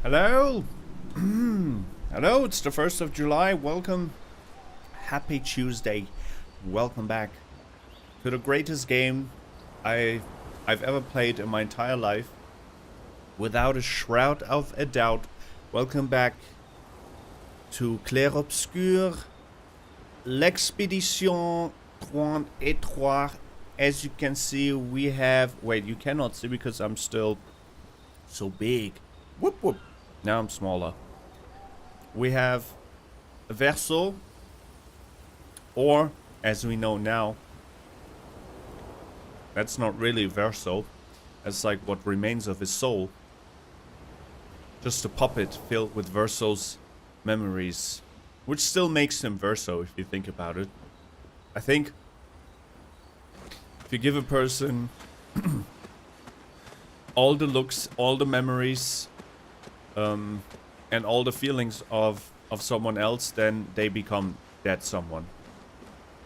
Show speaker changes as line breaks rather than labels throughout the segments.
Hello? Hello, it's the 1st of July. Welcome. Happy Tuesday. Welcome back to the greatest game I've ever played in my entire life. Without a shroud of a doubt. Welcome back to Clair Obscur. L'expédition 33. As you can see, we have... Wait, you cannot see because I'm still so big. Whoop whoop. Now I'm smaller. We have Verso, or as we know now, that's not really Verso. That's like what remains of his soul. Just a puppet filled with Verso's memories, which still makes him Verso if you think about it. I think if you give a person all the looks, all the memories, and all the feelings of someone else, then they become that someone.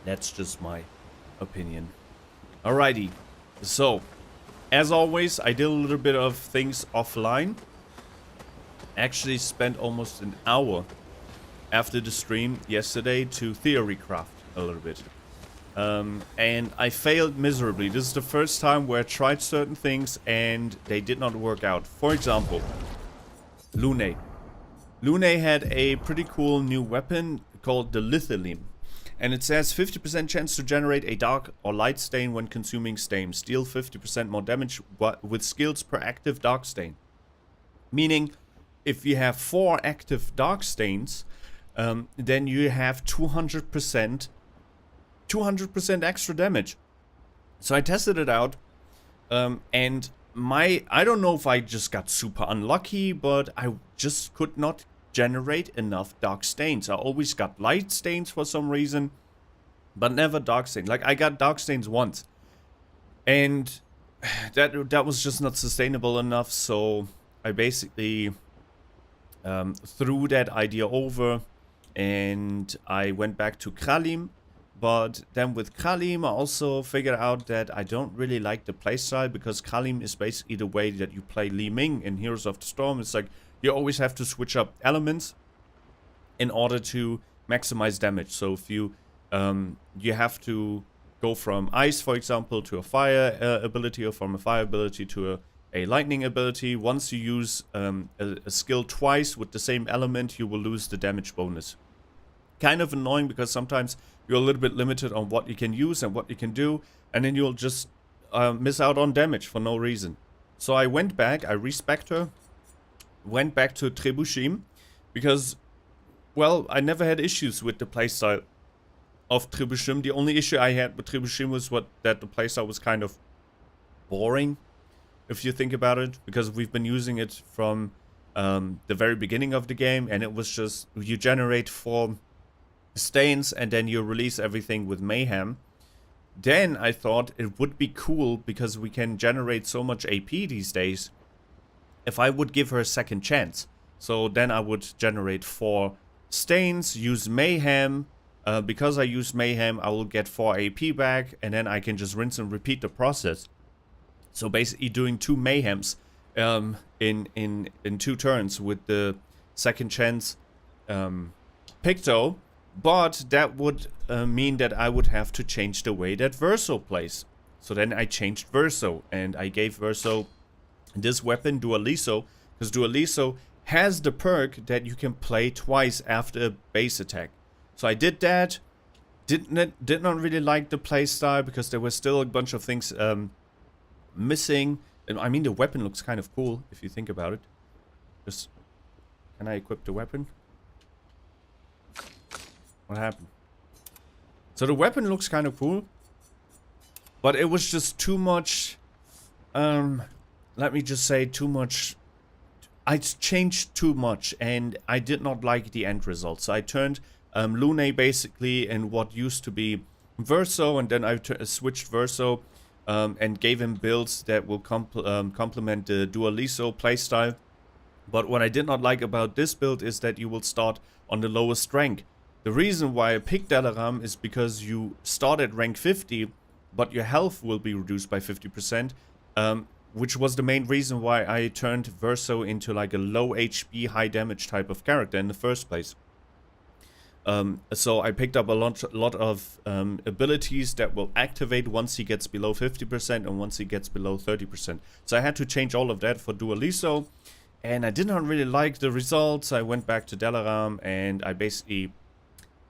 That's just my opinion. Alrighty. So, as always, I did a little bit of things offline. Actually spent almost an hour after the stream yesterday to theory craft a little bit. And I failed miserably. This is the first time where I tried certain things and they did not work out. For example, Lune. Lune had a pretty cool new weapon called the Lithium. And it says 50% chance to generate a dark or light stain when consuming stains. Deal 50% more damage with skills per active dark stain. Meaning, if you have 4 active dark stains, then you have 200% extra damage. So I tested it out, and I don't know if I just got super unlucky, but I just could not generate enough dark stains. I always got light stains for some reason, but never dark stains. Like, I got dark stains once, and that was just not sustainable enough, so I basically threw that idea over, and I went back to Choralim. But then with Choralim, I also figured out that I don't really like the playstyle, because Choralim is basically the way that you play Li Ming in Heroes of the Storm. It's like you always have to switch up elements in order to maximize damage. So if you have to go from ice, for example, to a fire ability, or from a fire ability to a lightning ability. Once you use a skill twice with the same element, you will lose the damage bonus. Kind of annoying, because sometimes you're a little bit limited on what you can use and what you can do, and then you'll just miss out on damage for no reason. So I went back, I respect her, went back to Trebuchet, because, well, I never had issues with the playstyle of Trebuchet. The only issue I had with Trebuchet was that the playstyle was kind of boring, if you think about it, because we've been using it from the very beginning of the game, and it was just, you generate 4 stains and then you release everything with mayhem. Then I thought it would be cool, because we can generate so much AP these days, if I would give her a second chance. So then I would generate 4 stains, use mayhem. Because I use mayhem, I will get 4 AP back, and then I can just rinse and repeat the process. So basically doing 2 mayhems in 2 turns with the second chance Picto. But that would mean that I would have to change the way that Verso plays. So then I changed Verso, and I gave Verso this weapon, Dualiso, because Dualiso has the perk that you can play twice after a base attack. So I did that. Did not really like the playstyle, because there were still a bunch of things missing. And I mean, the weapon looks kind of cool if you think about it. Just, can I equip the weapon? What happened? So the weapon looks kind of cool, but it was just too much. Let me just say, too much. I changed too much, and I did not like the end result. So I turned Lune basically in what used to be Verso, and then I switched Verso and gave him builds that will complement the Dualiso playstyle. But what I did not like about this build is that you will start on the lowest rank. The reason why I picked Dalaram is because you start at rank 50, but your health will be reduced by 50%. which was the main reason why I turned Verso into like a low HP, high damage type of character in the first place. So I picked up a lot of abilities that will activate once he gets below 50% and once he gets below 30%. So I had to change all of that for Dualiso, and I did not really like the results. I went back to Dalaran, and I basically,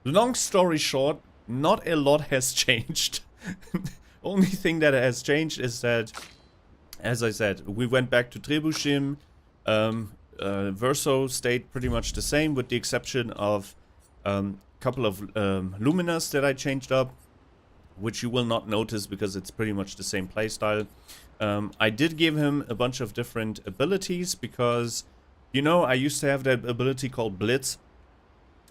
long story short, not a lot has changed. Only thing that has changed is that, as I said, we went back to Trebuchem. Verso stayed pretty much the same, with the exception of couple of luminas that I changed up, which you will not notice because it's pretty much the same playstyle. I did give him a bunch of different abilities because, you know, I used to have that ability called Blitz,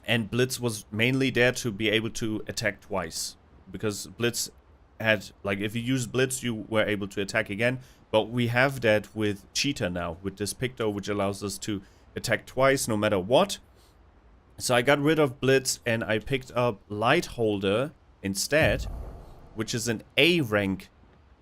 and Blitz was mainly there to be able to attack twice, because Blitz had, like, if you use Blitz you were able to attack again, but we have that with Cheetah now, with this Picto, which allows us to attack twice no matter what. So I got rid of Blitz and I picked up Lightholder instead, which is an A rank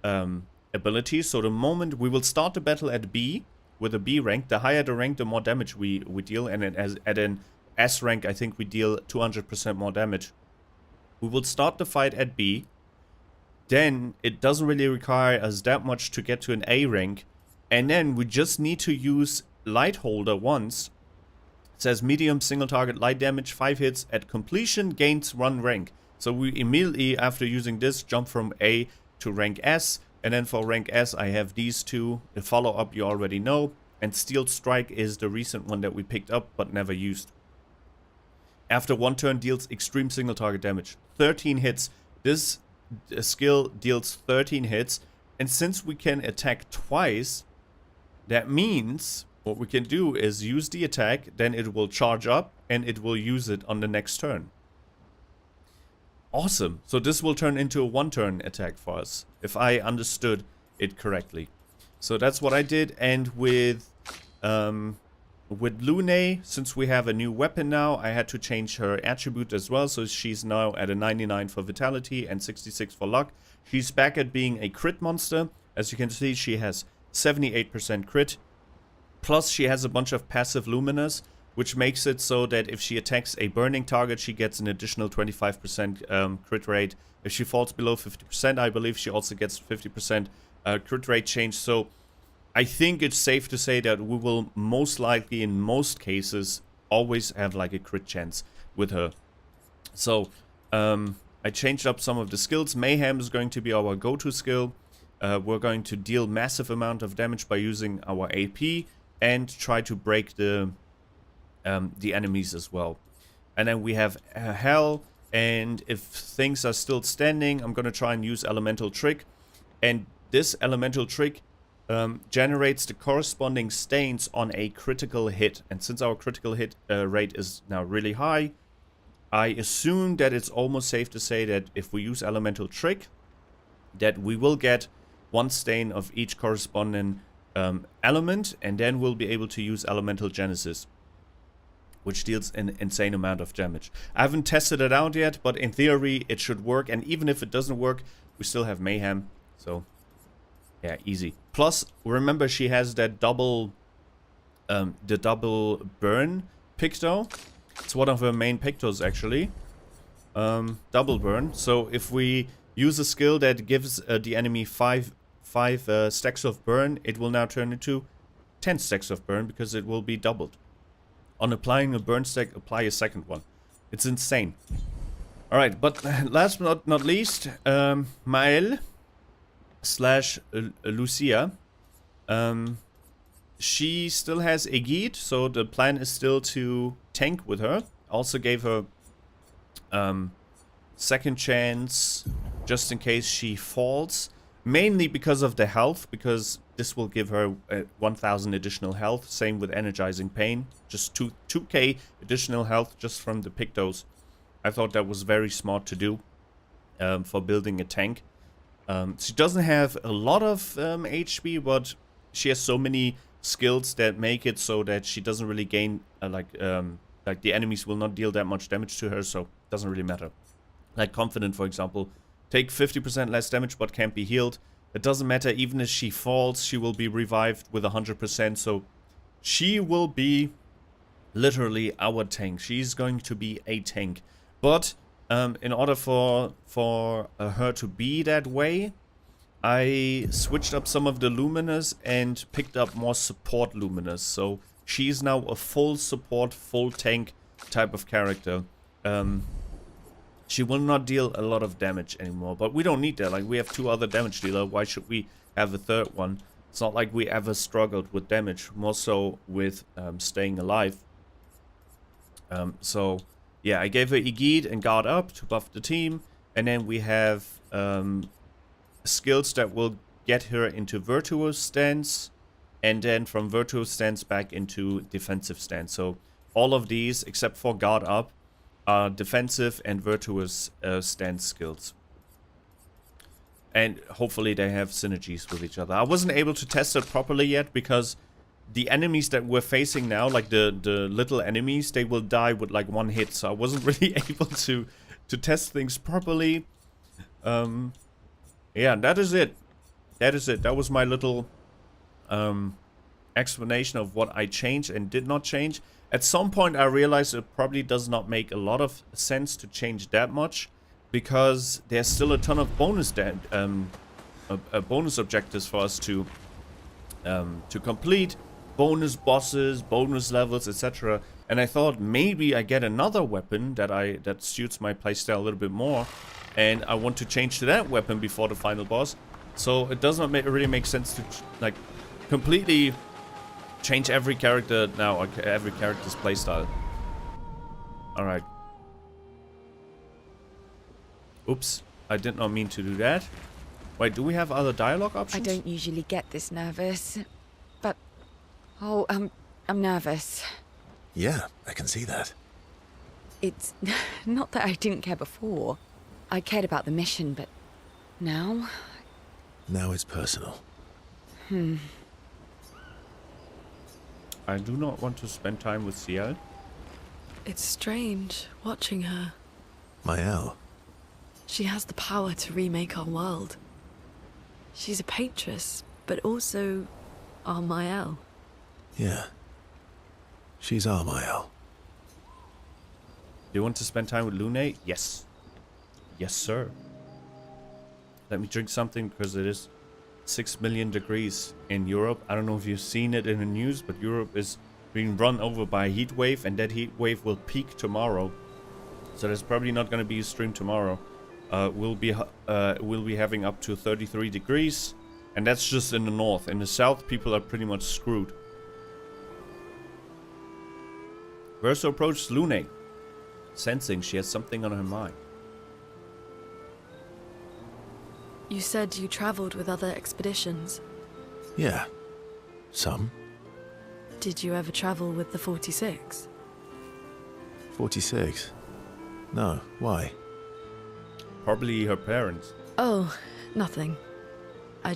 ability. So the moment we will start the battle at B with a B rank, the higher the rank, the more damage we deal, and at an S rank I think we deal 200% more damage. We will start the fight at B. Then it doesn't really require us that much to get to an A rank, and then we just need to use Lightholder once. It says medium single target light damage, 5 hits at completion, gains 1 rank. So we immediately after using this jump from A to rank S, and then for rank S I have these two. The follow up you already know, and Steel Strike is the recent one that we picked up but never used. After 1 turn deals extreme single target damage, 13 hits. This skill deals 13 hits, and since we can attack twice, that means what we can do is use the attack, then it will charge up, and it will use it on the next turn. Awesome. So this will turn into a 1-turn attack for us, if I understood it correctly. So that's what I did, and with Lune, since we have a new weapon now, I had to change her attribute as well, so she's now at a 99 for Vitality and 66 for Luck. She's back at being a crit monster. As you can see, she has 78% crit. Plus, she has a bunch of passive luminas, which makes it so that if she attacks a burning target, she gets an additional 25% crit rate. If she falls below 50%, I believe she also gets 50% crit rate change. So I think it's safe to say that we will most likely, in most cases, always have like a crit chance with her. So I changed up some of the skills. Mayhem is going to be our go-to skill. We're going to deal massive amount of damage by using our AP and try to break the enemies as well. And then we have Hell, and if things are still standing, I'm going to try and use Elemental Trick. And this Elemental Trick generates the corresponding stains on a critical hit. And since our critical hit rate is now really high, I assume that it's almost safe to say that if we use Elemental Trick, that we will get 1 stain of each corresponding element, and then we'll be able to use Elemental Genesis, which deals an insane amount of damage. I haven't tested it out yet, but in theory it should work, and even if it doesn't work, we still have Mayhem, so yeah, easy. Plus, remember she has that double, the double burn Picto. It's one of her main Pictos actually. Double burn, so if we use a skill that gives the enemy 5 stacks of burn, it will now turn into 10 stacks of burn because it will be doubled. On applying a burn stack, apply a second one. It's insane. Alright, but last but not least, Maelle slash Lucia. She still has Aegid, so the plan is still to tank with her. Also gave her second chance just in case she falls. Mainly because of the health, because this will give her 1000 additional health. Same with Energizing Pain. Just 2k additional health just from the Pictos. I thought that was very smart to do for building a tank. She doesn't have a lot of HP, but she has so many skills that make it so that she doesn't really gain, like the enemies will not deal that much damage to her, so it doesn't really matter. Like Confident, for example. Take 50% less damage but can't be healed. It doesn't matter, even if she falls, she will be revived with 100%. So she will be literally our tank. She's going to be a tank. But in order for her to be that way, I switched up some of the luminous and picked up more support luminous. So she's now a full support, full tank type of character. She will not deal a lot of damage anymore, but we don't need that. Like, we have 2 other damage dealer. Why should we have a 3rd one? It's not like we ever struggled with damage, more so with staying alive. So yeah, I gave her Aegid and Guard Up to buff the team, and then we have skills that will get her into virtuous stance, and then from virtuous stance back into defensive stance. So all of these, except for Guard Up, are defensive and virtuous stance skills. And hopefully they have synergies with each other. I wasn't able to test it properly yet because the enemies that we're facing now, like the little enemies, they will die with like 1 hit. So I wasn't really able to test things properly. Yeah, that is it. That is it. That was my little explanation of what I changed and did not change. At some point I realized it probably does not make a lot of sense to change that much, because there's still a ton of bonus bonus objectives for us to complete, bonus bosses, bonus levels, etc. And I thought maybe I get another weapon that suits my playstyle a little bit more, and I want to change to that weapon before the final boss. So it does not really make sense to like completely change every character now, every character's playstyle. Alright. Oops, I did not mean to do that. Wait, do we have other dialogue options?
I don't usually get this nervous, but oh, I'm nervous.
Yeah, I can see that.
It's not that I didn't care before. I cared about the mission, but now?
Now it's personal.
I do not want to spend time with Ciel.
It's strange watching her.
Maelle.
She has the power to remake our world. She's a paintress, but also our Maelle.
Yeah. She's our Maelle.
Do you want to spend time with Lune? Yes. Yes, sir. Let me drink something because it is 6 million degrees in Europe. I don't know if you've seen it in the news, but Europe is being run over by a heat wave, and that heat wave will peak tomorrow. So there's probably not going to be a stream tomorrow. We'll be having up to 33 degrees, and that's just in the north. In the south, people are pretty much screwed. Verso approaches Lune, sensing she has something on her mind.
You said you traveled with other expeditions.
Yeah. Some.
Did you ever travel with the 46?
46? No, why?
Probably her parents.
Oh, nothing. I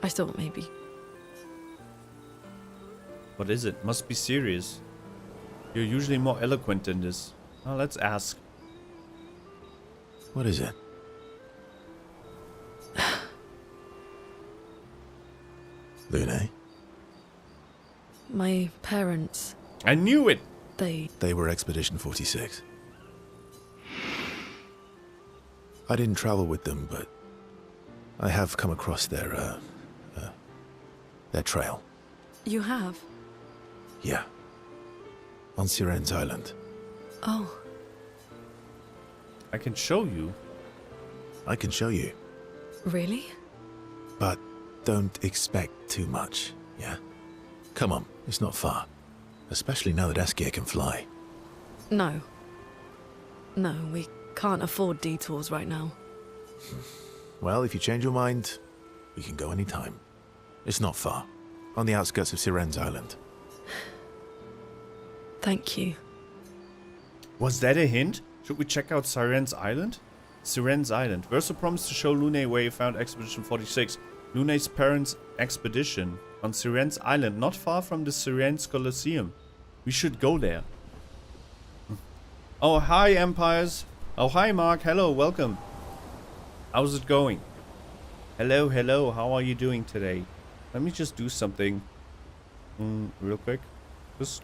thought maybe.
What is it? Must be serious. You're usually more eloquent than this. Well, let's ask.
What is it? Lune?
My parents,
I knew it!
They were Expedition 46. I didn't travel with them, but I have come across their trail.
You have?
Yeah. On Sirene's island.
Oh.
I can show you.
I can show you,
Really?
but don't expect too much, yeah? Come on, it's not far. Especially now that Esquie can fly.
No. No, we can't afford detours right now.
Well, if you change your mind, we can go anytime. It's not far. On the outskirts of Sirene's island.
Thank you.
Was that a hint? Should we check out Sirene's island? Sirene's island. Verso promised to show Lune where he found Expedition 46. Lune's parents' expedition on Sirene's island, not far from the Sirene's Colosseum. We should go there. Oh, hi, Empires. Oh, hi, Mark. Hello, welcome. How's it going? Hello, hello. How are you doing today? Let me just do something real quick. Just...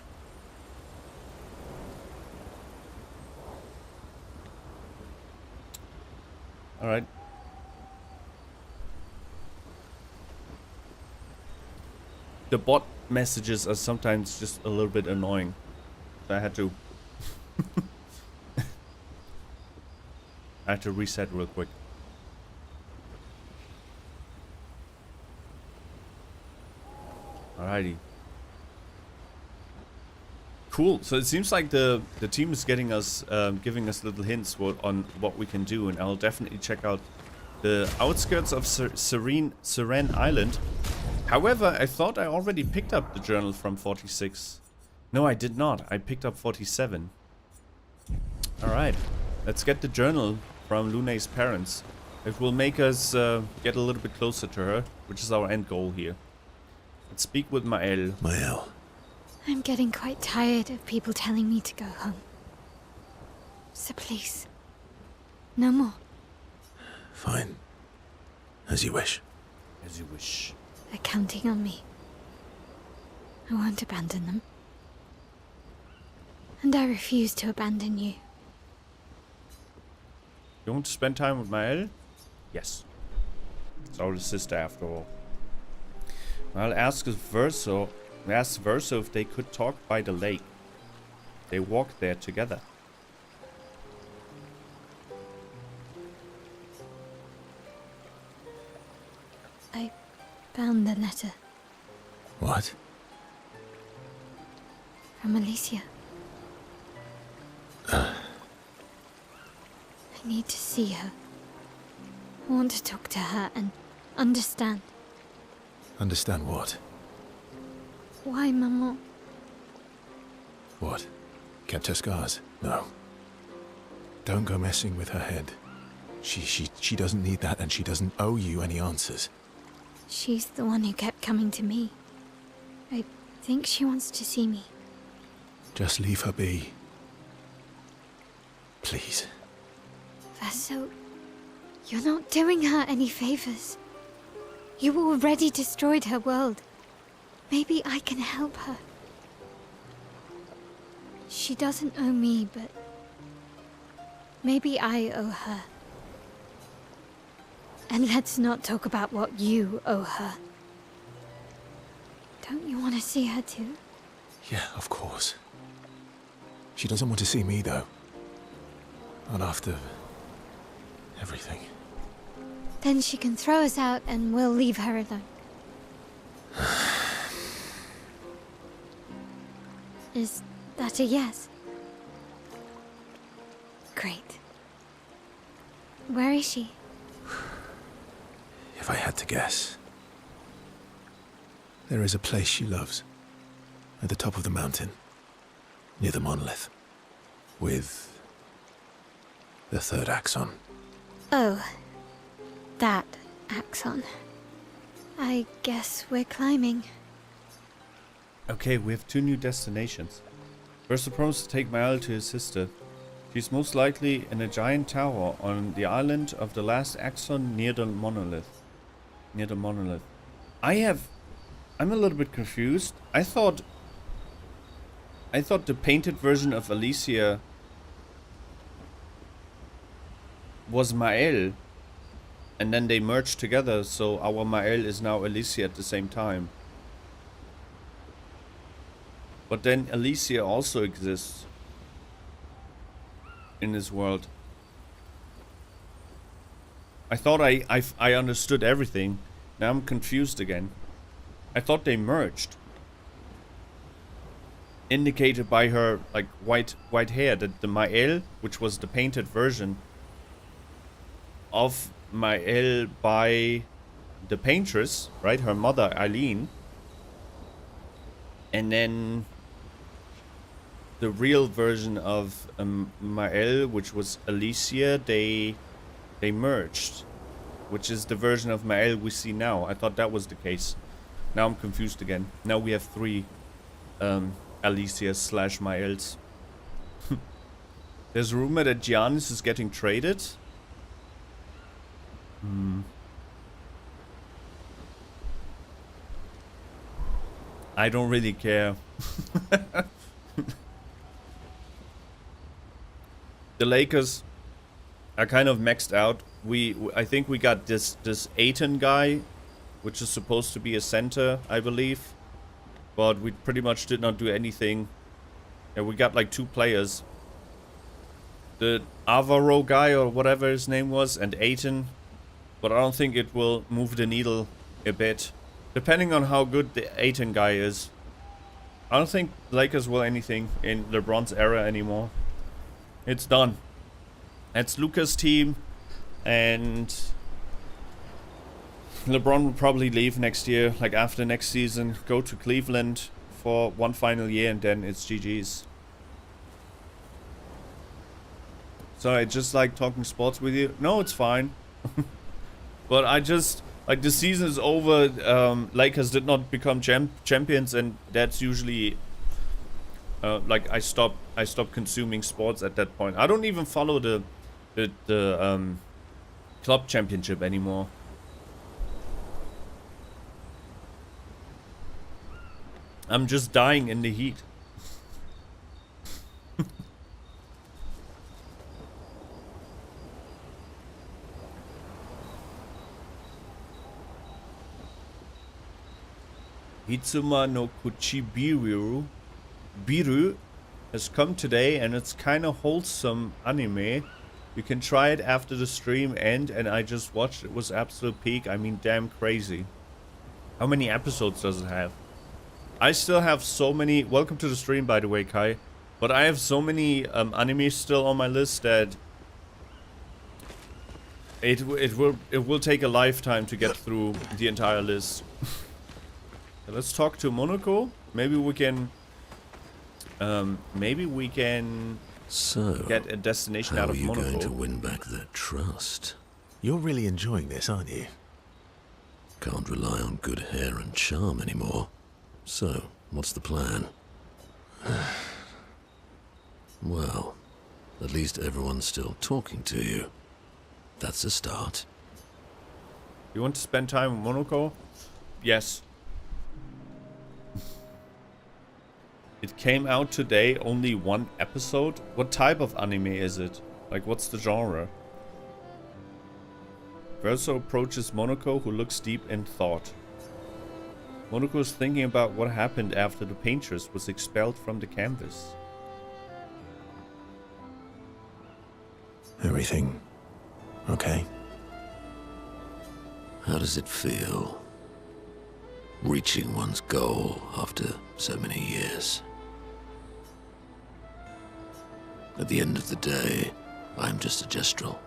Alright. The bot messages are sometimes just a little bit annoying. So I had to... I had to reset real quick. Alrighty. Cool. So it seems like the team is getting us, giving us little hints on what we can do, and I'll definitely check out the outskirts of Sirene Island. However, I thought I already picked up the journal from 46. No, I did not. I picked up 47. Alright. Let's get the journal from Lune's parents. It will make us get a little bit closer to her, which is our end goal here. Let's speak with Maelle.
Maelle.
I'm getting quite tired of people telling me to go home. So please, no more.
Fine. As you wish.
As you wish.
They're counting on me. I won't abandon them. And I refuse to abandon you.
You want to spend time with Maelle? Yes. It's our sister after all. I'll ask Verso if they could talk by the lake. They walked there together.
I found the letter.
What?
From Alicia. I need to see her. I want to talk to her and understand.
Understand what?
Why, Maman?
What? Kept her scars? No. Don't go messing with her head. She doesn't need that, and she doesn't owe you any answers.
She's the one who kept coming to me. I think she wants to see me.
Just leave her be. Please.
Verso, you're not doing her any favors. You already destroyed her world. Maybe I can help her. She doesn't owe me, but maybe I owe her. And let's not talk about what you owe her. Don't you want to see her too?
Yeah, of course. She doesn't want to see me, though. Not after... everything.
Then she can throw us out and we'll leave her alone. Is that a yes? Great. Where is she?
If I had to guess... there is a place she loves. At the top of the mountain. Near the monolith. With... the third axon.
Oh. That axon. I guess we're climbing.
Okay, we have 2 new destinations. Verso promised to take Maelle to his sister. She's most likely in a giant tower on the island of the last axon near the monolith. I'm a little bit confused. I thought the painted version of Alicia was Maelle, and then they merged together, so our Maelle is now Alicia at the same time. But then Alicia also exists in this world. I thought I understood everything. Now I'm confused again. I thought they merged. Indicated by her like white hair, that the Maelle, which was the painted version of Maelle by the paintress, right? Her mother, Eileen. And then the real version of Maelle, which was Alicia, they merged. Which is the version of Maelle we see now. I thought that was the case. Now I'm confused again. Now we have 3 Alicias / Maelles. There's a rumor that Giannis is getting traded. I don't really care. The Lakers are kind of maxed out. I think we got this Aiton guy, which is supposed to be a center, I believe. But we pretty much did not do anything. Yeah, we got like 2 players. The Avaro guy or whatever his name was, and Aiton. But I don't think it will move the needle a bit. Depending on how good the Aiton guy is. I don't think Lakers will anything in LeBron's era anymore. It's done. It's Luka's team. And LeBron will probably leave next year. Like after next season. Go to Cleveland for 1 final year and then it's GG's. So I just like talking sports with you. No, it's fine. But I just... Like, the season is over, Lakers did not become champions, and that's usually, like, I stop consuming sports at that point. I don't even follow the club championship anymore. I'm just dying in the heat. Hitsuma no Kuchibiru Biru has come today and it's kind of wholesome anime. You can try it after the stream and I just watched it. Was absolute peak. I mean, damn crazy. How many episodes does it have? I still have so many. Welcome to the stream, by the way, Kai. But I have so many animes still on my list that it will take a lifetime to get through the entire list. Let's talk to Monoco. Maybe we can get a destination out of Monoco.
How are you going to win back their trust? You're really enjoying this, aren't you? Can't rely on good hair and charm anymore. So, what's the plan? Well, at least everyone's still talking to you. That's a start.
You want to spend time with Monoco? Yes. It came out today, only 1 episode. What type of anime is it? Like, what's the genre? Verso approaches Monoco, who looks deep in thought. Monoco is thinking about what happened after the paintress was expelled from the canvas.
Everything okay?
How does it feel? Reaching one's goal after so many years. At the end of the day, I'm just a gestural.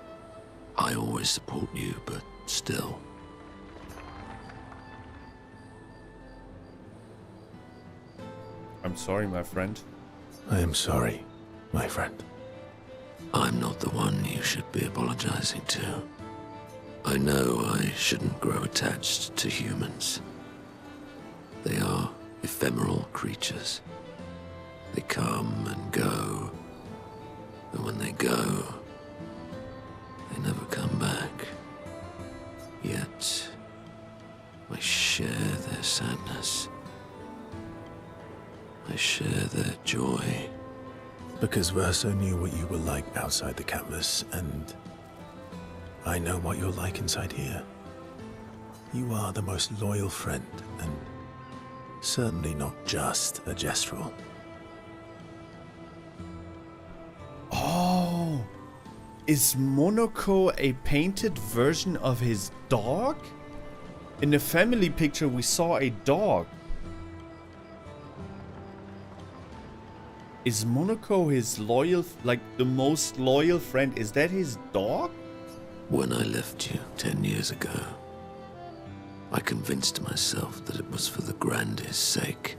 I always support you, but still.
I'm sorry, my friend.
I am sorry, my friend.
I'm not the one you should be apologizing to. I know I shouldn't grow attached to humans. They are ephemeral creatures. They come and go. And when they go, they never come back. Yet, I share their sadness. I share their joy.
Because Verso knew what you were like outside the canvas, and I know what you're like inside here. You are the most loyal friend, and certainly not just a gestural.
Oh, is Monoco a painted version of his dog? In the family picture, we saw a dog. Is Monoco his loyal, like the most loyal friend? Is that his dog?
When I left you 10 years ago, I convinced myself that it was for the grandest sake.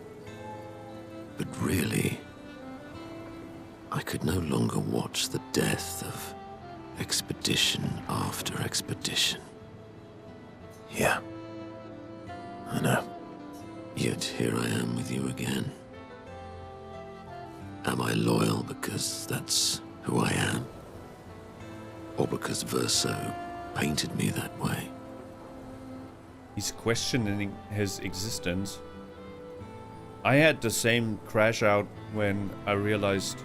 But really, I could no longer watch the death of expedition after expedition.
Yeah, I know.
Yet here I am with you again. Am I loyal because that's who I am? Or because Verso painted me that way?
He's questioning his existence. I had the same crash out when I realized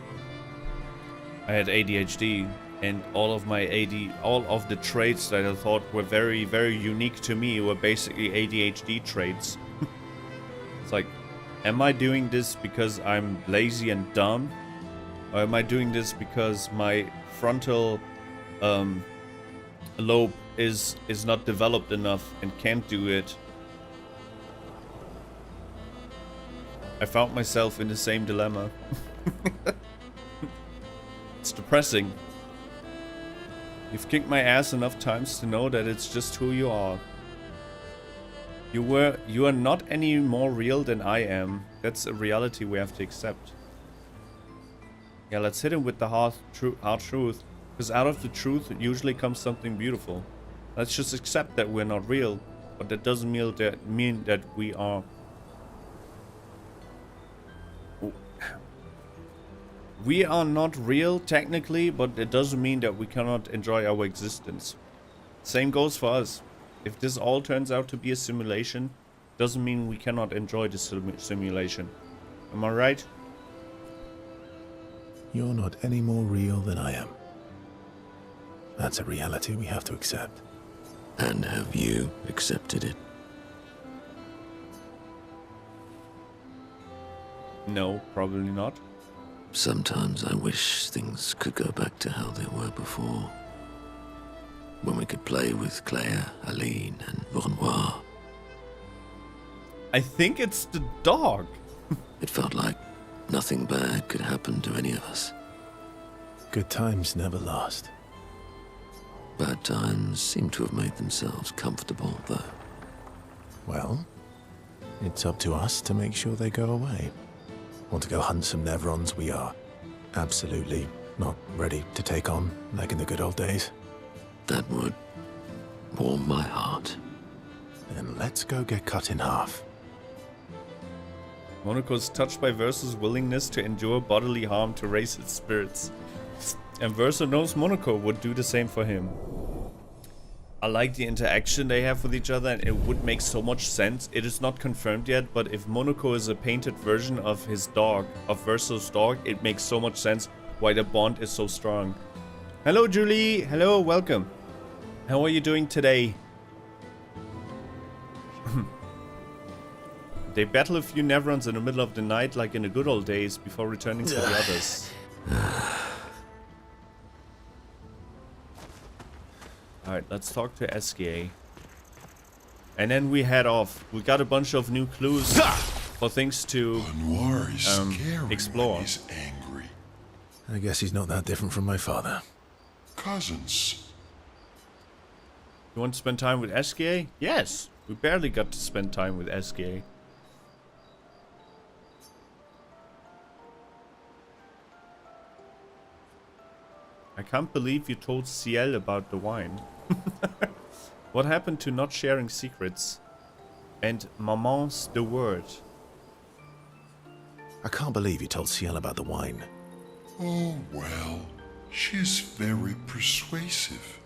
I had ADHD, and all of the traits that I thought were very, very unique to me were basically ADHD traits. It's like, am I doing this because I'm lazy and dumb? Or am I doing this because my frontal lobe is not developed enough and can't do it? I found myself in the same dilemma. It's depressing. You've kicked my ass enough times to know that it's just who you are. You are not any more real than I am. That's a reality we have to accept. Yeah, let's hit him with the hard truth. Because out of the truth usually comes something beautiful. Let's just accept that we're not real. But that doesn't mean that we are. We are not real technically, but it doesn't mean that we cannot enjoy our existence. Same goes for us. If this all turns out to be a simulation, doesn't mean we cannot enjoy the simulation. Am I right?
You're not any more real than I am. That's a reality we have to accept.
And have you accepted it?
No, probably not.
Sometimes I wish things could go back to how they were before. When we could play with Clair, Aline, and Renoir.
I think it's the dog.
It felt like nothing bad could happen to any of us.
Good times never last.
Bad times seem to have made themselves comfortable, though.
Well, it's up to us to make sure they go away. Want to go hunt some Nevrons? We are absolutely not ready to take on like in the good old days.
That would warm my heart.
Then let's go get cut in half.
Monoco is touched by Verso's willingness to endure bodily harm to raise its spirits. And Verso knows Monoco would do the same for him. I like the interaction they have with each other, and it would make so much sense. It is not confirmed yet, but if Monoco is a painted version of his dog, of Verso's dog, it makes so much sense why the bond is so strong. Hello, Julie. Hello, welcome. How are you doing today? They battle a few Nevrons in the middle of the night like in the good old days before returning to the others. Alright, let's talk to Esquie. And then we head off. We got a bunch of new clues for things to
Renoir is scary
explore.
when he's angry.
I guess he's not that different from my father.
Cousins.
You want to spend time with Esquie? Yes! We barely got to spend time with Esquie. I can't believe you told Ciel about the wine. What happened to not sharing secrets? And maman's the word.
I can't believe you told Ciel about the wine.
Oh, well, she's very persuasive.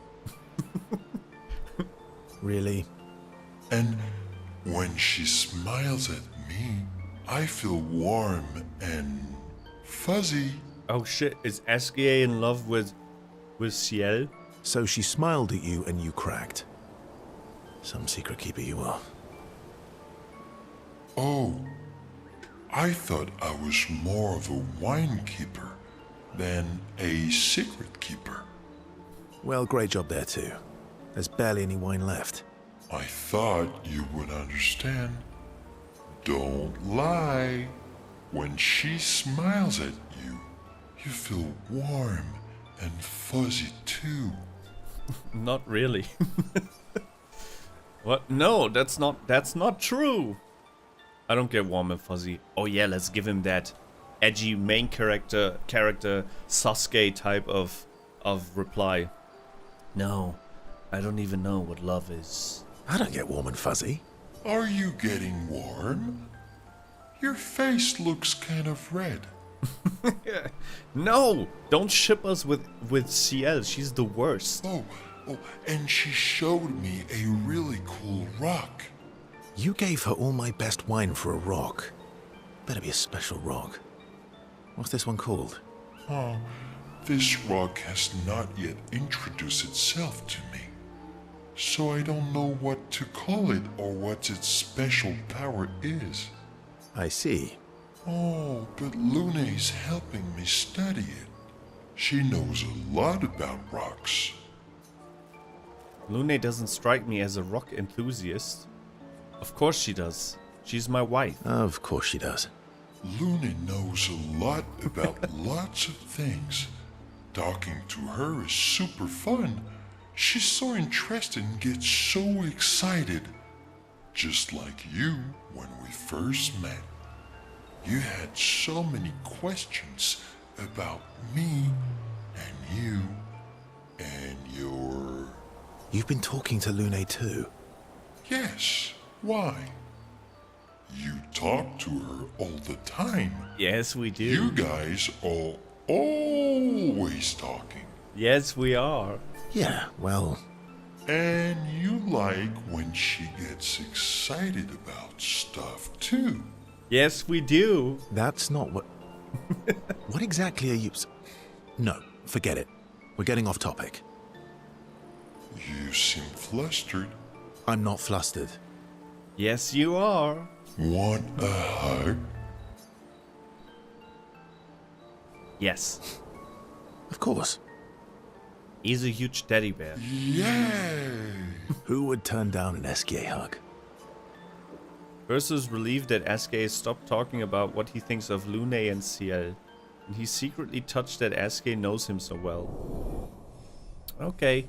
Really?
And when she smiles at me, I feel warm and fuzzy.
Oh shit, is Esquie in love with Ciel?
So she smiled at you and you cracked. Some secret keeper you are.
Oh, I thought I was more of a wine keeper than a secret keeper.
Well, great job there too. There's barely any wine left.
I thought you would understand. Don't lie. When she smiles at you, you feel warm and fuzzy too.
Not really. What? No, that's not true. I don't get warm and fuzzy. Oh yeah, let's give him that edgy main character Sasuke type of reply. No, I don't even know what love is.
I don't get warm and fuzzy.
Are you getting warm? Your face looks kind of red.
No, don't ship us with Ciel. She's the worst.
Oh, and she showed me a really cool rock.
You gave her all my best wine for a rock. better be a special rock. What's this one called?
Oh, this rock has not yet introduced itself to me. So I don't know what to call it or what its special power is.
I see.
Oh, but Lune is helping me study it. She knows a lot about rocks.
Lune doesn't strike me as a rock enthusiast. Of course she does. She's my wife.
Of course she does.
Lune knows a lot about lots of things. Talking to her is super fun. She's so interested and gets so excited. Just like you when we first met. You had so many questions about me and you and your...
You've been talking to Lune too?
Yes, why? You talk to her all the time.
Yes, we do.
You guys are always talking.
Yes, we are.
Yeah, well...
And you like when she gets excited about stuff too.
Yes, we do.
That's not what... What exactly are you... No, forget it. We're getting off topic.
You seem flustered.
I'm not flustered.
Yes, you are.
Want a hug?
Yes.
Of course.
He's a huge teddy bear.
Yay!
Who would turn down an Esquie hug?
Verso's relieved that Esquie stopped talking about what he thinks of Lune and Ciel. And he's secretly touched that Esquie knows him so well. Okay.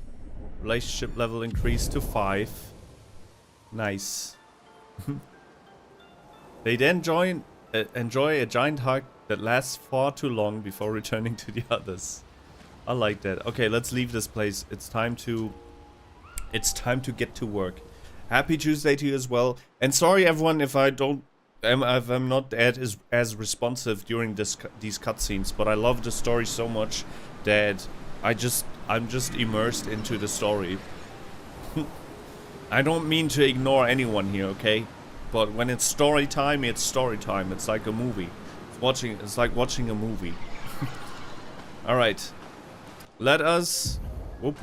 Relationship level increased to 5. Nice. They then enjoy a giant hug that lasts far too long before returning to the others. I like that. Okay, let's leave this place. It's time to get to work. Happy Tuesday to you as well. And sorry everyone if I'm not as responsive during these cutscenes, but I love the story so much that I'm just immersed into the story. I don't mean to ignore anyone here, okay? But when it's story time, it's story time. It's like a movie. It's like watching a movie. All right. Let us... Whoop.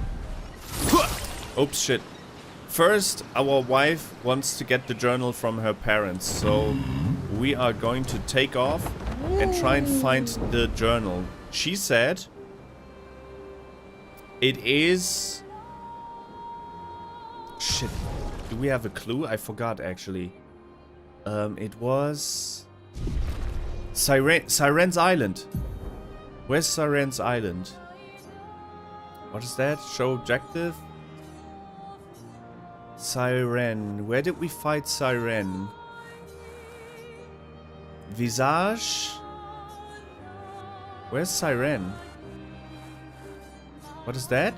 Oops, shit. First, our wife wants to get the journal from her parents, so we are going to take off and try and find the journal. She said it is... Shit. Do we have a clue? I forgot, actually. It was... Sirene's Island. Where's Sirene's Island? What is that? Show objective? Sirene. Where did we fight Sirene? Visage? Where's Sirene? What is that?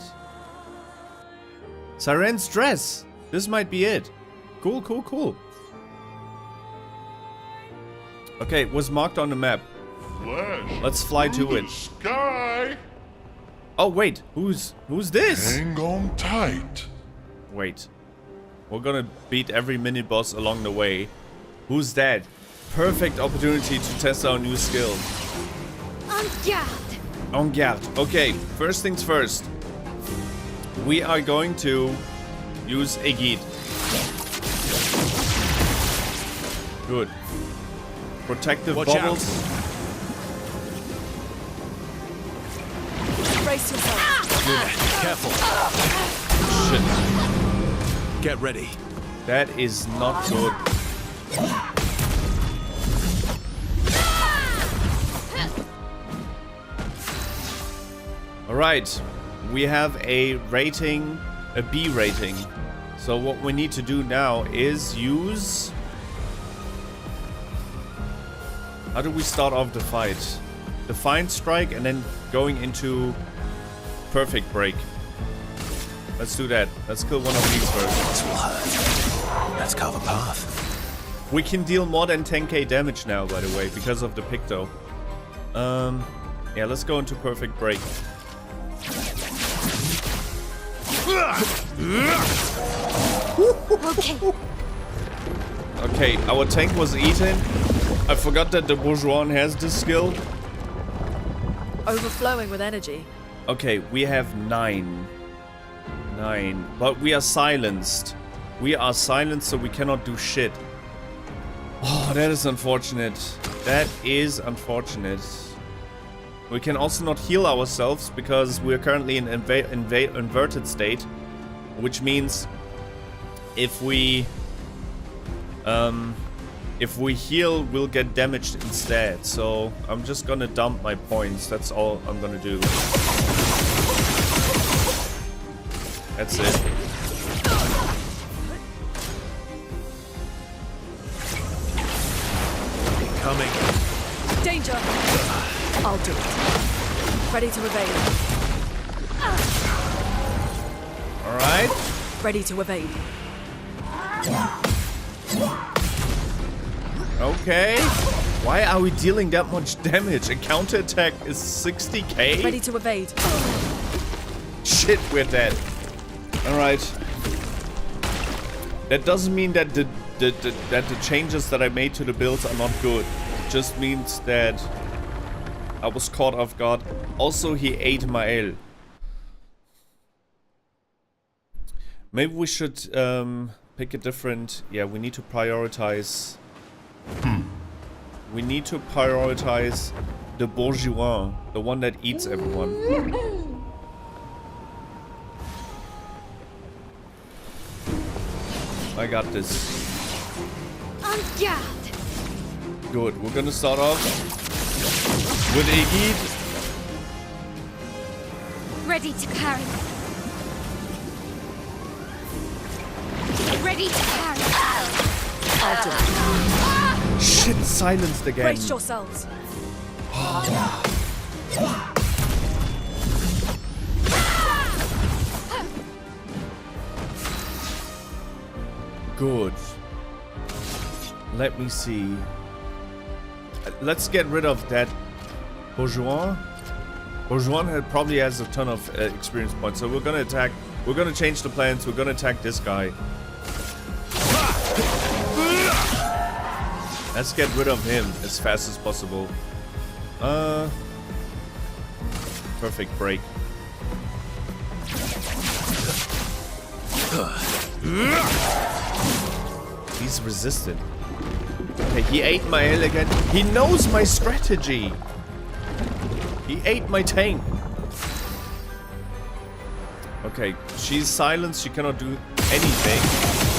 Sirene's dress. This might be it. Cool, cool, cool. Okay, it was marked on the map.
Flash.
Let's fly to it.
Sky.
Oh wait, who's this?
Hang on tight.
Wait. We're gonna beat every mini boss along the way. Who's that? Perfect opportunity to test our new skill.
En garde!
En garde. Okay, first things first. We are going to use a guide. Good. Protective
Watch
bubbles.
Brace yourself.
Careful.
Shit.
Get ready.
That is not good. Alright. We have a rating, a B rating. So what we need to do now is use... How do we start off the fight? Defiant Strike and then going into Perfect Break. Let's do that. Let's kill one of these first.
This will hurt. Let's carve a path.
We can deal more than 10k damage now, by the way, because of the Picto. Yeah, let's go into Perfect Break.
Okay.
Okay, our tank was eaten. I forgot that the Bourgeois has this skill.
Overflowing with energy.
Okay, we have 9. 9. But we are silenced. We are silenced, so we cannot do shit. Oh, that is unfortunate. That is unfortunate. We can also not heal ourselves because we are currently in inverted state, which means if we heal, we'll get damaged instead. So I'm just gonna dump my points. That's all I'm gonna do. That's it.
Coming.
Danger! I'll do it. Ready to evade.
Alright.
Ready to evade.
Okay. Why are we dealing that much damage? A counterattack is 60k?
Ready to evade.
Shit, we're dead. Alright. That doesn't mean that the changes that I made to the builds are not good. It just means that I was caught off guard. Also, he ate Maelle. Maybe we should pick a different... Yeah, we need to prioritize... We need to prioritize the Bourgeois, the one that eats everyone. I got this.
On guard.
Good, we're gonna start off with Esquie.
Ready to carry. Ready to carry.
I'll do it.
Shit, silenced again.
Brace yourselves.
Good. Let me see. Let's get rid of that Bourgeois. Bourgeois probably has a ton of experience points, so we're gonna attack. We're gonna change the plans. We're gonna attack this guy. Let's get rid of him as fast as possible. Perfect break. He's resistant. Okay, he ate Maelle again. He knows my strategy. He ate my tank. Okay, she's silenced. She cannot do anything.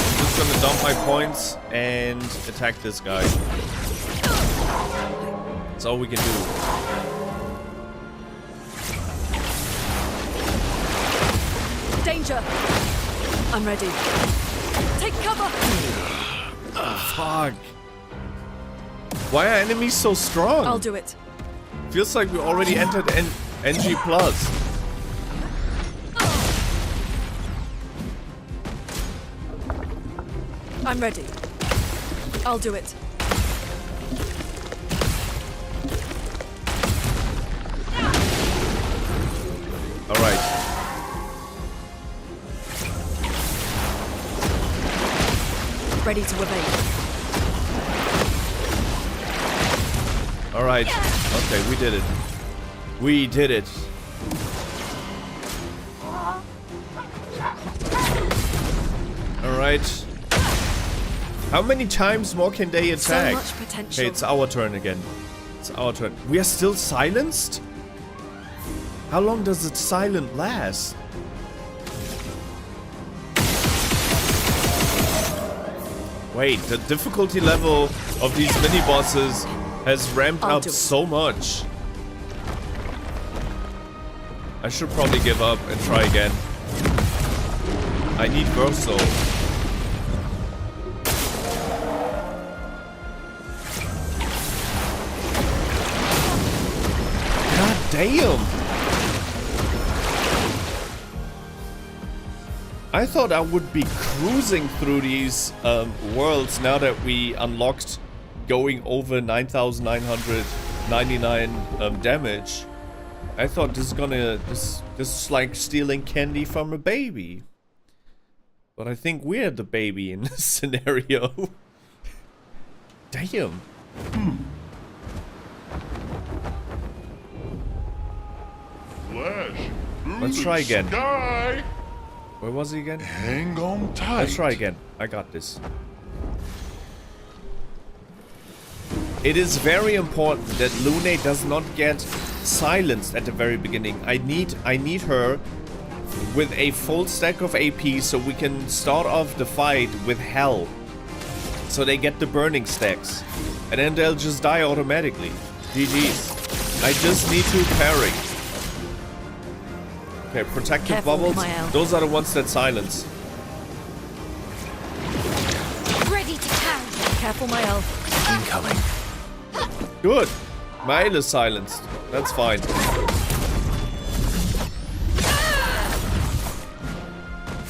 I'm just gonna dump my points and attack this guy. That's all we can do.
Danger! I'm ready. Take cover!
Fuck. Why are enemies so strong?
I'll do it.
Feels like we already entered NG+.
I'm ready. I'll do it.
Alright.
Ready to evade.
Alright. Okay, we did it. We did it. Alright. How many times more can they attack?
So much potential.
Okay, it's our turn again. It's our turn. We are still silenced? How long does it silent last? Wait, the difficulty level of these mini-bosses has ramped up so much. I should probably give up and try again. I need Verso. God damn! I thought I would be cruising through these worlds now that we unlocked going over 9,999 damage. I thought this is gonna this is like stealing candy from a baby. But I think we're the baby in this scenario. Damn.
Flash through
Let's
the
try again.
Sky.
Where was he again?
Hang on tight.
Let's try again. I got this. It is very important that Lune does not get silenced at the very beginning. I need her with a full stack of AP so we can start off the fight with hell. So they get the burning stacks. And then they'll just die automatically. GG's. I just need to parry. Okay, protective
Careful,
bubbles.
Maelle.
Those are the ones that silence.
Ready to carry.
Careful, Maelle.
Incoming.
Good. Maelle is silenced. That's fine.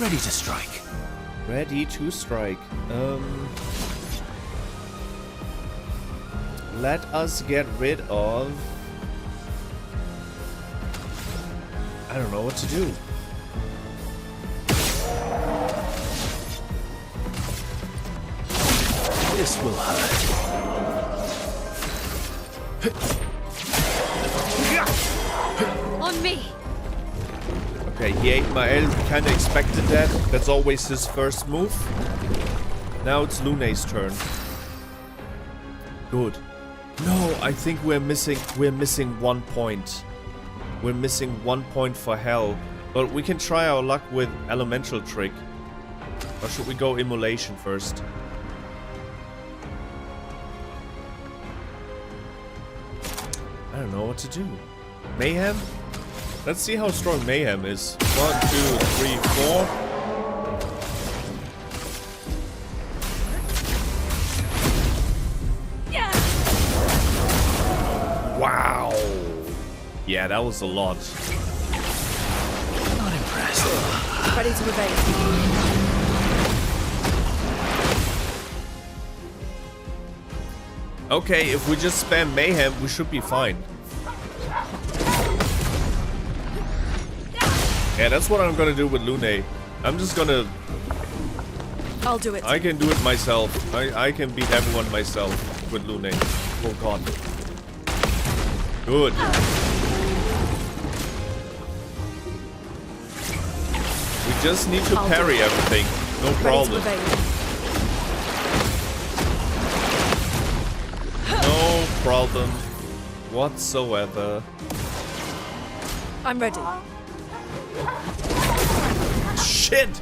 Ready to strike.
Ready to strike. Let us get rid of... I don't know what to do.
This will hurt.
On me.
Okay, he ate Maelle. Kinda expected that. That's always his first move. Now it's Lune's turn. Good. No, I think we're missing 1 point. We're missing 1 point for hell. But we can try our luck with elemental trick. Or should we go immolation first? I don't know what to do. Mayhem? Let's see how strong Mayhem is. 1, 2, 3, 4. Wow. Yeah, that was a lot.
Not impressed.
Ready to evade.
Okay, if we just spam Mayhem, we should be fine. Yeah, that's what I'm gonna do with Lune. I'm just gonna...
I'll do it.
I can do it myself. I can beat everyone myself with Lune. Oh god. Good. We just need to
I'll
parry
do it.
everything. No
Ready to
problem.
evade.
No problem whatsoever.
I'm ready.
Shit!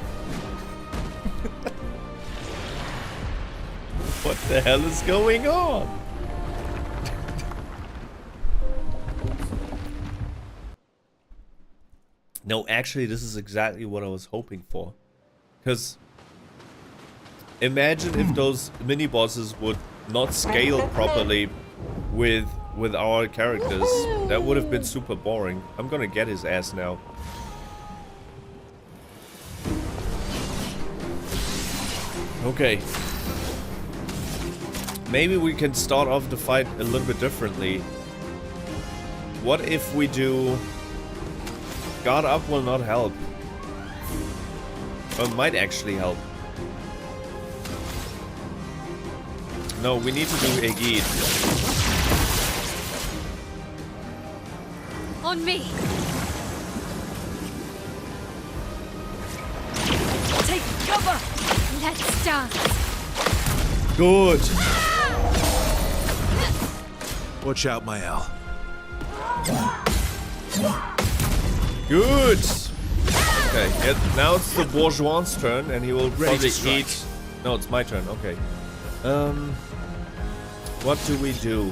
What the hell is going on? No, actually, this is exactly what I was hoping for. Because imagine if those mini bosses would not scale properly with our characters. That would have been super boring. I'm gonna get his ass now. Okay. Maybe we can start off the fight a little bit differently. What if we do... God up will not help. Or might actually help. No, we need to do Esquie.
On me.
Take cover.
Let's dance.
Good.
Watch out, Maelle.
Good. Okay, now it's the Bourgeois' turn, and he will
Ready
probably
to strike.
eat. No, it's my turn. Okay. What do we do?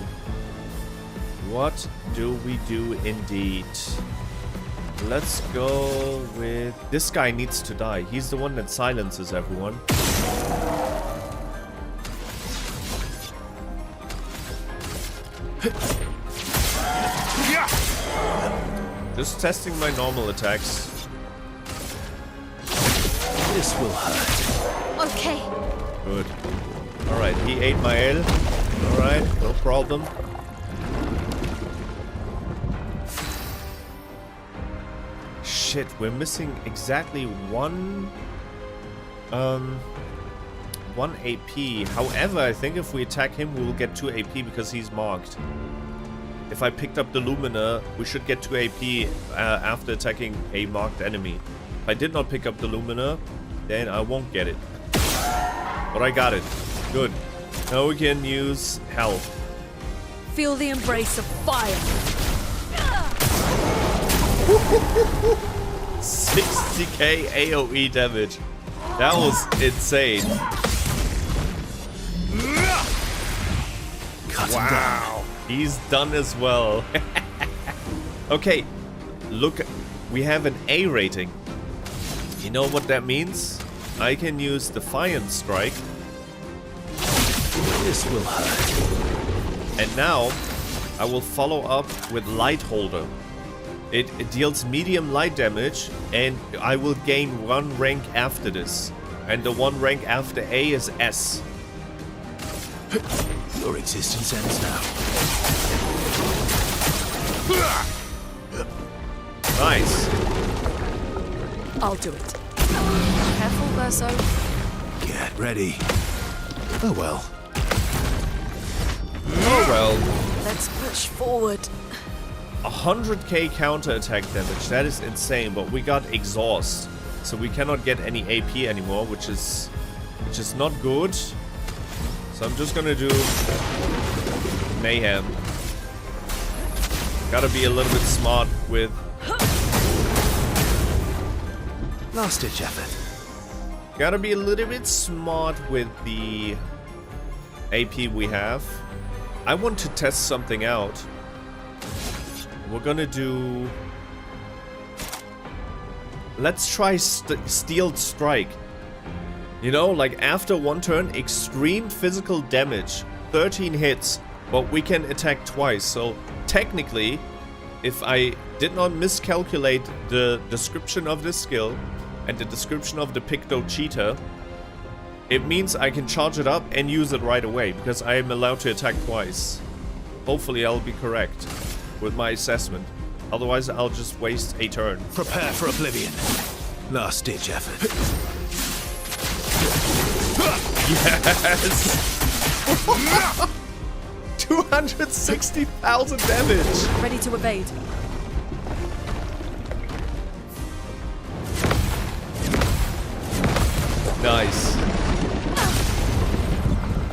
What do we do indeed? Let's go with... This guy needs to die. He's the one that silences everyone. Just testing my normal attacks.
This will hurt.
Okay.
Good. Alright, he ate Maelle. Alright, no problem. Shit, we're missing exactly one 1 AP. However, I think if we attack him, we will get 2 AP because he's marked. If I picked up the Lumina, we should get 2 AP after attacking a marked enemy. If I did not pick up the Lumina, then I won't get it. But I got it. Good. Now we can use health.
Feel the embrace of fire.
60k AoE damage. That was insane. Wow. He's done as well. Okay. Look, we have an A rating. You know what that means? I can use Defiant Strike.
This will hurt.
And now, I will follow up with Light Holder. It deals medium light damage, and I will gain 1 rank after this. And the 1 rank after A is S.
Your existence ends now.
Nice.
I'll do it. Careful, Verso.
Get ready. Oh well.
Oh well.
Let's push forward.
100k counter attack damage. That is insane, but we got exhaust. So we cannot get any AP anymore, which is not good. So I'm just gonna do mayhem. Gotta be a little bit smart with
Last ditch effort.
Gotta be a little bit smart with the AP we have. I want to test something out. We're gonna do... Let's try Steel Strike. You know, like after 1 turn, extreme physical damage. 13 hits, but we can attack twice. So technically, if I did not miscalculate the description of this skill and the description of the Picto Cheetah, it means I can charge it up and use it right away, because I am allowed to attack twice. Hopefully I'll be correct with my assessment. Otherwise I'll just waste a turn.
Prepare for oblivion. Last ditch effort.
Yes! 260,000 damage!
Ready to evade.
Nice.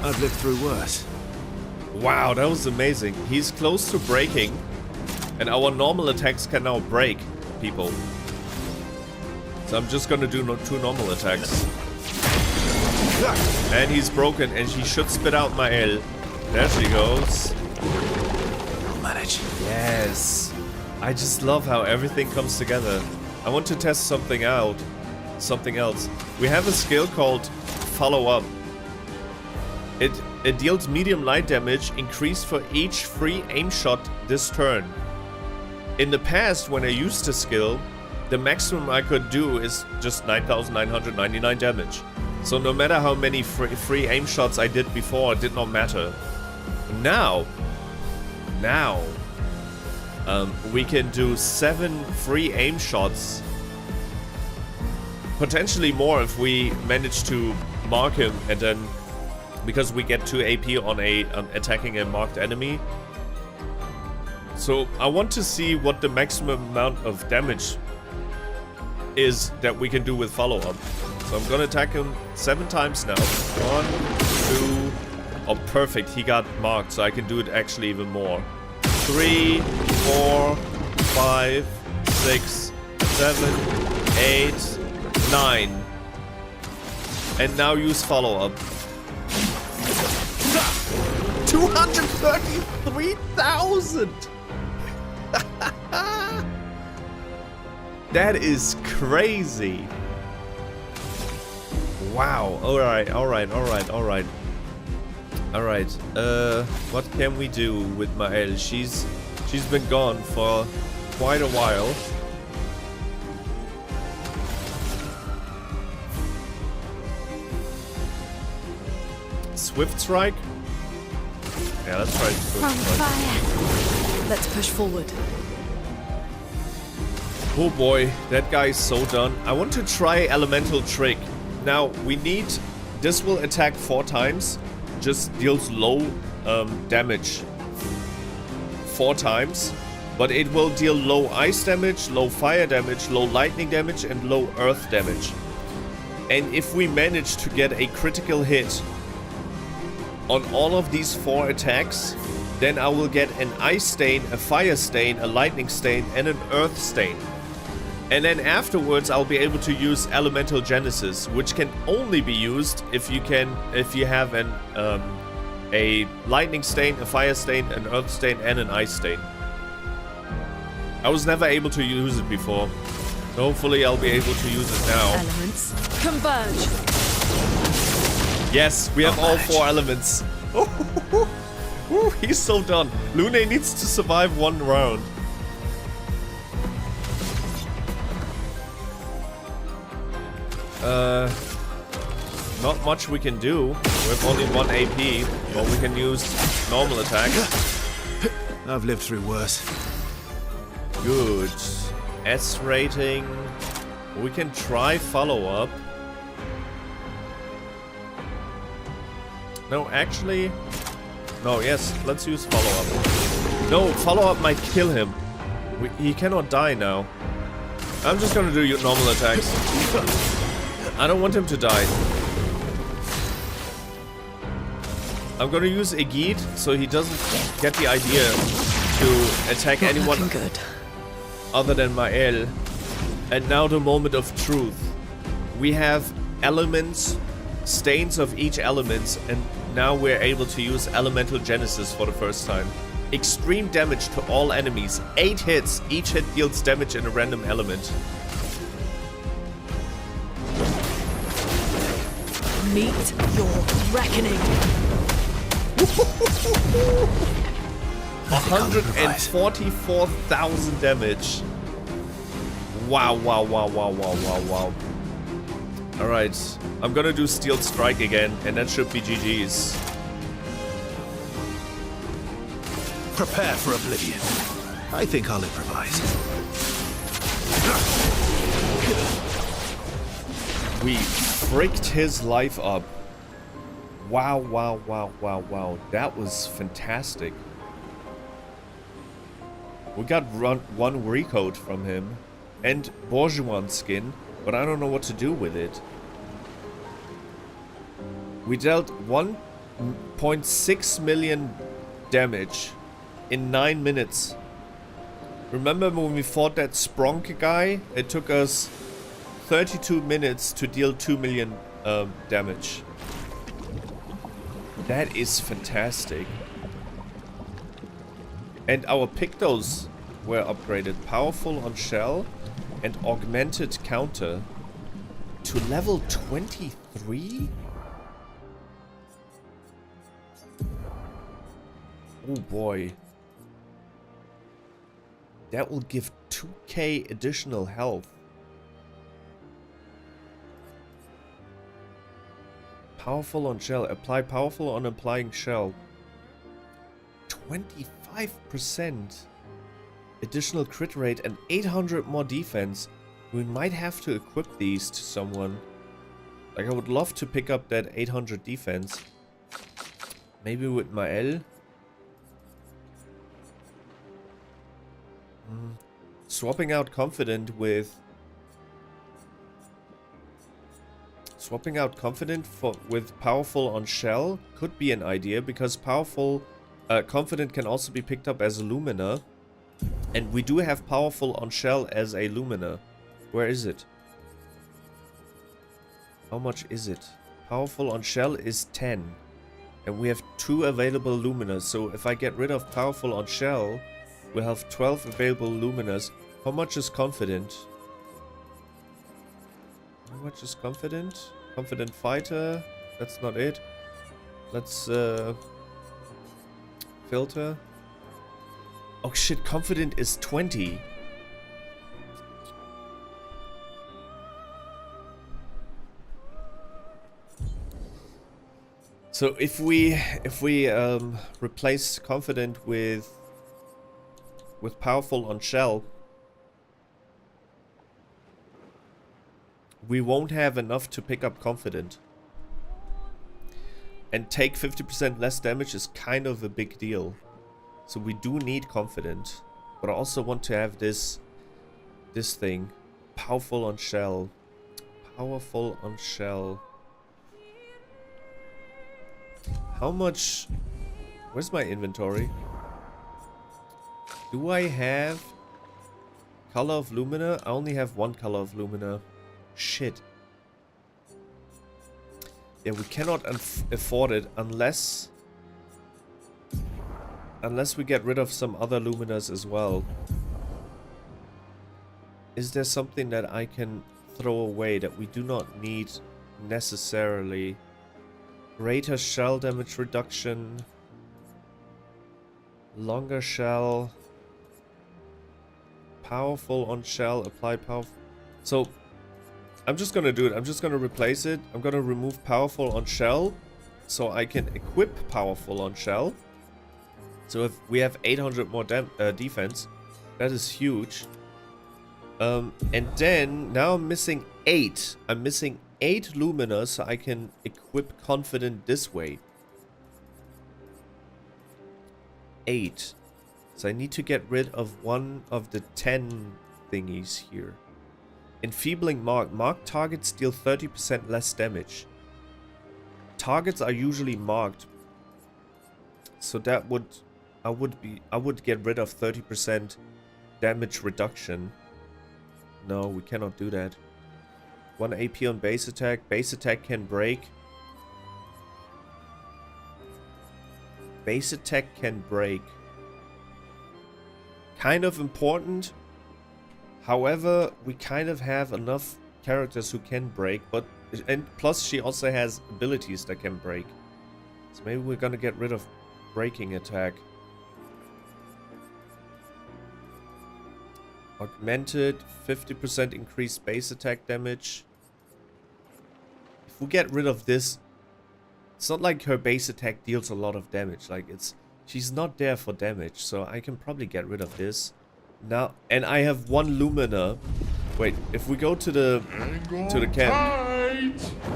I've lived through worse.
Wow, that was amazing. He's close to breaking, and our normal attacks can now break people. So I'm just gonna do 2 normal attacks. And he's broken, and she should spit out Maelle. There she goes.
I'll manage.
Yes. I just love how everything comes together. I want to test something out. Something else. We have a skill called Follow Up. It deals medium light damage increased for each free aim shot this turn. In the past, when I used the skill, the maximum I could do is just 9,999 damage. So no matter how many free aim shots I did before, it did not matter. Now, we can do 7 free aim shots. Potentially more if we manage to mark him, and then because we get 2 AP on attacking a marked enemy. So I want to see what the maximum amount of damage is that we can do with follow-up. So I'm gonna attack him 7 times now. 1, 2... Oh, perfect. He got marked, so I can do it actually even more. 3, 4, 5, 6, 7, 8, 9. And now use follow-up. 233,000! That is crazy. Wow. Alright. What can we do with Maelle? She's been gone for quite a while. Swift Strike? Yeah, let's try Swift Strike.
Fire.
Let's push forward.
Oh boy, that guy is so done. I want to try Elemental Trick. Now, we need This will attack 4 times, just deals low damage 4 times, but it will deal low ice damage, low fire damage, low lightning damage, and low earth damage. And if we manage to get a critical hit on all of these 4 attacks, then I will get an ice stain, a fire stain, a lightning stain, and an earth stain. And then afterwards I'll be able to use Elemental Genesis, which can only be used if you have a lightning stain, a fire stain, an earth stain, and an ice stain. I was never able to use it before, so hopefully I'll be able to use it now.
Elements converge.
Yes, we have all 4 elements. Ooh, he's so done. Lune needs to survive 1 round. Not much we can do. We have only 1 AP, but we can use normal attack.
I've lived through worse.
Good. S rating. We can try follow-up. No, actually... No, yes, let's use follow-up. No, follow-up might kill him. He cannot die now. I'm just gonna do normal attacks. I don't want him to die. I'm gonna use Aegid so he doesn't get the idea to attack anyone other than Maelle. And now the moment of truth. We have elements, stains of each element, and now we're able to use Elemental Genesis for the first time. Extreme damage to all enemies. 8 hits. Each hit deals damage in a random element.
Meet your reckoning.
144,000 damage. Wow, wow, wow, wow, wow, wow, wow. Alright, I'm gonna do Steel Strike again, and that should be GG's.
Prepare for oblivion. I think I'll improvise.
We fricked his life up. Wow, wow, wow, wow, wow. That was fantastic. We got 1 recode from him. And Burgeon skin, but I don't know what to do with it. We dealt 1.6 million damage in 9 minutes. Remember when we fought that Spronk guy? It took us 32 minutes to deal 2 million damage. That is fantastic. And our Pictos were upgraded. Powerful on shell and augmented counter to level 23? Oh boy. That will give 2k additional health. Powerful on shell. Apply powerful on applying shell. 25% additional crit rate and 800 more defense. We might have to equip these to someone. Like, I would love to pick up that 800 defense. Maybe with Maelle. Swapping out confident with... Swapping out confident with powerful on shell could be an idea, because powerful confident can also be picked up as a Lumina. And we do have powerful on shell as a Lumina. Where is it? How much is it? Powerful on shell is 10. And we have 2 available Luminas. So if I get rid of powerful on shell, we'll have 12 available Luminas. How much is confident? How much is confident? Confident fighter. That's not it. Let's filter. Oh shit, confident is 20. So if we replace confident with powerful on shell, we won't have enough to pick up confident. and take 50% less damage is kind of a big deal. So we do need confident. But I also want to have this thing. Powerful on shell. Powerful on shell. How much... Where's my inventory? Do I have color of lumina? I only have one color of lumina. Shit. Yeah, we cannot afford it unless we get rid of some other luminas as well. Is there something that I can throw away that we do not need necessarily? Greater shell damage reduction. Longer shell. Powerful on shell. Apply powerful. So, I'm just gonna do it. I'm just gonna replace it. I'm gonna remove powerful on shell. So I can equip powerful on shell. So if we have 800 more defense. That is huge. And then, now I'm missing 8. I'm missing 8 Lumina, so I can equip Confident this way. 8. So I need to get rid of one of the 10 thingies here. Enfeebling Mark. Marked targets deal 30% less damage. Targets are usually marked. So that would... I would get rid of 30% damage reduction. No, we cannot do that. 1 AP on base attack. Base attack can break. Base attack can break. Kind of important. However, we kind of have enough characters who can break, but and plus she also has abilities that can break. So maybe we're gonna get rid of breaking attack. Augmented, 50% increased base attack damage. If we get rid of this, it's not like her base attack deals a lot of damage. Like she's not there for damage, so I can probably get rid of this. Now, and I have 1 Lumina. Wait, if we go to the camp.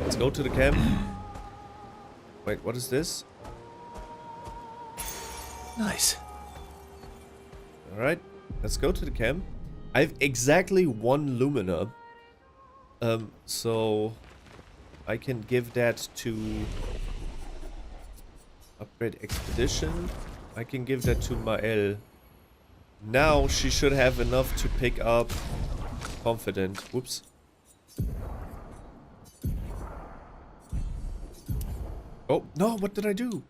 Let's go to the camp. Wait, what is this?
Nice.
Alright, let's go to the camp. I have exactly 1 Lumina. So I can give that to upgrade expedition. I can give that to Maelle. Now she should have enough to pick up confident. Whoops. Oh, no, what did I do?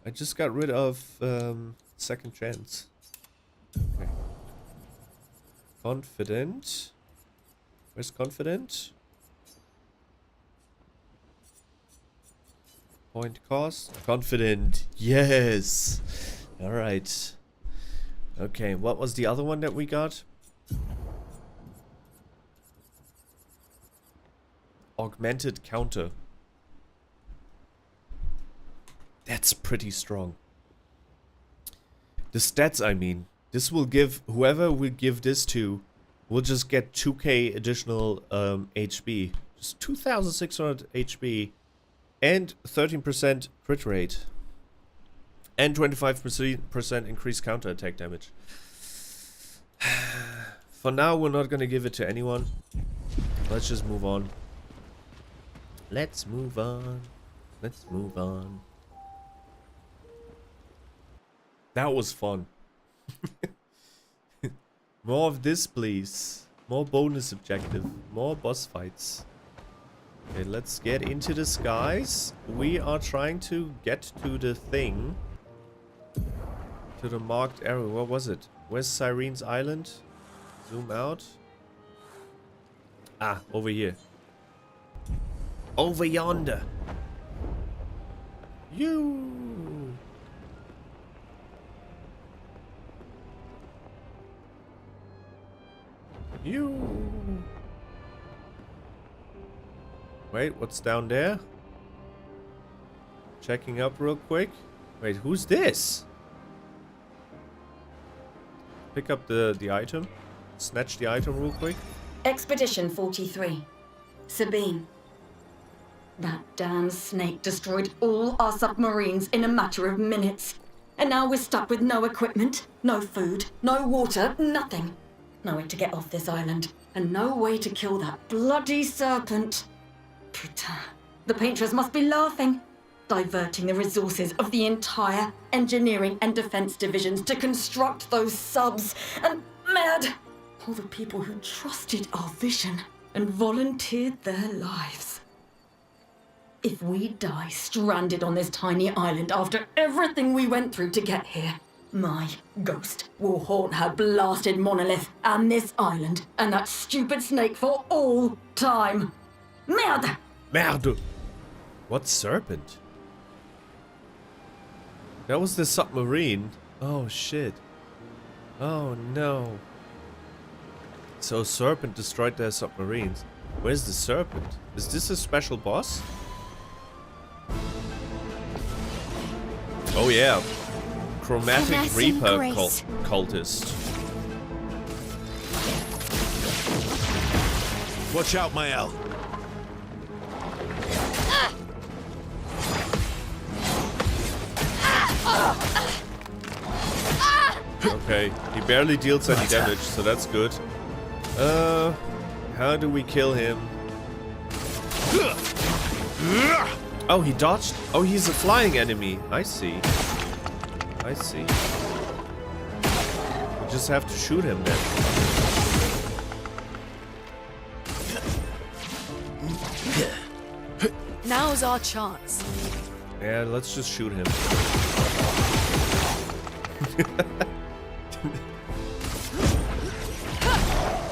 I just got rid of second chance. Okay. Confident. Where's confident? Point cost. Confident. Yes. Alright. Okay, what was the other one that we got? Augmented counter. That's pretty strong. The stats, I mean. This will give... Whoever we give this to will just get 2k additional HP. Just 2,600 HP. And 13% crit rate. And 25% increased counter attack damage. For now, we're not going to give it to anyone. Let's just move on. Let's move on. Let's move on. That was fun. More of this, please. More bonus objective. More boss fights. Okay, let's get into the skies. We are trying to get to the thing. To the marked area. Where was it? Where's Sirene's island? Zoom out. Ah, over here. Over yonder. You. Wait, what's down there? Checking up real quick. Wait, who's this? Pick up the item. Snatch the item real quick.
Expedition 43. Sabine. That damn snake destroyed all our submarines in a matter of minutes. And now we're stuck with no equipment, no food, no water, nothing. No way to get off this island, and no way to kill that bloody serpent. Putain, the paintress must be laughing. Diverting the resources of the entire engineering and defense divisions to construct those subs. And mad, all the people who trusted our vision and volunteered their lives. If we die stranded on this tiny island after everything we went through to get here, my ghost will haunt her blasted monolith and this island and that stupid snake for all time. Merde!
Merde! What serpent? That was the submarine. Oh shit. Oh no. So serpent destroyed their submarines. Where's the serpent? Is this a special boss? Oh yeah. Chromatic Reaper Cultist.
Watch out, Maelle.
Okay, he barely deals any damage, so that's good. How do we kill him? Oh, he dodged? Oh, he's a flying enemy. I see. I see. We just have to shoot him then.
Now's our chance.
Yeah, let's just shoot him.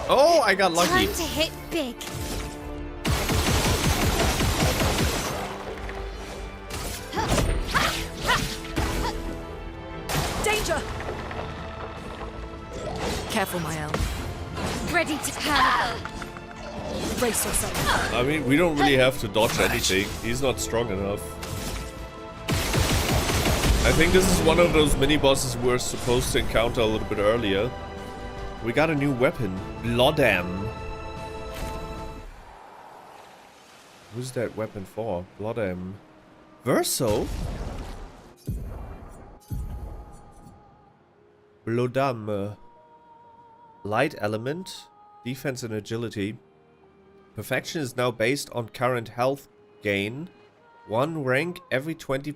Oh, I got lucky.
Time to hit big.
Danger! Careful, Maelle.
Ready to power.
Brace yourself.
I mean, we don't really have to dodge anything. He's not strong enough. I think this is one of those mini-bosses we're supposed to encounter a little bit earlier. We got a new weapon. Bloodam. Who's that weapon for? Bloodam. Verso? Bloodam. Light element. Defense and agility. Perfection is now based on current health gain. 1 rank every 20%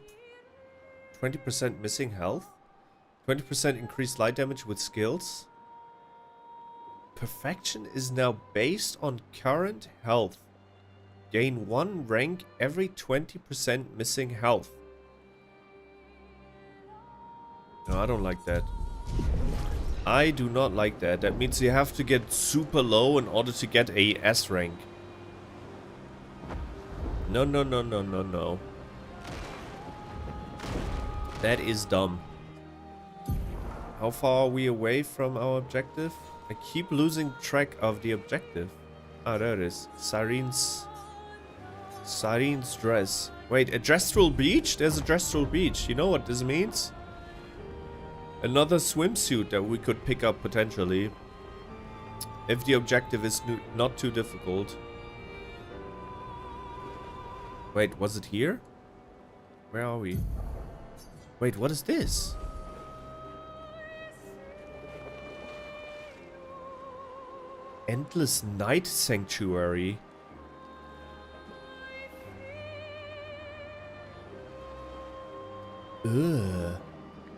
missing health. 20% increased light damage with skills. Perfection is now based on current health. Gain 1 rank every 20% missing health. No, I don't like that. I do not like that. That means you have to get super low in order to get a S rank. No, no, no, no, no, no. That is dumb. How far are we away from our objective? I keep losing track of the objective. Ah, there it is. Sirene's dress. Wait, a Drestral beach? There's a Drestral beach. You know what this means? Another swimsuit that we could pick up potentially. If the objective is not too difficult. Wait, was it here? Where are we? Wait, what is this? Endless Night Sanctuary. Ugh.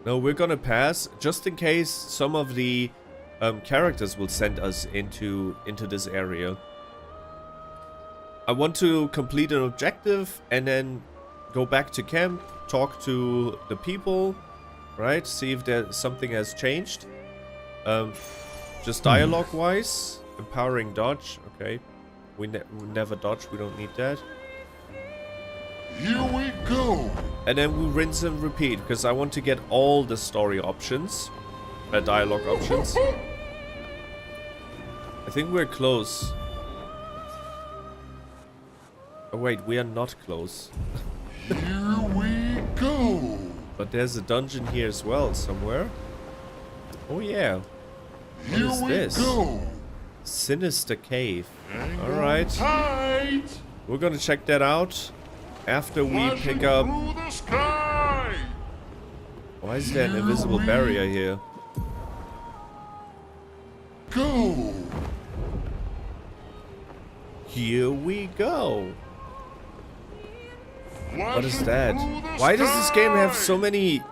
No, we're gonna pass, just in case some of the characters will send us into this area. I want to complete an objective and then go back to camp, talk to the people, right? See if there something has changed. Just dialogue-wise, empowering dodge. Okay, we never dodge. We don't need that.
Here we go.
And then we rinse and repeat because I want to get all the story options, dialogue options. I think we're close. Oh wait, we are not close.
Here we go.
But there's a dungeon here as well, somewhere. Oh yeah. What
Here
is
we
this?
go.
Sinister Cave.
Hang
Alright.
on tight.
We're gonna check that out. after we pick up...
Through the sky!
Why is there an invisible barrier here?
Go!
Here we go. What is
Flashing
that?
through the
Why does this game have
sky!
so many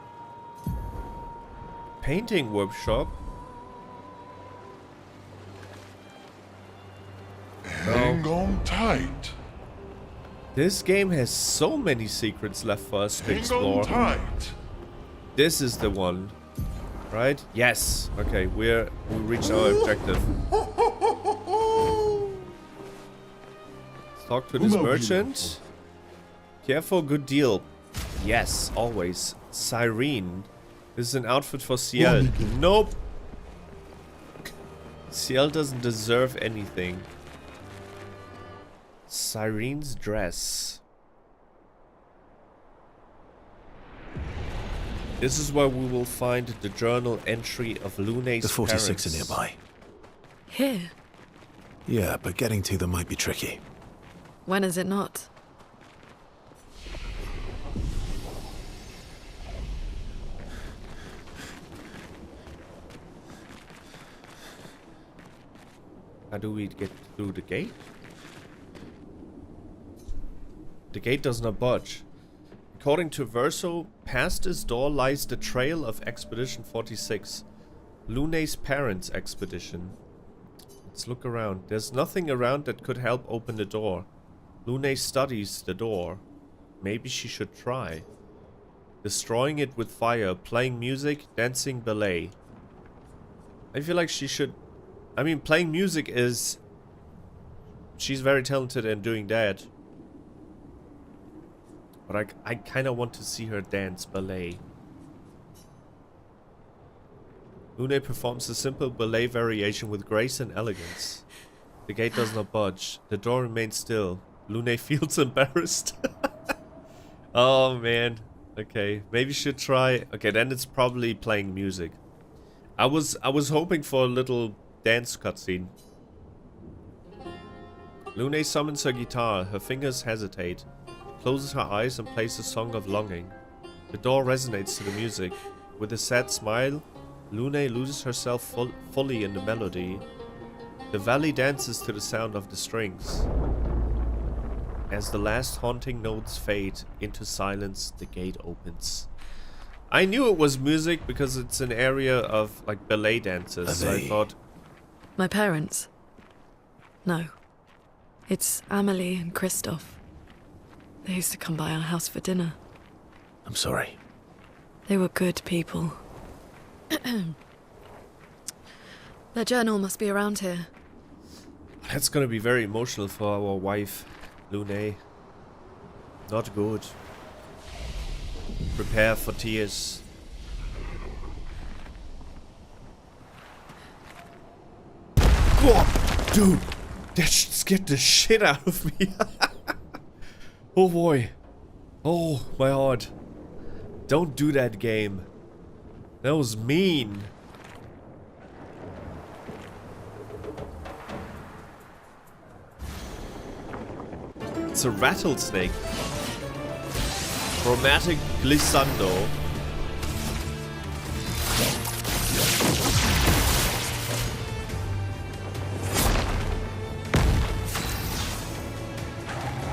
painting workshop?
Hang on tight.
This game has so many secrets left for us to
Hang
explore.
on tight.
This is the one, right? Yes. Okay, we reached our objective. Let's talk to this merchant. Careful, good deal. Yes, always. Sirene. This is an outfit for Ciel. Nope. Ciel doesn't deserve anything. Sirene's dress. This is where we will find the journal entry of Lune's
The 46
parents.
are nearby.
Here?
Yeah, but getting to them might be tricky.
When is it not?
How do we get through the gate? The gate does not budge. According to Verso, past this door lies the trail of Expedition 46, Lune's parents' expedition. Let's look around. There's nothing around that could help open the door. Lune studies the door. Maybe she should try. Destroying it with fire, playing music, dancing ballet. I feel like she should... I mean, playing music is... She's very talented in doing that. But I kind of want to see her dance ballet. Lune performs a simple ballet variation with grace and elegance. The gate does not budge. The door remains still. Lune feels embarrassed. Oh man. Okay, maybe should try. Okay, then it's probably playing music. I was hoping for a little dance cutscene. Lune summons her guitar. Her fingers hesitate. Closes her eyes and plays a song of longing. The door resonates to the music. With a sad smile, Lune loses herself fully in the melody. The valley dances to the sound of the strings. As the last haunting notes fade into silence, the gate opens. I knew it was music because it's an area of like ballet dances. So I thought...
My parents? No. It's Amelie and Christoph. They used to come by our house for dinner.
I'm sorry.
They were good people. Their journal must be around here.
That's gonna be very emotional for our wife, Lune. Not good. Prepare for tears. Oh, dude! That scared the shit out of me. Oh boy. Oh, my heart. Don't do that, game. That was mean. It's a rattlesnake. Chromatic glissando.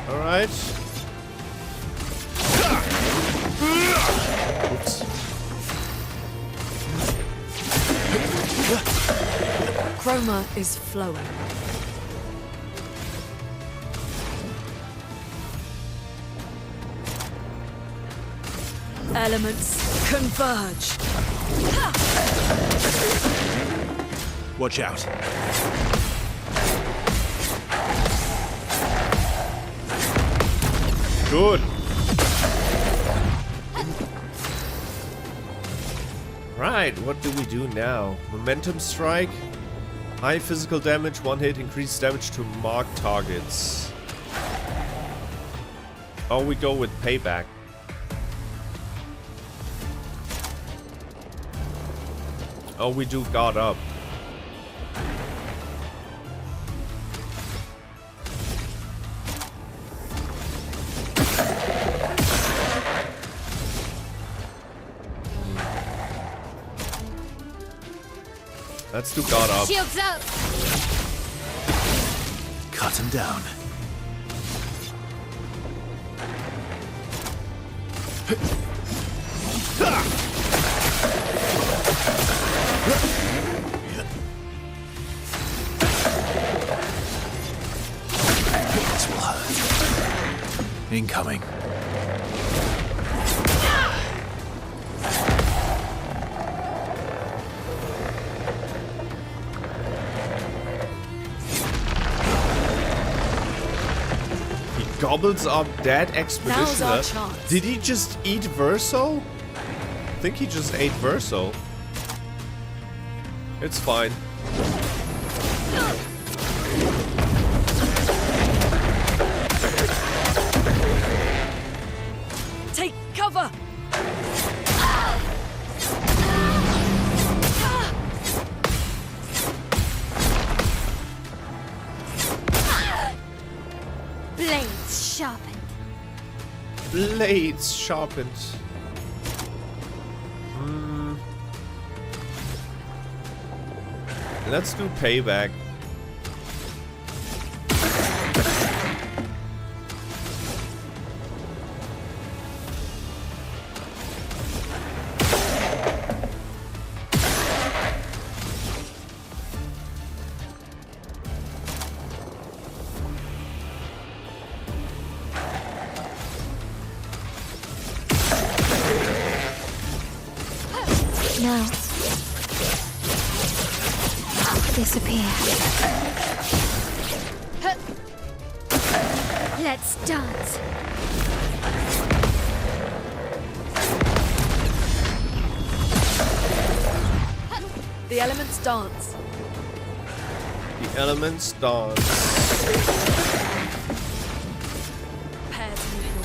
Alright. Oops.
Chroma is flowing. Elements converge.
Watch out.
Good. Right, what do we do now? Momentum strike. High physical damage, one hit, increased damage to marked targets. Or we go with payback. Oh, we do guard up. Let's do God up.
Shields up!
Cut him down. This will hurt. Incoming.
Gobbles up that
Now's our
expeditioner.
chance.
Did he just eat Verso? I think he just ate Verso. It's fine.
Take cover!
Blades sharpened.
Blades sharpened. Let's do payback.
Now. Disappear. Let's dance.
The elements dance.
The elements dance.
Prepare to move your way.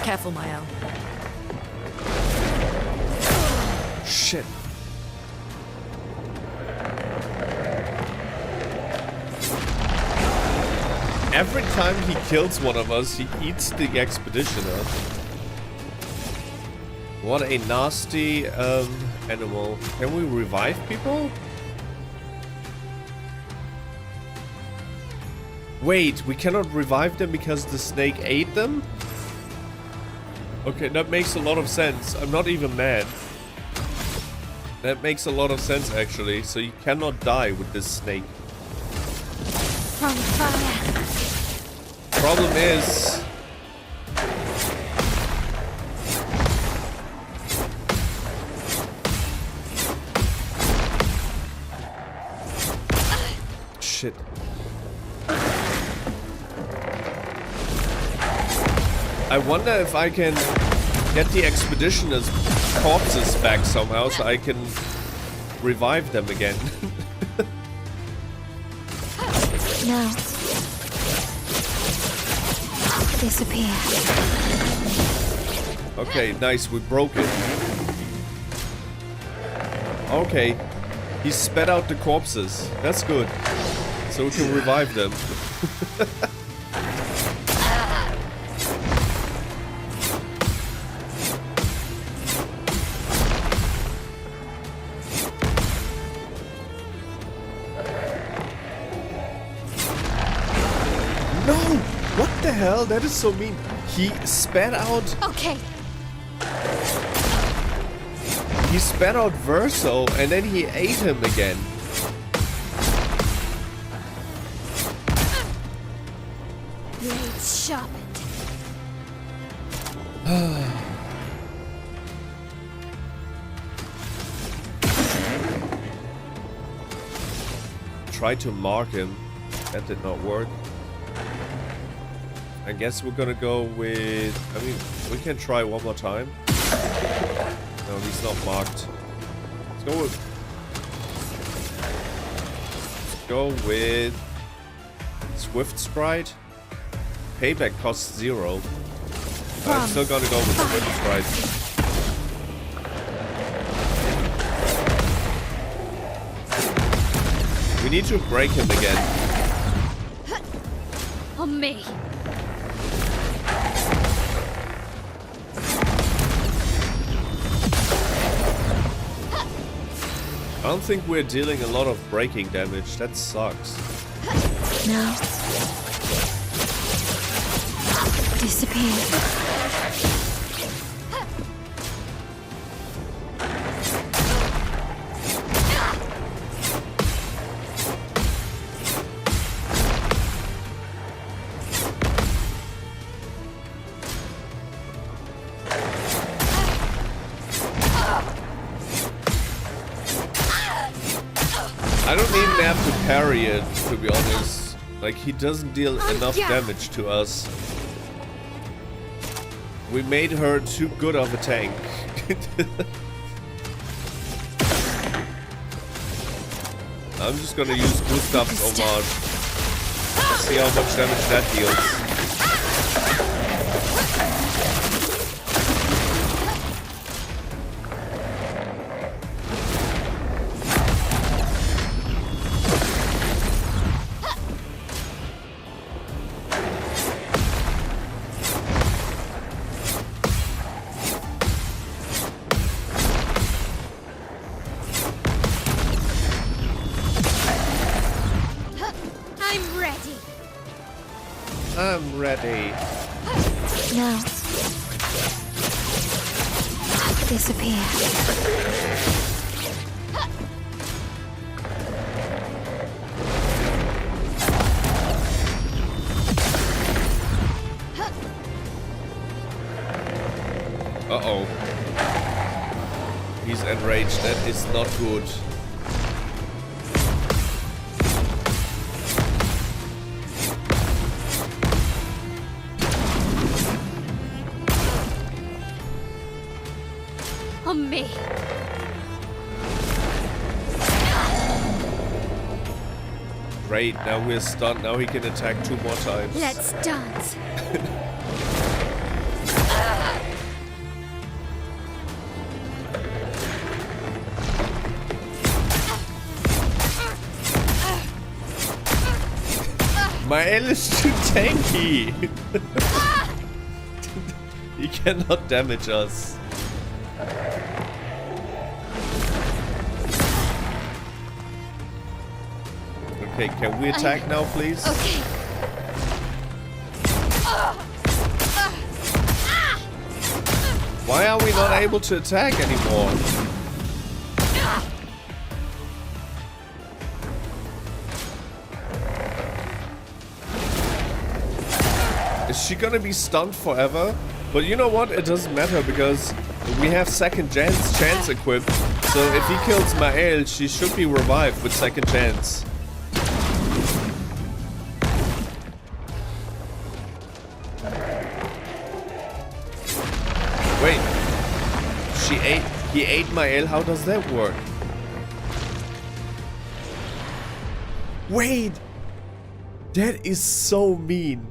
Careful, Maelle.
Shit. Every time he kills one of us, he eats the expeditioner. What a nasty animal. Can we revive people? Wait, we cannot revive them because the snake ate them? Okay, that makes a lot of sense. I'm not even mad. That makes a lot of sense, actually. So you cannot die with this snake.
From fire.
Problem is... Shit. I wonder if I can get the expeditioners' corpses back somehow so I can revive them again.
Now. Disappear.
Okay, nice, we broke it. Okay, he spat out the corpses. That's good. So we can revive them. Hell, that is so mean. He spat out.
Okay.
He spat out Verso and then he ate him again.
Blades sharpened.
Try to mark him. That did not work. I guess we're gonna go with... I mean, we can try one more time. No, he's not marked. Let's go with... Swift Stride. Payback costs 0. I'm still gonna go with Swift Stride. We need to break him again.
On me.
don't think we're dealing a lot of breaking damage. That sucks.
Now. Disappear.
I don't even have to parry it, to be honest. Like, he doesn't deal enough damage to us. We made her too good of a tank. I'm just gonna use Gustav's homage. See how much damage that deals. I'm ready.
Now. Disappear.
Uh-oh. He's enraged. That is not good.
On me.
Great, now we're stunned. Now he can attack 2 more times.
Let's dance.
Maelle is too tanky. He cannot damage us. Okay, can we attack now, please?
Okay.
Why are we not able to attack anymore? Is she gonna be stunned forever? But you know what? It doesn't matter because we have second chance equipped. So if he kills Maelle, she should be revived with second chance. Wait. He ate Maelle? How does that work? Wait! That is so mean.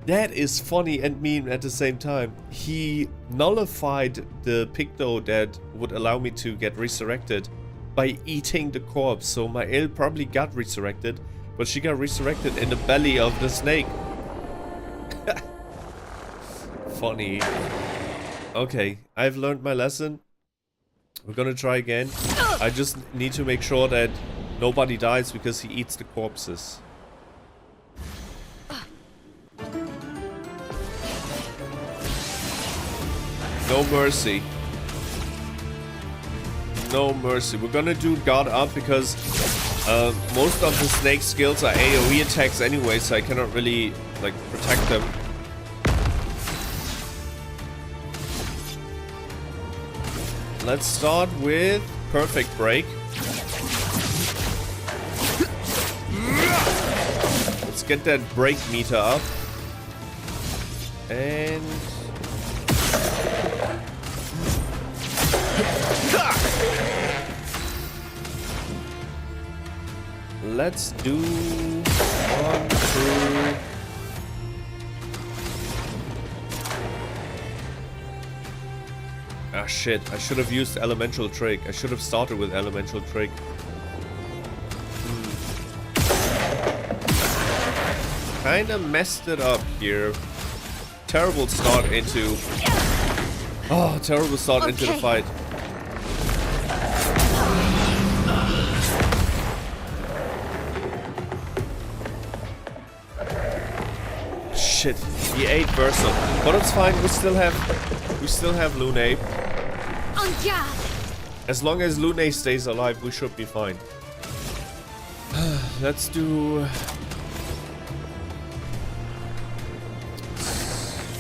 That is funny and mean at the same time. He nullified the picto that would allow me to get resurrected by eating the corpse. So Maelle probably got resurrected, but she got resurrected in the belly of the snake. Funny. Okay, I've learned my lesson. We're gonna try again. I just need to make sure that nobody dies because he eats the corpses. No mercy. No mercy. We're gonna do guard up because most of the snake skills are AoE attacks anyway, so I cannot really like protect them. Let's start with perfect break. Let's get that break meter up. And let's do 1, 2. Ah shit, I should have used elemental trick. I should have started with elemental trick. Kinda messed it up here. Terrible start into... Oh, terrible start into the fight. shit. He ate Verso. But it's fine. We still have Lune.
On guard.
As long as Lune stays alive, we should be fine. Let's do...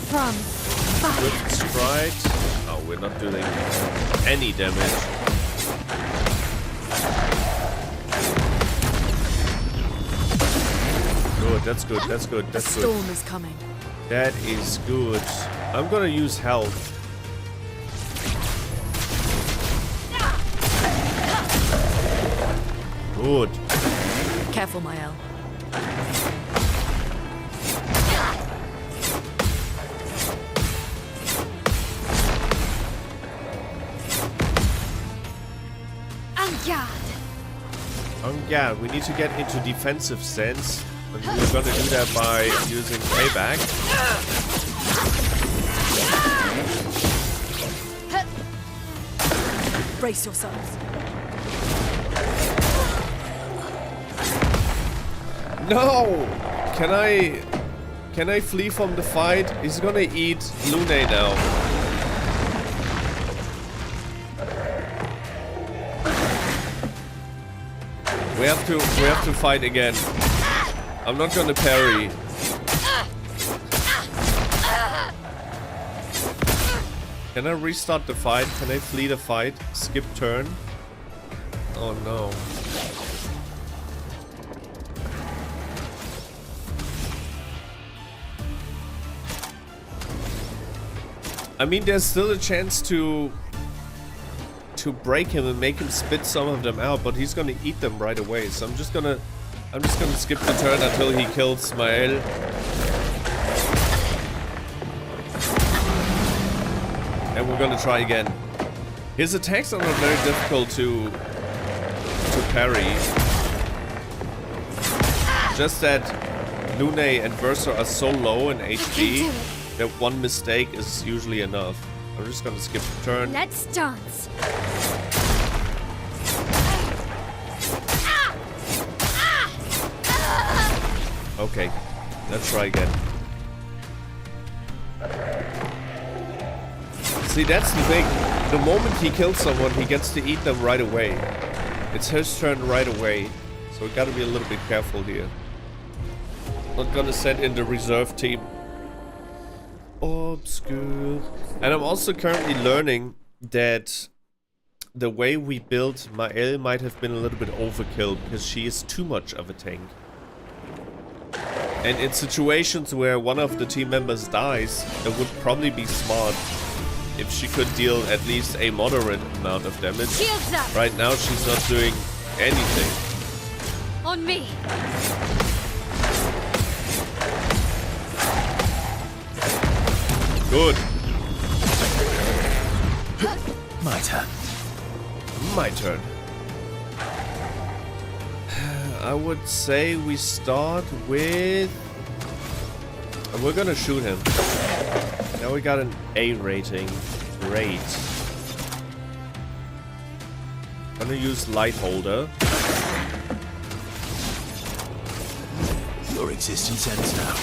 From
Swift Stride. Oh, we're not doing any damage. Good, that's good, that's good, that's good.
The storm is coming.
That is good. I'm gonna use health. Good.
Careful, Maelle.
Yeah, we need to get into defensive stance, and we're gonna do that by using payback.
Brace yourselves.
No! Can I flee from the fight? He's gonna eat Lune now. We have to fight again. I'm not gonna parry. Can I restart the fight? Can I flee the fight? Skip turn? Oh no. I mean, there's still a chance to break him and make him spit some of them out, but he's gonna eat them right away. So I'm just gonna skip the turn until he kills Maelle. And we're gonna try again. His attacks are not very difficult to parry. Just that Lune and Verso are so low in HP that one mistake is usually enough. I'm just gonna skip the turn.
Let's dance.
Okay, let's try again. See, that's the thing. The moment he kills someone, he gets to eat them right away. It's his turn right away. So we gotta be a little bit careful here. Not gonna send in the reserve team. Obscur. And I'm also currently learning that the way we built Maelle might have been a little bit overkill because she is too much of a tank. And in situations where one of the team members dies, it would probably be smart if she could deal at least a moderate amount of damage.
Shields up.
Right now she's not doing anything.
On me.
Good.
My turn.
My turn. I would say we start with... We're gonna shoot him. Now we got an A rating. Great. Gonna use Light Holder.
Your existence ends now.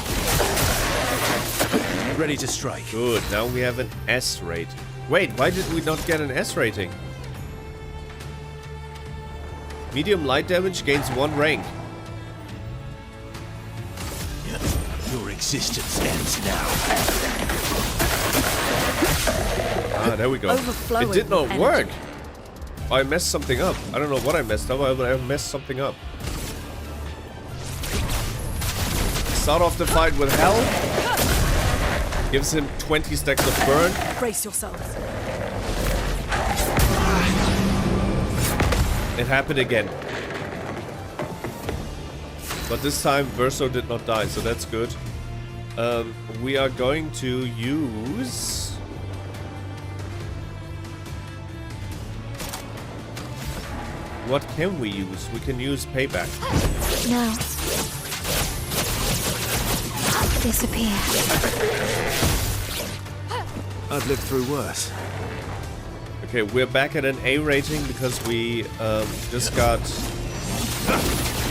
Ready to strike.
Good. Now we have an S rating. Wait, why did we not get an S rating? Medium light damage gains 1 rank.
Your existence ends now.
Ah, there we go.
Overflowing
It did not
with
work.
energy.
Oh, I messed something up. I don't know what I messed up, but I messed something up. Start off the fight with hell. Gives him 20 stacks of burn.
Brace yourselves.
It happened again. But this time Verso did not die, so that's good. We are going to use... What can we use? We can use payback.
No. Disappear.
I've lived through worse.
Okay, we're back at an A rating because we just got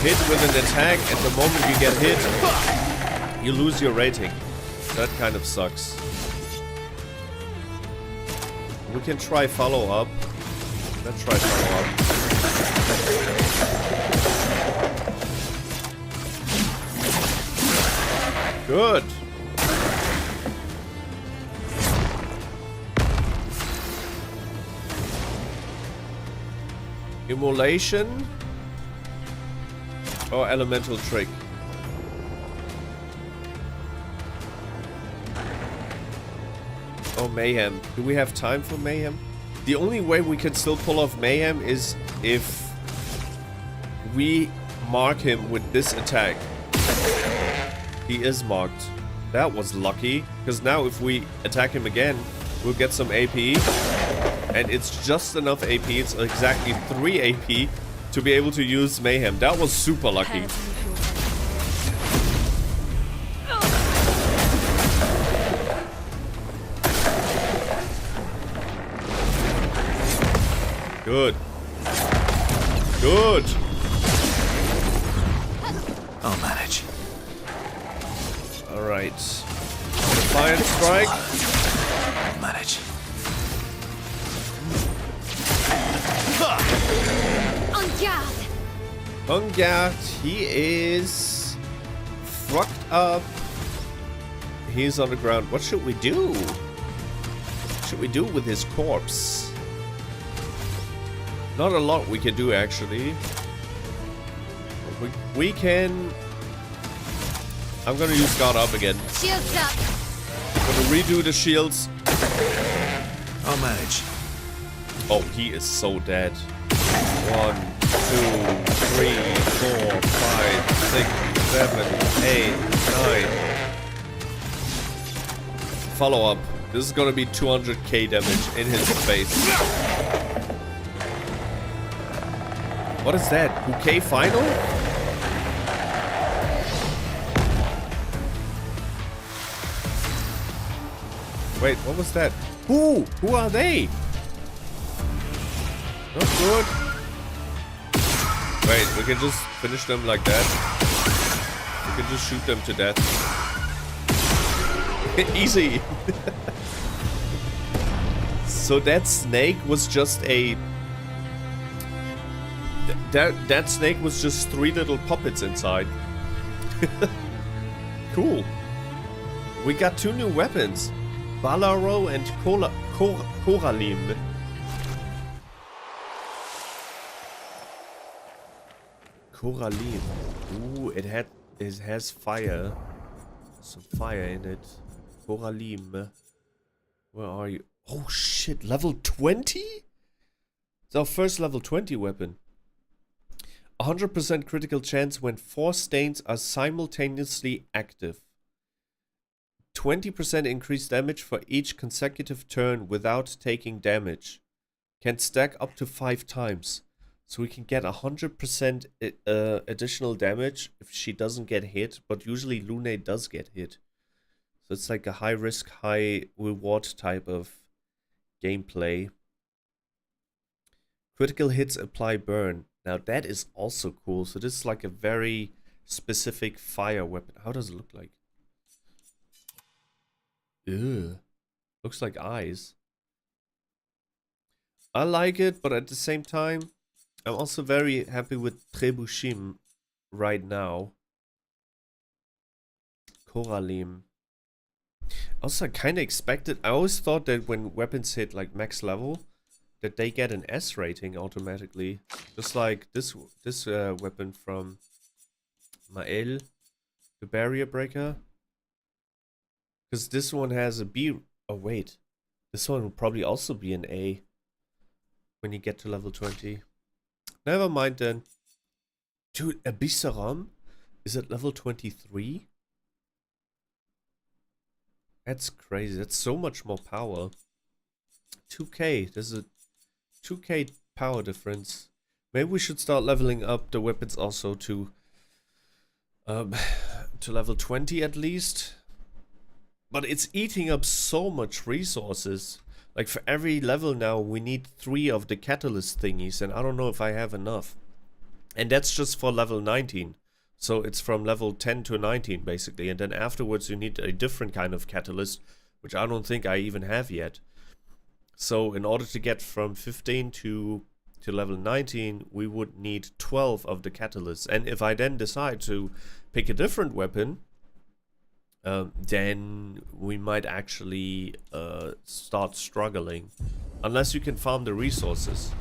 hit with an attack. At the moment you get hit, you lose your rating. That kind of sucks. We can try follow up. Let's try follow up. Good. Immolation or elemental trick? Oh, mayhem. Do we have time for mayhem? The only way we can still pull off mayhem is if we mark him with this attack. He is marked. That was lucky, because now if we attack him again, we'll get some AP. And it's just enough AP, it's exactly 3 AP to be able to use mayhem. That was super lucky. Good. Good.
I'll manage.
Alright. Defiant strike.
I'll manage.
En garde!
En garde. He is fucked up. He's on the ground. What should we do? What should we do with his corpse? Not a lot we can do, actually. We can... I'm gonna use guard up again.
Shields up!
I'm gonna redo the shields.
I'll manage.
Oh, he is so dead. 1, 2, 3, 4, 5, 6, 7, 8, 9. Follow up. This is gonna be 200k damage in his face. What is that? Bouquet final? Wait, what was that? Who? Who are they? Not good. Wait, we can just finish them like that. We can just shoot them to death. Easy. So that snake was just a... That snake was just 3 little puppets inside. Cool. We got 2 new weapons. Balaro and Choralim. Choralim. Ooh, it has fire. Some fire in it. Choralim. Where are you? Oh shit, level 20? It's our first level 20 weapon. 100% critical chance when 4 stains are simultaneously active. 20% increased damage for each consecutive turn without taking damage. Can stack up to 5 times. So we can get 100% additional damage if she doesn't get hit. But usually Lune does get hit. So it's like a high risk, high reward type of gameplay. Critical hits apply burn. Now that is also cool. So this is like a very specific fire weapon. How does it look like? Ew. Looks like eyes. I like it, but at the same time, I'm also very happy with Trebuchim right now. Choralim. Also, I kind of expected... I always thought that when weapons hit like max level, that they get an S rating automatically. Just like this weapon from Maelle, the barrier breaker. Because this one has a B... Oh wait, this one will probably also be an A when you get to level 20. Never mind then. Dude, Abyssaram is at level 23? That's crazy. That's so much more power. 2k. There's a 2k power difference. Maybe we should start leveling up the weapons also to level 20 at least. But it's eating up so much resources. Like for every level now we need 3 of the catalyst thingies, and I don't know if I have enough. And that's just for level 19. So it's from level 10 to 19 basically, and then afterwards you need a different kind of catalyst, which I don't think I even have yet. So in order to get from 15 to level 19, we would need 12 of the catalysts. And if I then decide to pick a different weapon, then we might actually start struggling. Unless you can farm the resources.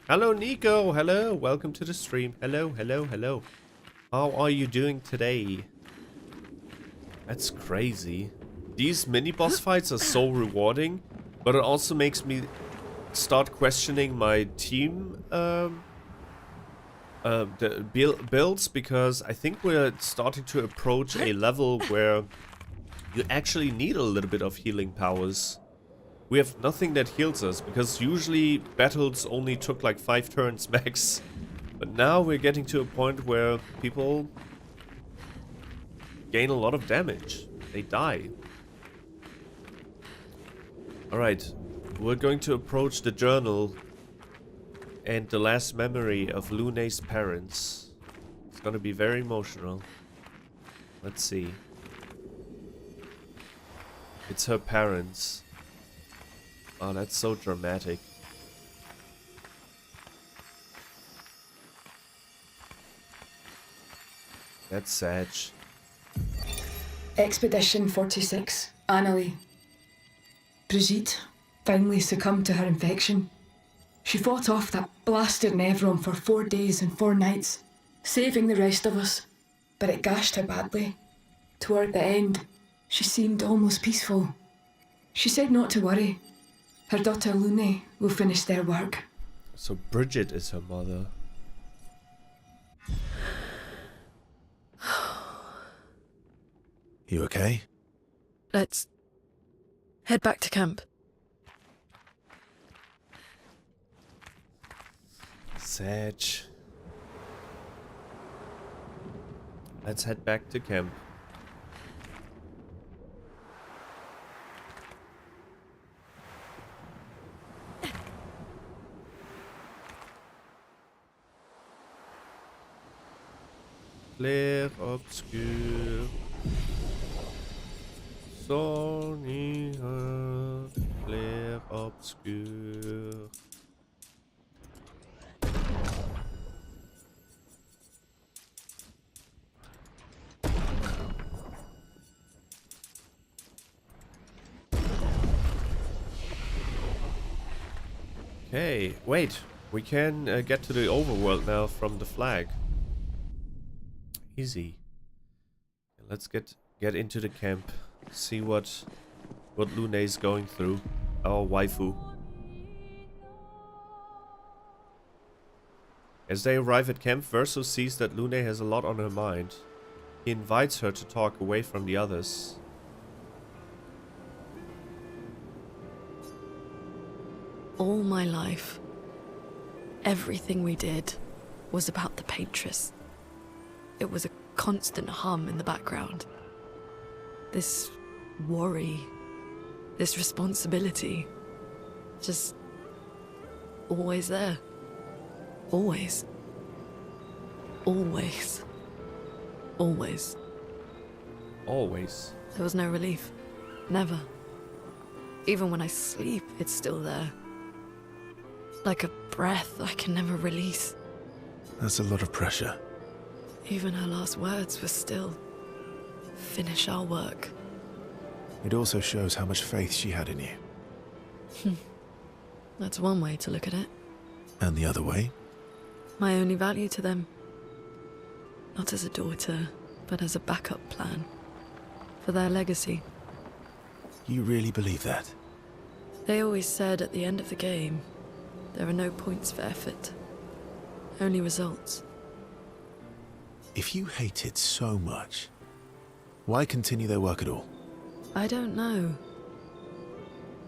Hello Nico, hello, welcome to the stream. Hello, hello, hello. How are you doing today? That's crazy. These mini boss fights are so rewarding, but it also makes me start questioning my team the builds, because I think we're starting to approach a level where you actually need a little bit of healing powers. We have nothing that heals us, because usually battles only took like 5 turns max. But now we're getting to a point where people gain a lot of damage. They die. Alright, we're going to approach the journal and the last memory of Lune's parents. It's gonna be very emotional. Let's see. It's her parents. Oh, that's so dramatic. That's sad.
Expedition 46, Annalie. Brigitte finally succumbed to her infection. She fought off that blasted Nevron for 4 days and 4 nights, saving the rest of us, but it gashed her badly. Toward the end, she seemed almost peaceful. She said not to worry. Her daughter Lune will finish their work.
So Bridget is her mother.
You okay?
Let's head back to camp.
Sag. Let's head back to camp. Clair Obscur. Sonira. Clair Obscur. Okay, wait. We can get to the overworld now from the flag. Easy. Let's get into the camp. See what Lune is going through. Our waifu. As they arrive at camp, Verso sees that Lune has a lot on her mind. He invites her to talk away from the others.
All my life, everything we did was about the Patress. It was a constant hum in the background. This worry, this responsibility, just always there. Always. Always. Always.
Always.
There was no relief. Never. Even when I sleep, it's still there. Like a breath I can never release.
That's a lot of pressure.
Even her last words were still, finish our work.
It also shows how much faith she had in you.
That's one way to look at it.
And the other way?
My only value to them. Not as a daughter, but as a backup plan. For their legacy.
You really believe that?
They always said at the end of the game, there are no points for effort. Only results.
If you hate it so much, why continue their work at all?
I don't know.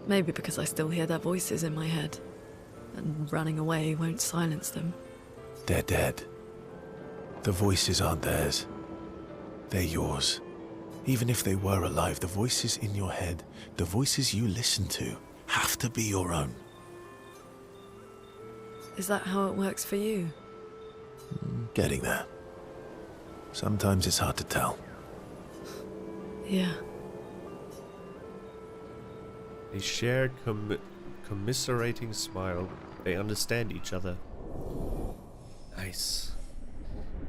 Maybe because I still hear their voices in my head, and running away won't silence them.
They're dead. The voices aren't theirs. They're yours. Even if they were alive, the voices in your head, the voices you listen to, have to be your own.
Is that how it works for you?
Getting there. Sometimes it's hard to tell.
Yeah.
They share commiserating smile. They understand each other. Nice.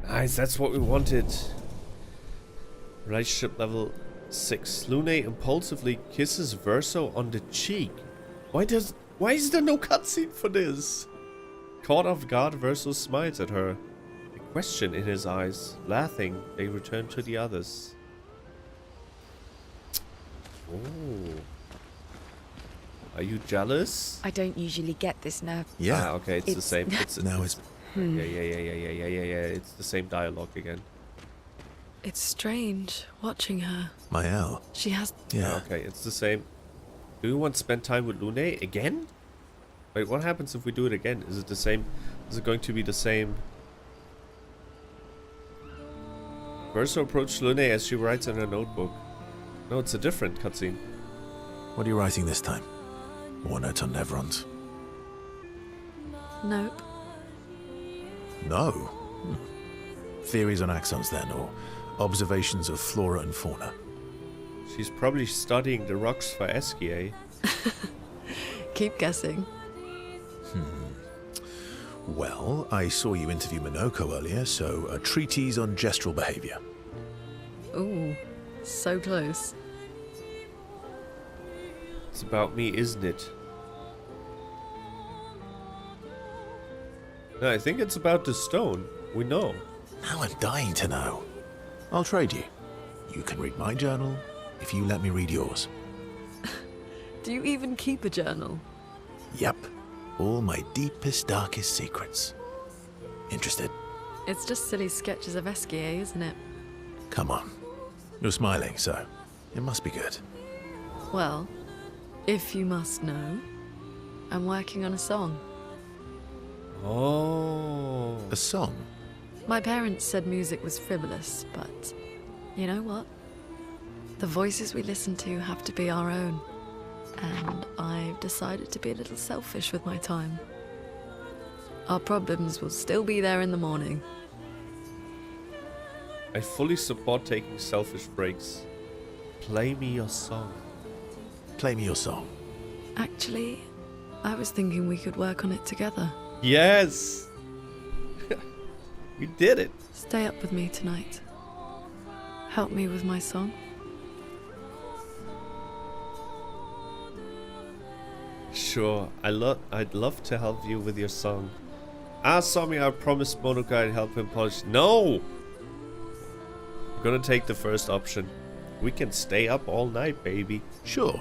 Nice, that's what we wanted. Relationship level 6. Lune impulsively kisses Verso on the cheek. Why is there no cutscene for this? Caught off guard, Verso smiles at her. A question in his eyes. Laughing, they return to the others. Oh. Are you jealous?
I don't usually get this nerve.
Yeah.
Ah, okay, it's the same.
Now it's...
Yeah. It's the same dialogue again.
It's strange watching her.
Maelle.
She has...
Yeah.
Okay, it's the same. Do you want to spend time with Lune again? Wait, what happens if we do it again? Is it the same? Is it going to be the same? Verso approached Lune as she writes in her notebook. No, it's a different cutscene.
What are you writing this time? More notes on Nevrons?
Nope.
No. Theories on axons then, or observations of flora and fauna?
She's probably studying the rocks for Esquie.
Keep guessing.
Well, I saw you interview Monoco earlier, so a treatise on gestural behavior.
Ooh, so close.
It's about me, isn't it? No, I think it's about the stone. We know.
Now I'm dying to know. I'll trade you. You can read my journal if you let me read yours.
Do you even keep a journal?
Yep. All my deepest, darkest secrets. Interested?
It's just silly sketches of Esquie, isn't it?
Come on. You're smiling, so it must be good.
Well, if you must know, I'm working on a song.
Oh.
A song?
My parents said music was frivolous, but you know what? The voices we listen to have to be our own. And I've decided to be a little selfish with my time. Our problems will still be there in the morning.
I fully support taking selfish breaks. Play me your song.
Play me your song.
Actually, I was thinking we could work on it together.
Yes! We did it!
Stay up with me tonight. Help me with my song.
Sure, I'd love to help you with your song. Sammy, I promised Monoco I'd help him polish. No! I'm gonna take the first option. We can stay up all night, baby.
Sure.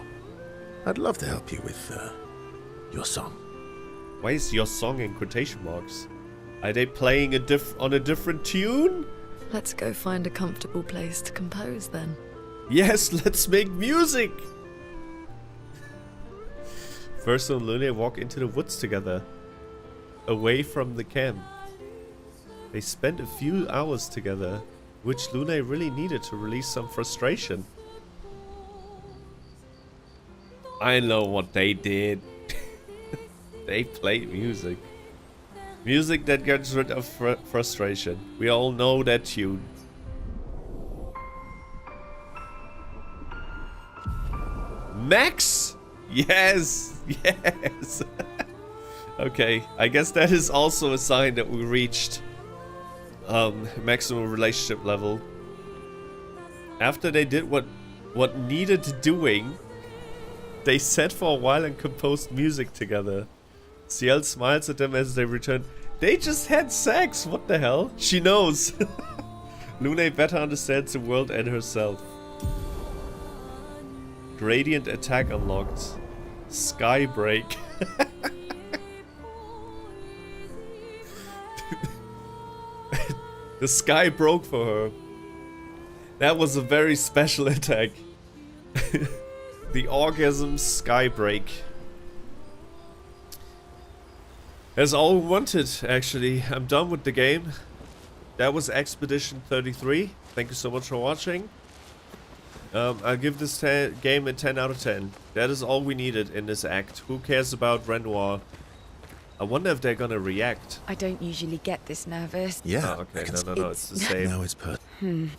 I'd love to help you with, your song.
Why is your song in quotation marks? Are they playing on a different tune?
Let's go find a comfortable place to compose then.
Yes, let's make music! Verso and Lune walk into the woods together, away from the camp. They spend a few hours together, which Lune really needed to release some frustration. I know what they did. They played music. Music that gets rid of frustration. We all know that tune. Max? Yes! Yes! Okay, I guess that is also a sign that we reached maximum relationship level. After they did what needed doing, they sat for a while and composed music together. Ciel smiles at them as they return. They just had sex! What the hell? She knows! Lune better understands the world and herself. Gradient attack unlocked. Sky break. The sky broke for her. That was a very special attack. The orgasm sky break. That's all we wanted, actually. I'm done with the game. That was Expedition 33. Thank you so much for watching. I'll give this game a 10 out of 10. That is all we needed in this act. Who cares about Renoir? I wonder if they're gonna react.
I don't usually get this nervous.
Yeah.
Oh, okay,
I can
no, it's the same.
Now it's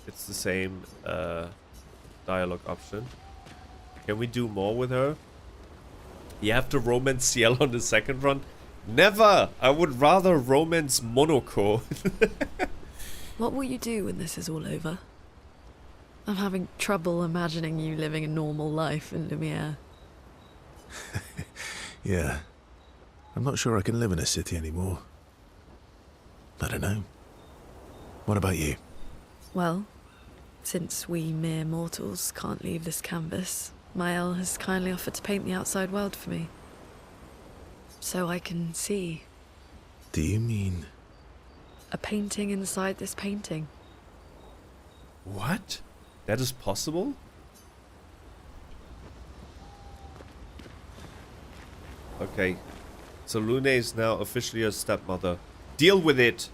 It's the same dialogue option. Can we do more with her? You have to romance Ciel on the second run? Never! I would rather romance Monoco.
What will you do when this is all over? I'm having trouble imagining you living a normal life in Lumiere.
Yeah. I'm not sure I can live in a city anymore. I don't know. What about you?
Well, since we mere mortals can't leave this canvas, Maelle has kindly offered to paint the outside world for me. So I can see.
Do you mean...
A painting inside this painting.
What? That is possible? Okay. So Lune is now officially a stepmother. Deal with it!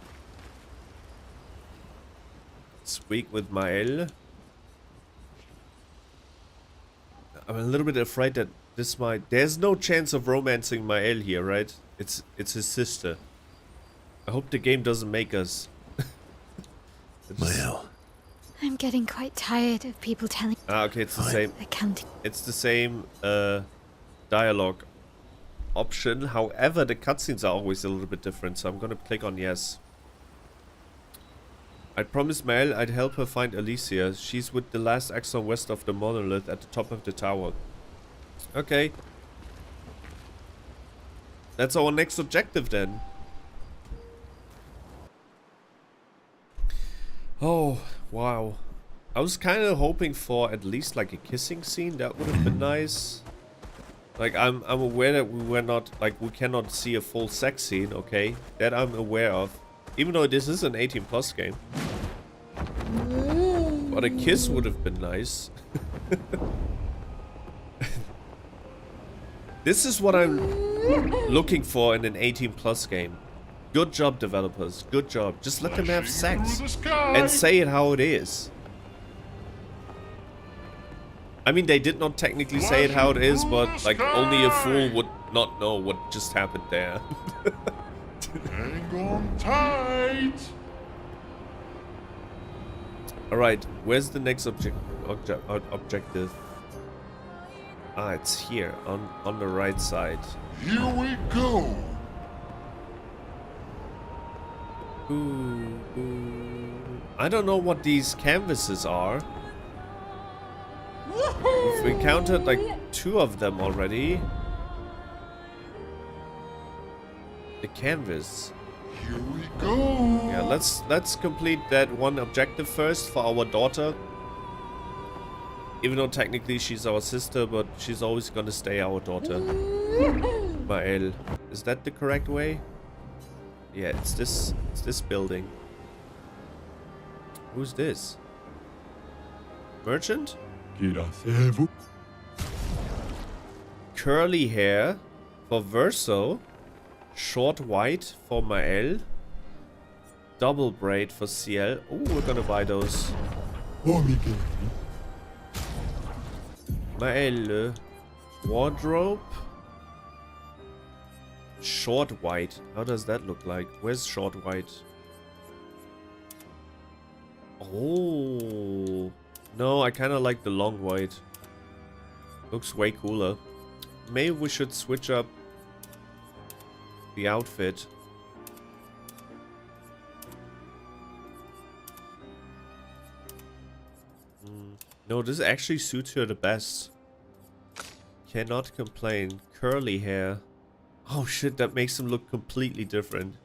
Speak with Maelle. I'm a little bit afraid that this might... There's no chance of romancing Maelle here, right? It's his sister. I hope the game doesn't make us.
Maelle.
I'm getting quite tired of people telling
Okay, it's the same.
accounting.
It's the same dialogue option. However, the cutscenes are always a little bit different, so I'm gonna click on yes. I promised Maelle I'd help her find Alicia. She's with the last axon west of the monolith at the top of the tower. Okay. That's our next objective then. Oh, wow. I was kind of hoping for at least like a kissing scene. That would have been nice. Like, I'm aware that we cannot see a full sex scene, okay? That I'm aware of. Even though this is an 18+ game. But a kiss would have been nice. This is what I'm looking for in an 18+ game. Good job, developers. Good job. Just let them have sex. And say it how it is. I mean, they did not technically say it how it is, but like only a fool would not know what just happened there.
Hang on tight.
Alright, where's the next objective? Ah, it's here, on the right side.
Here we go.
Ooh. I don't know what these canvases are. We've encountered like 2 of them already. The canvas.
Here we go.
Yeah, let's complete that one objective first for our daughter. Even though technically she's our sister, but she's always gonna stay our daughter. Maelle. Is that the correct way? Yeah, it's this building. Who's this? Merchant? Curly hair for Verso. Short white for Maelle. Double braid for Ciel. Oh, we're gonna buy those. Maelle. Wardrobe. Short white. How does that look like? Where's short white? Oh. No, I kind of like the long white. Looks way cooler. Maybe we should switch up the outfit. No, this actually suits her the best. Cannot complain. Curly hair. Oh shit, that makes him look completely different.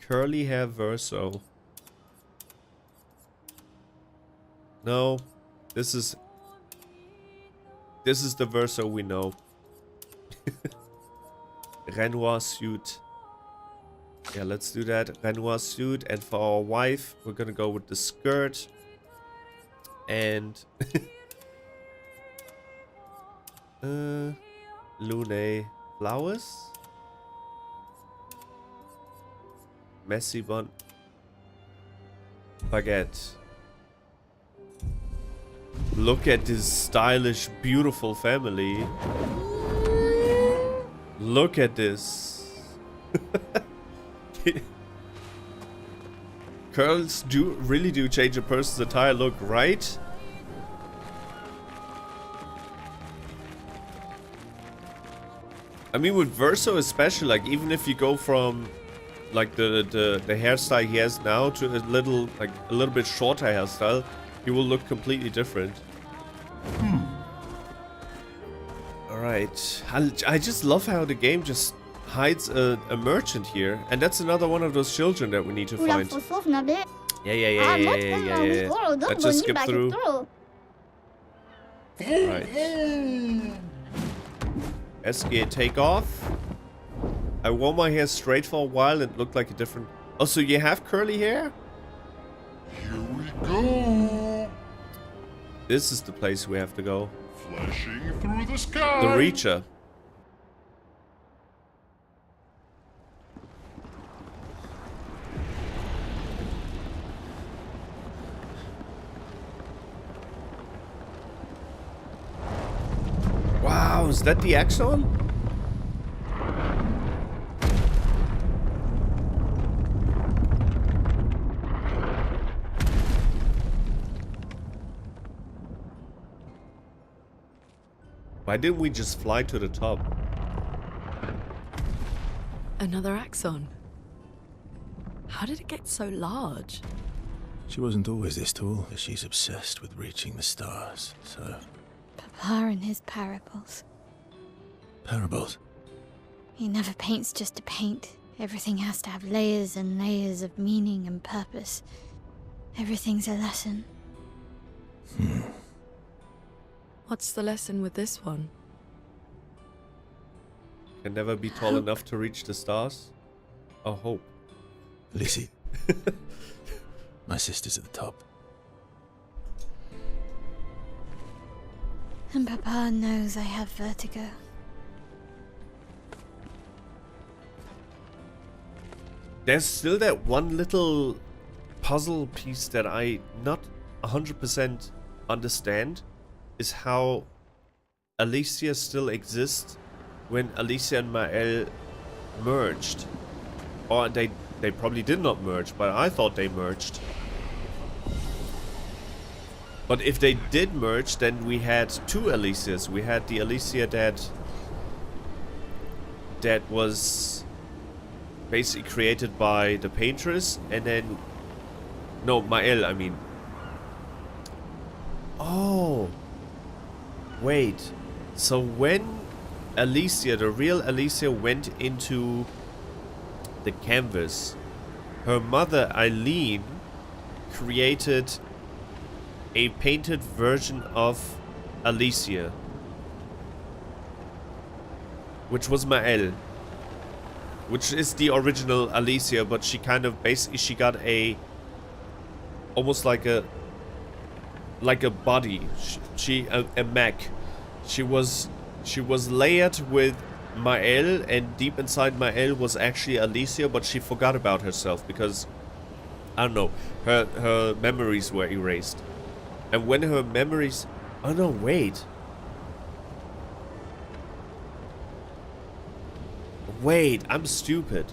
Curly hair Verso. No, this is the Verso we know. Renoir suit. Yeah, let's do that. Renoir suit. And for our wife, we're gonna go with the skirt. And Lune flowers. Messy bun. Baguette. Look at this stylish, beautiful family. Look at this. Curls really do change a person's entire look, right? I mean, with Verso especially, like, even if you go from like the hairstyle he has now to a little bit shorter hairstyle, he will look completely different. Alright. I just love how the game just hides a merchant here. And that's another one of those children that we need to find. Yeah. Let's just skip through. Right. Esquie, take off. I wore my hair straight for a while and it looked like a different... Oh, so you have curly hair?
Here we go.
This is the place we have to go.
Flashing through the sky.
The Reacher. Wow, is that the Axon? Why didn't we just fly to the top?
Another axon. How did it get so large?
She wasn't always this tall, but she's obsessed with reaching the stars, so...
Papa and his parables.
Parables?
He never paints just to paint. Everything has to have layers and layers of meaning and purpose. Everything's a lesson.
What's the lesson with this one?
Can never be tall enough to reach the stars? Oh, hope.
Lizzie. My sister's at the top.
And Papa knows I have vertigo.
There's still that one little puzzle piece that I not 100% understand, is how Alicia still exists when Alicia and Maelle merged. Or they probably did not merge, but I thought they merged. But if they did merge, then we had two Alicias. We had the Alicia that was basically created by the paintress, and then... No, Maelle, I mean. Oh! Wait. So when Alicia, the real Alicia, went into the canvas, her mother, Eileen, created a painted version of Alicia, which was Maelle, which is the original Alicia, but she kind of basically, she got a almost like a body, a mech. She was layered with Maelle, and deep inside Maelle was actually Alicia, but she forgot about herself because, I don't know, her memories were erased. And when her memories... Oh no, wait. Wait, I'm stupid.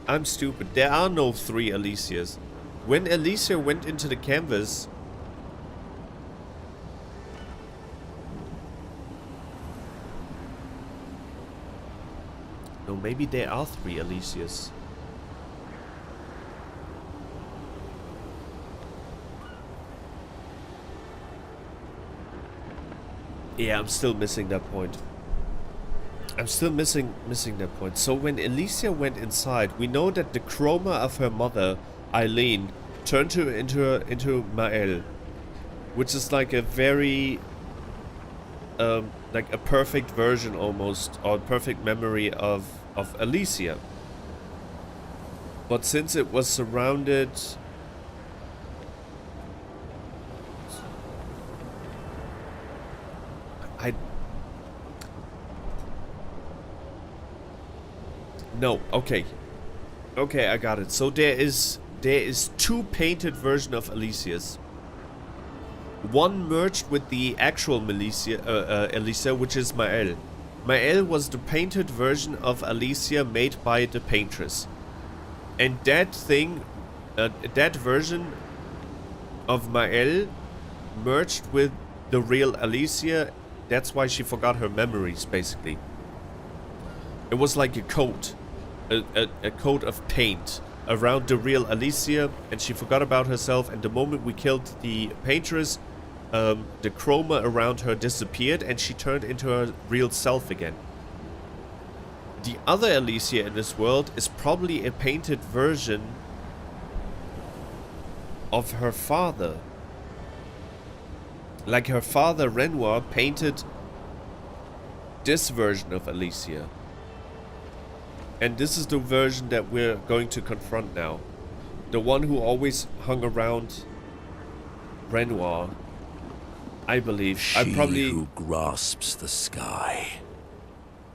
There are no three Alicias. When Alicia went into the canvas... No, maybe there are three Alicias. Yeah, I'm still missing that point. I'm still missing that point. So when Alicia went inside, we know that the chroma of her mother, Eileen, turned her into Maelle, which is like a very like a perfect version almost, or perfect memory of Alicia. But since it was surrounded... No, okay. Okay, I got it. So there is two painted versions of Alicia's. One merged with the actual Alicia, which is Maelle. Maelle was the painted version of Alicia made by the paintress. And that thing, that version of Maelle merged with the real Alicia. That's why she forgot her memories, basically. It was like a coat. A coat of paint around the real Alicia, and she forgot about herself, and the moment we killed the paintress, the chroma around her disappeared and she turned into her real self again. The other Alicia in this world is probably a painted version of her father. Like her father Renoir painted this version of Alicia. And this is the version that we're going to confront now. The one who always hung around Renoir. I believe.
She who grasps the sky.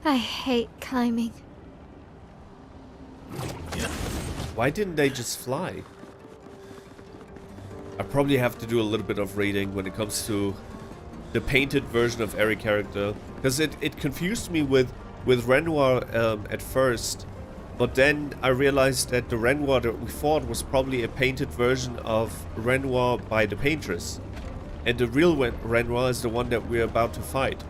I hate climbing.
Why didn't they just fly? I probably have to do a little bit of reading when it comes to the painted version of every character. Because it confused me with Renoir at first. But then I realized that the Renoir that we fought was probably a painted version of Renoir by the paintress. And the real Renoir is the one that we're about to fight.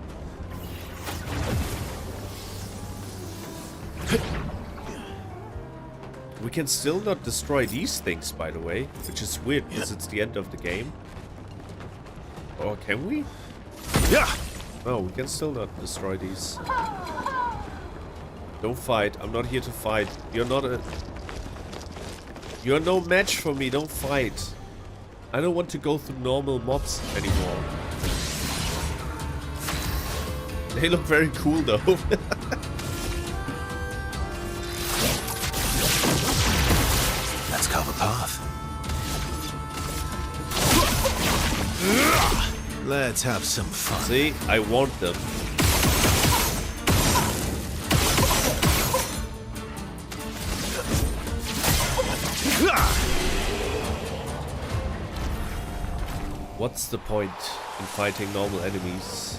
We can still not destroy these things, by the way, which is weird because it's the end of the game. Or can we? Yeah. No, we can still not destroy these. Don't fight. I'm not here to fight. You're no match for me. Don't fight. I don't want to go through normal mobs anymore. They look very cool though.
Let's carve a path. Let's have some fun.
See, I want them. What's the point in fighting normal enemies?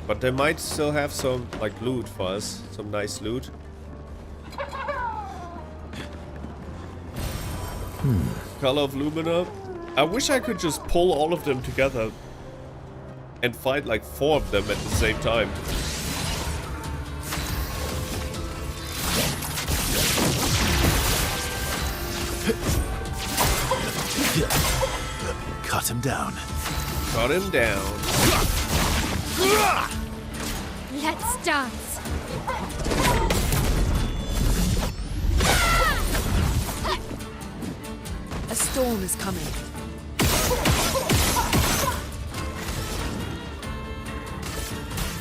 But they might still have some, like, loot for us. Some nice loot. Color of Lumina. I wish I could just pull all of them together and fight like 4 of them at the same time.
Cut him down.
Cut him down.
Let's dance.
A storm is coming.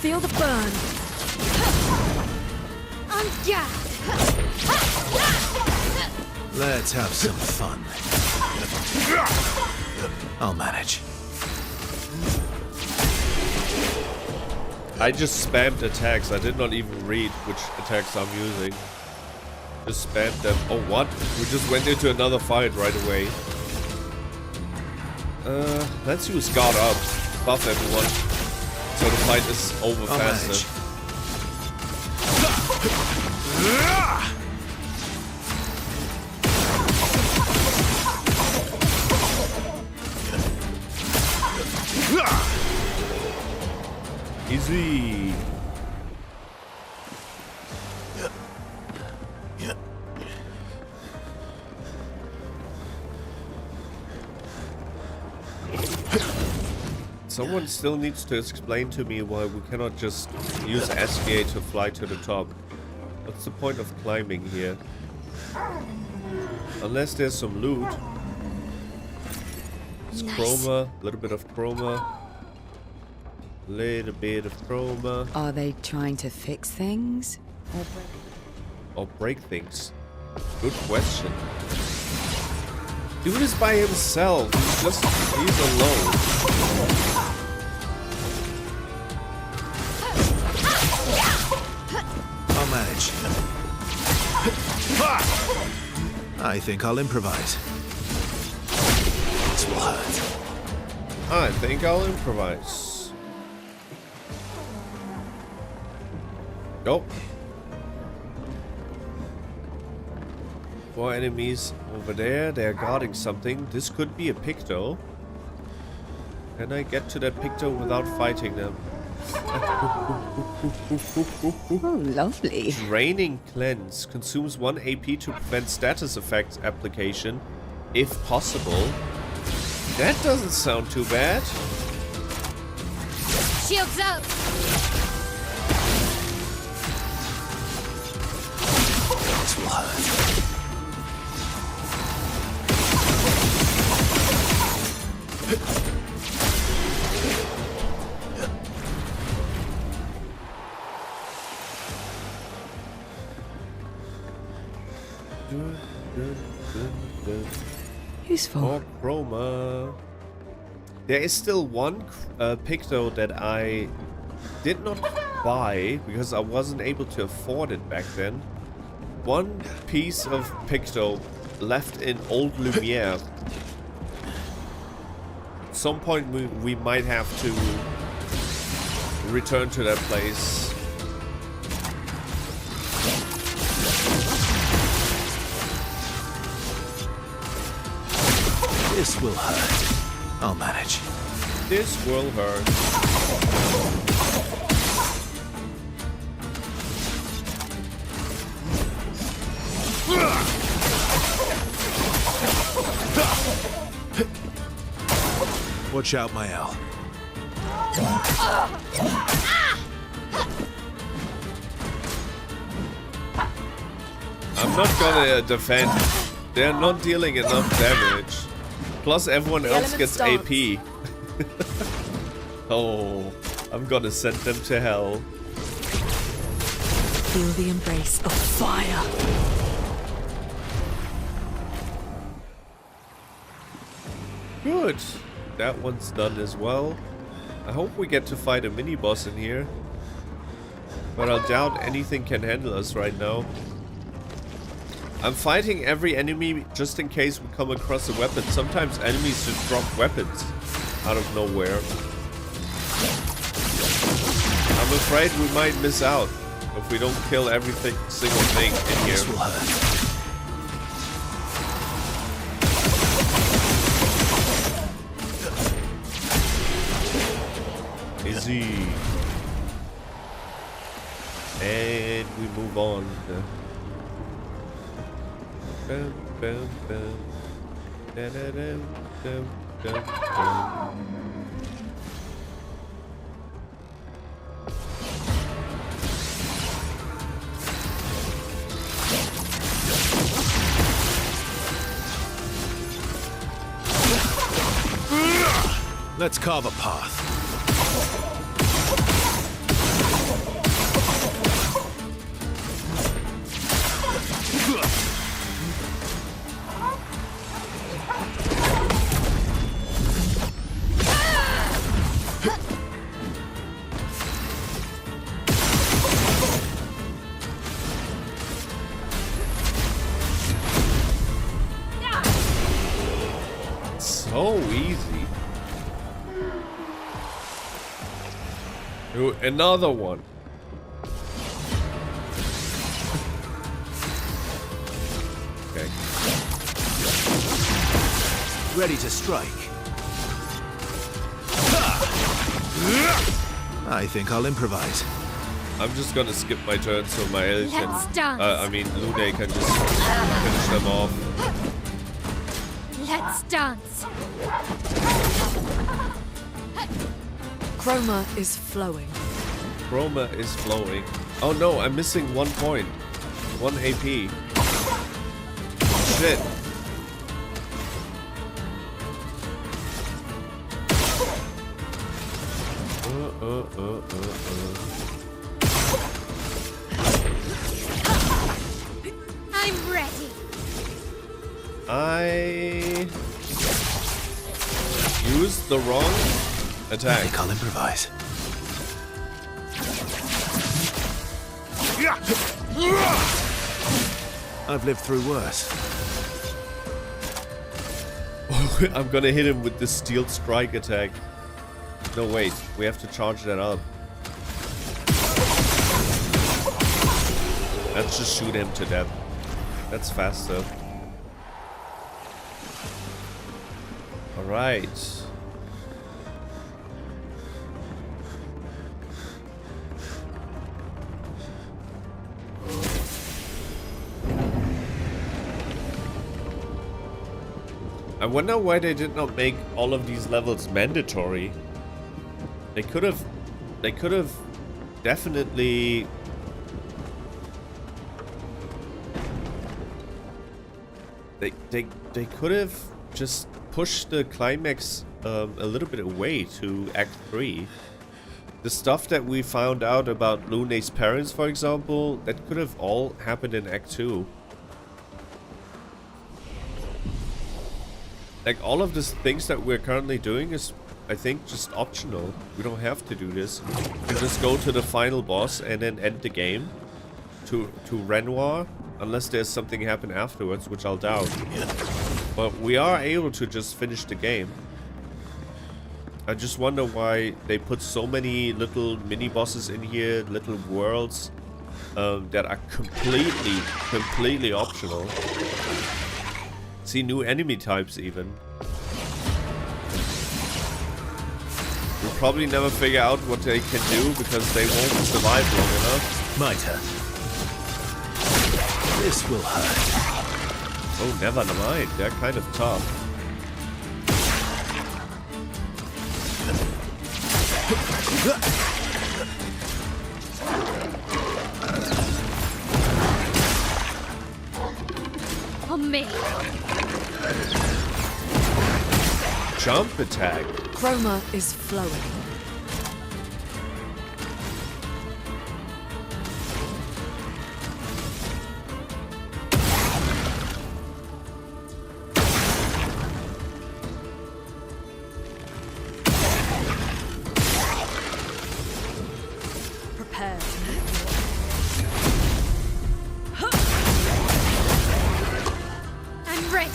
Feel the burn.
Let's have some fun. I'll manage.
I just spammed attacks. I did not even read which attacks I'm using. Just spammed them. Oh, what? We just went into another fight right away. Let's use guard up. Buff everyone. So the fight is over faster. Easy. Someone still needs to explain to me why we cannot just use Esquie to fly to the top. What's the point of climbing here? Unless there's some loot. It's
Nice.
chroma, a little bit of chroma. Little bit of chroma.
Are they trying to fix things?
Or break things? Good question. Dude is by himself. He's alone.
I'll manage. I think I'll improvise. This will hurt.
I think I'll improvise. Nope. 4 enemies over there. They're guarding something. This could be a Picto. Can I get to that Picto without fighting them?
Oh, lovely.
Draining Cleanse consumes 1 AP to prevent status effects application, if possible. That doesn't sound too bad.
Shields up!
This will hurt.
Useful.
More Chroma. There is still one Picto that I did not buy because I wasn't able to afford it back then. One piece of Picto left in Old Lumiere. At some point we might have to return to that place.
This will hurt. I'll manage.
This will hurt.
Watch out, Maelle.
I'm not gonna defend. They're not dealing enough damage. Plus everyone else gets AP. Oh, I'm gonna send them to hell.
Feel the embrace of fire.
Good. That one's done as well. I hope we get to fight a mini-boss in here. But I doubt anything can handle us right now. I'm fighting every enemy just in case we come across a weapon. Sometimes enemies just drop weapons out of nowhere. I'm afraid we might miss out if we don't kill every single thing in here.
This will hurt.
Easy. And we move on. Bum, bum, bum. Da, da, dum, dum, dum, dum.
Let's carve a path.
So easy. Ooh, another one. Okay.
Ready to strike. I think I'll improvise.
I'm just gonna skip my turn so Maelle can...
Let's dance.
Lune can just finish them off.
Let's dance.
Chroma is flowing.
Chroma is flowing. Oh no, I'm missing 1 point. 1 AP. Shit.
I'm ready.
I used the wrong
I
attack.
think I'll improvise. I've lived through worse.
I'm gonna hit him with the steel strike attack. No, wait. We have to charge that up. Let's just shoot him to death. That's faster. Alright. I wonder why they did not make all of these levels mandatory. They could have definitely they could have just pushed the climax a little bit away to Act 3. The stuff that we found out about Lune's parents, for example, that could have all happened in Act 2. Like, all of the things that we're currently doing is, I think, just optional. We don't have to do this. We can just go to the final boss and then end the game to Renoir, unless there's something happen afterwards, which I'll doubt. But we are able to just finish the game. I just wonder why they put so many little mini-bosses in here, little worlds, that are completely optional. See, new enemy types even. We'll probably never figure out what they can do because they won't survive long enough.
My turn. This will hurt.
Oh, never mind. They're kind of tough.
On me.
Jump attack.
Chroma is flowing. Prepare.
I'm ready.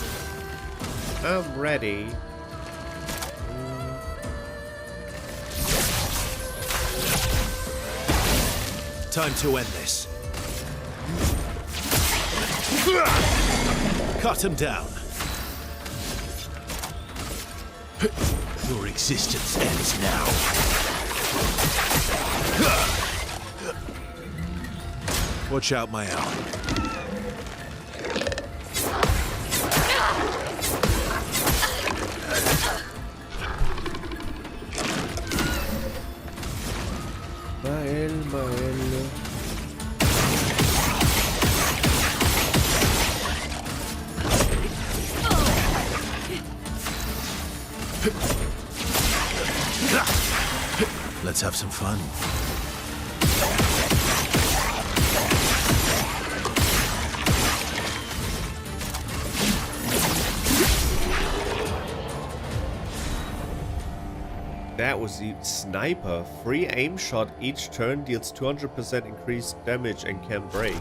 I'm ready.
Time to end this. Cut him down. Your existence ends now. Watch out, Maelle.
Maelle.
Let's have some fun.
That was the sniper. Free aim shot each turn deals 200% increased damage and can break.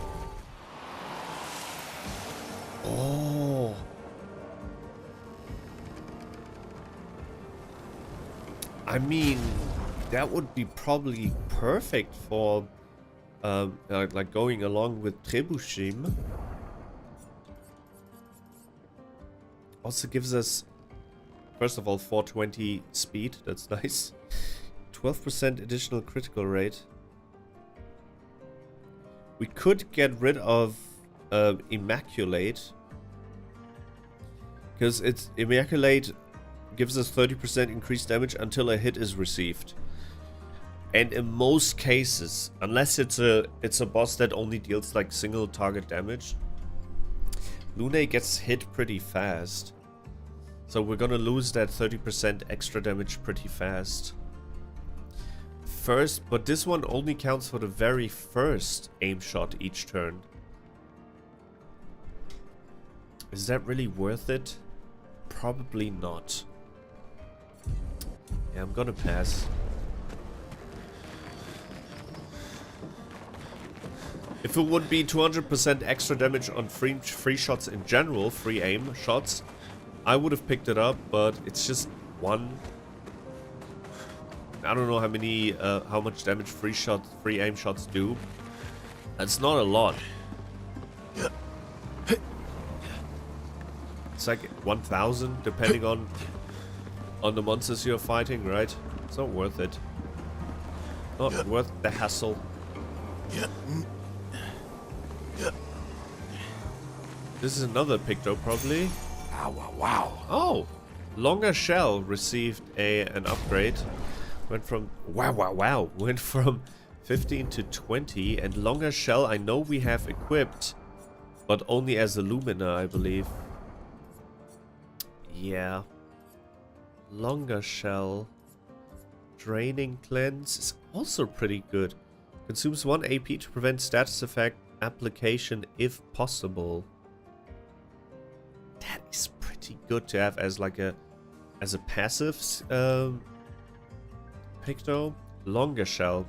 Oh. I mean, that would be probably perfect for like going along with Trebuchet. Also gives us, first of all, 420 speed. That's nice. 12% additional critical rate. We could get rid of Immaculate, because it's Immaculate gives us 30% increased damage until a hit is received. And in most cases, unless it's a boss that only deals like single target damage, Lune gets hit pretty fast. So we're gonna lose that 30% extra damage pretty fast. First, but this one only counts for the very first aim shot each turn. Is that really worth it? Probably not. Yeah, I'm gonna pass. If it would be 200% extra damage on free shots in general, free aim shots, I would have picked it up, but it's just one. I don't know how many, how much damage free aim shots do. It's not a lot. It's like 1,000 depending on the monsters you're fighting, right? It's not worth it. Not worth the hassle. This is another Picto, probably.
Wow.
Oh! Longer Shell received an upgrade. Went from... Wow. Went from 15 to 20. And Longer Shell, I know we have equipped. But only as a Lumina, I believe. Yeah. Longer Shell. Draining Cleanse is also pretty good. Consumes 1 AP to prevent status effect application if possible. That is pretty good to have as like a passive Picto. Longer Shell.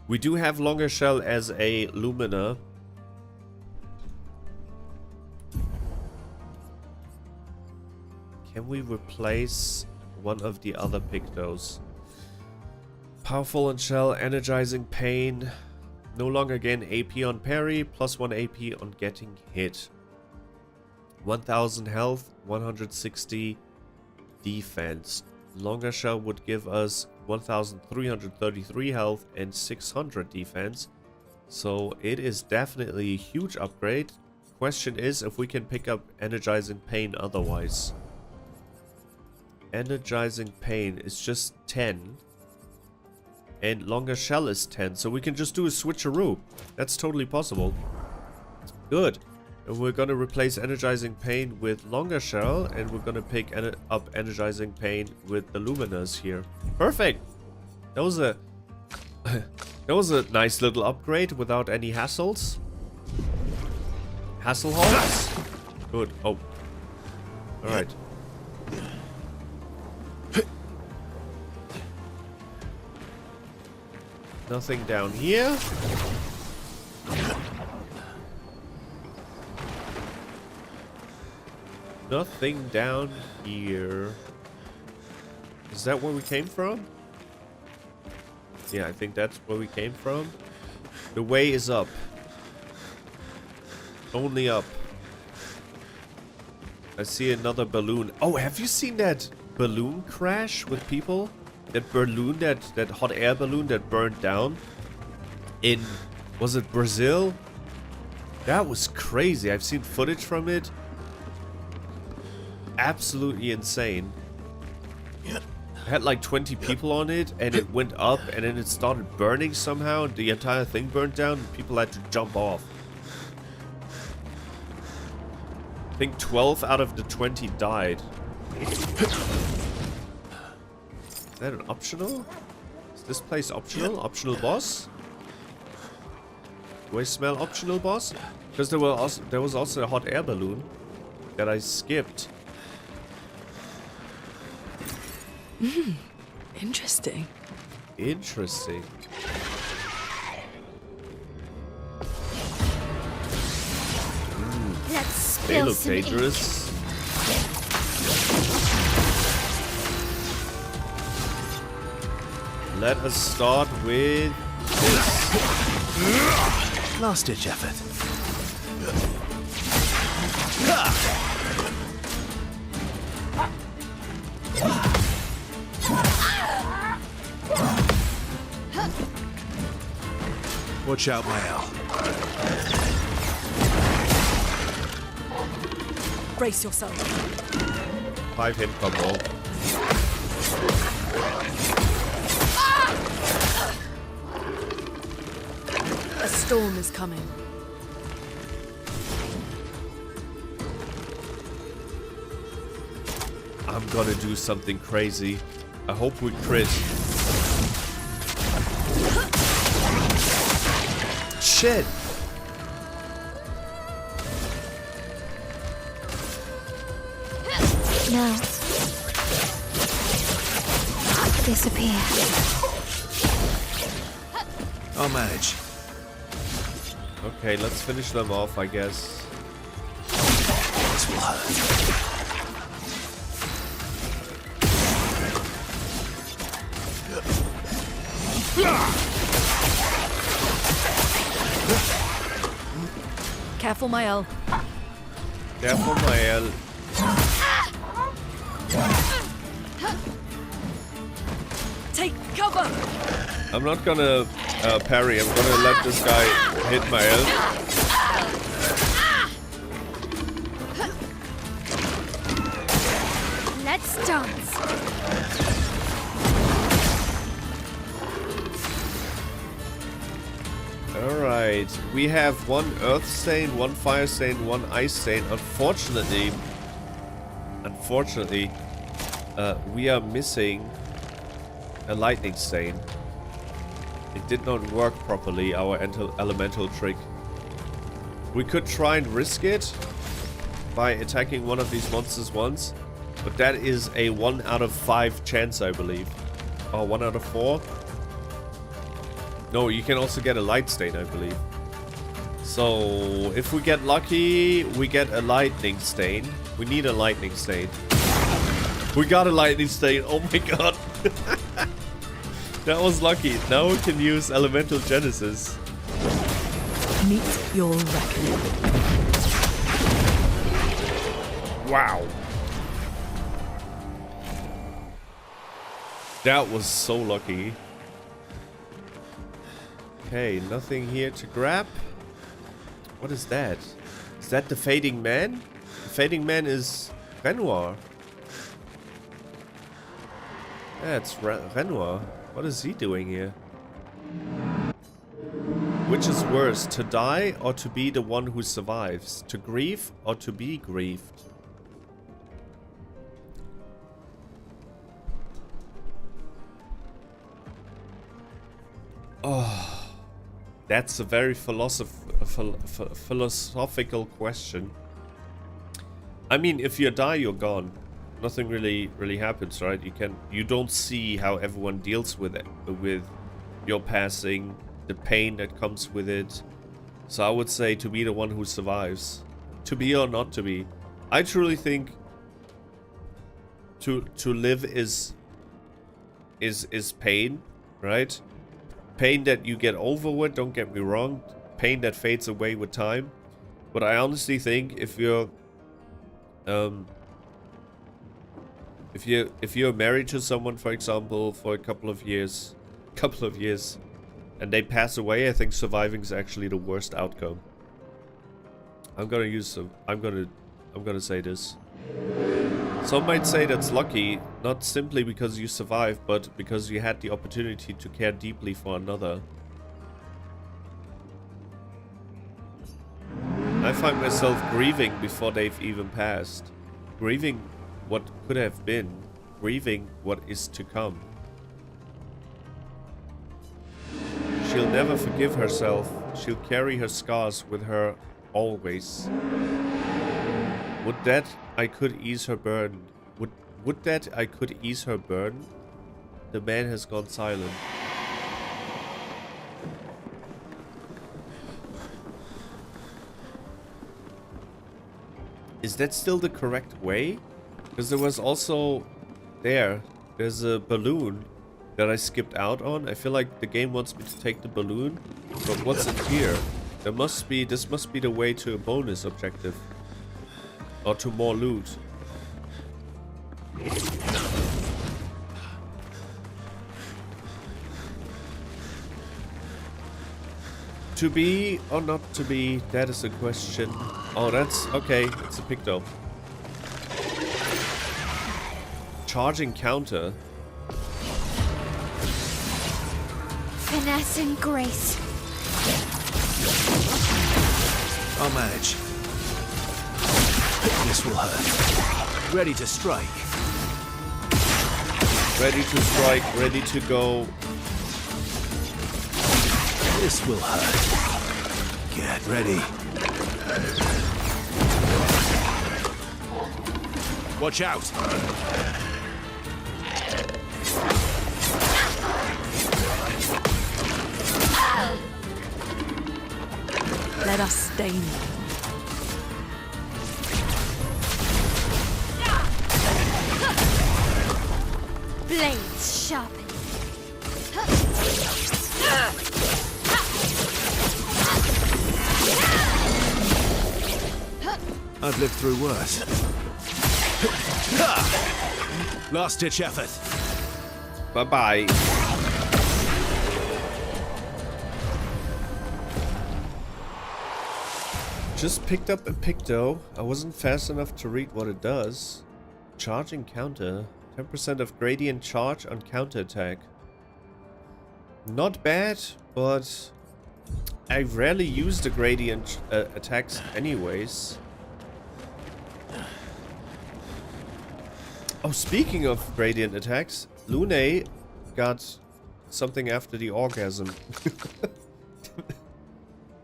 We do have Longer Shell as a Lumina. Can we replace one of the other Pictos? Powerful and Shell, Energizing Pain. No longer gain AP on parry, plus 1 AP on getting hit. 1000 health, 160 defense. Longer Shell would give us 1333 health and 600 defense. So it is definitely a huge upgrade. Question is if we can pick up Energizing Pain otherwise. Energizing Pain is just 10. And Longer Shell is 10. So we can just do a switcheroo. That's totally possible. Good. And we're going to replace Energizing Pain with Longer Shell. And we're going to pick up Energizing Pain with the Luminas here. Perfect. That was a... that was a nice little upgrade without any hassles. Hasselhoffs? Good. Oh. Alright. Nothing down here. Nothing down here. Is that where we came from? Yeah, I think that's where we came from. The way is up. Only up. I see another balloon. Oh, have you seen that balloon crash with people? That balloon, that hot air balloon that burned down in, was it Brazil? That was crazy. I've seen footage from it. Absolutely insane. It had like 20 people on it and it went up and then it started burning somehow. The entire thing burned down and people had to jump off. I think 12 out of the 20 died. Is that an optional? Is this place optional? Optional boss? Do I smell optional boss? Because there was also a hot air balloon that I skipped.
Interesting.
Interesting.
Let's
They
spill
look
some ink.
dangerous. Let us start with this.
Last-ditch effort. Watch out, Maelle.
Brace yourself.
5 hit combo.
A storm is coming.
I'm gonna do something crazy. I hope we crit. Shit!
Now. Disappear.
I'll manage.
Okay, let's finish them off, I guess.
This will hurt.
Careful, Maelle.
Careful, Maelle.
Take cover!
I'm not gonna parry. I'm gonna let this guy hit Maelle.
Let's dance.
Alright, we have one earth stain, one fire stain, one ice stain. Unfortunately, we are missing a lightning stain. It did not work properly, our elemental trick. We could try and risk it by attacking one of these monsters once, but that is a 1 out of 5 chance, I believe. Or 1 out of 4. No, you can also get a light stain, I believe. So, if we get lucky, we get a lightning stain. We need a lightning stain. We got a lightning stain. Oh my god. That was lucky. Now we can use Elemental Genesis.
Meet your reckoning.
Wow. That was so lucky. Okay, nothing here to grab. What is that? Is that the Fading Man? The Fading Man is Renoir. Yeah, it's Renoir. What is he doing here? Which is worse, to die or to be the one who survives? To grieve or to be grieved? Oh. That's a very philosophical question. I mean, if you die, you're gone. Nothing really happens, right? You don't see how everyone deals with it, with your passing, the pain that comes with it. So I would say to be the one who survives, to be or not to be. I truly think to live is pain, right? Pain that you get over with, don't get me wrong. Pain that fades away with time. But I honestly think if you're married to someone, for example, for a couple of years, and they pass away, I think surviving is actually the worst outcome. I'm gonna say this. Some might say that's lucky, not simply because you survived, but because you had the opportunity to care deeply for another. I find myself grieving before they've even passed. Grieving what could have been. Grieving what is to come. She'll never forgive herself. She'll carry her scars with her always. Would that I could ease her burden. Would that I could ease her burden? The man has gone silent. Is that still the correct way? Because there was also there's a balloon that I skipped out on. I feel like the game wants me to take the balloon, but what's in here? This must be the way to a bonus objective. Or to more loot. To be or not to be, that is a question. Oh, that's okay. It's a picto. Charging counter.
Finesse and grace.
I'll manage. This will hurt. Ready to strike.
Ready to strike, ready to go.
This will hurt. Get ready. Watch out.
Let us stain them.
blades sharpen.
I've lived through worse. Last-ditch effort.
Bye-bye. Just picked up a Picto. I wasn't fast enough to read what it does. Charge encounter. 10% of gradient charge on counterattack. Not bad, but I rarely use the gradient attacks anyways. Oh, speaking of gradient attacks, Lune got something after the orgasm.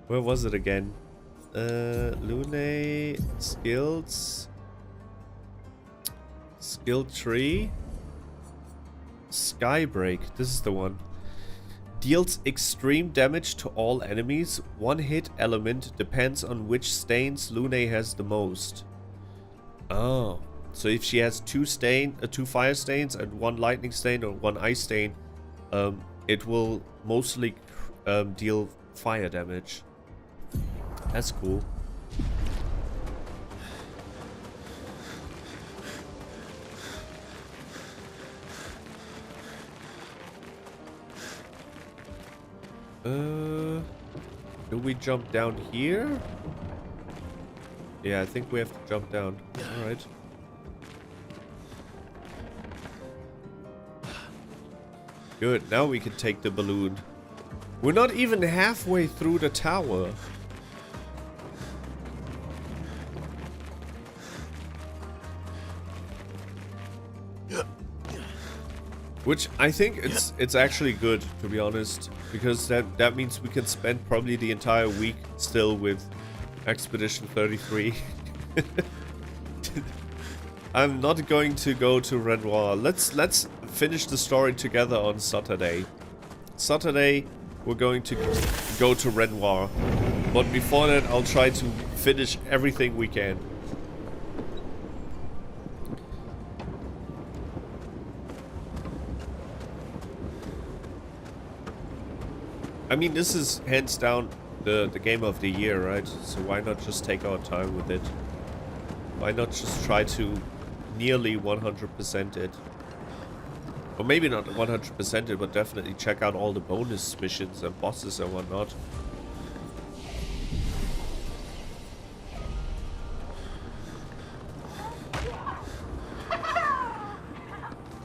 Where was it again? Lune skills. Skill tree. Skybreak. This is the one. Deals extreme damage to all enemies. One hit element depends on which stains Lune has the most. Oh. So if she has two fire stains and one lightning stain or one ice stain, it will mostly deal fire damage. That's cool. Do we jump down here? Yeah, I think we have to jump down. Alright. Good, now we can take the balloon. We're not even halfway through the tower. Which I think it's actually good, to be honest, because that means we can spend probably the entire week still with Expedition 33. I'm not going to go to Renoir. Let's finish the story together on Saturday. Saturday we're going to go to Renoir, but before that I'll try to finish everything we can. I mean, this is hands down the game of the year, right? So why not just take our time with it? Why not just try to nearly 100% it? Or maybe not 100% it, but definitely check out all the bonus missions and bosses and whatnot.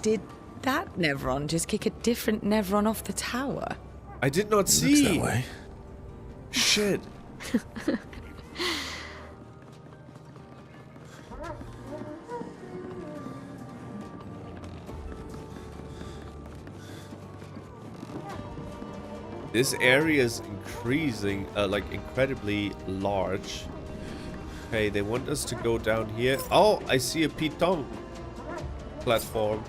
Did that Nevron just kick a different Nevron off the tower?
I did not see.
Looks that way.
Shit. This area is increasing, like incredibly large. Okay, they want us to go down here. Oh, I see a Piton platform.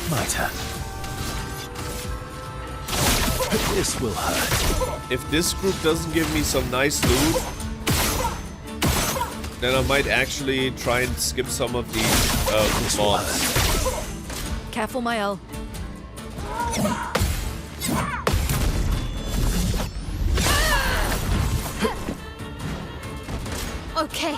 My turn. This will hurt.
If this group doesn't give me some nice loot, then I might actually try and skip some of these mobs.
Careful, Maelle.
Okay.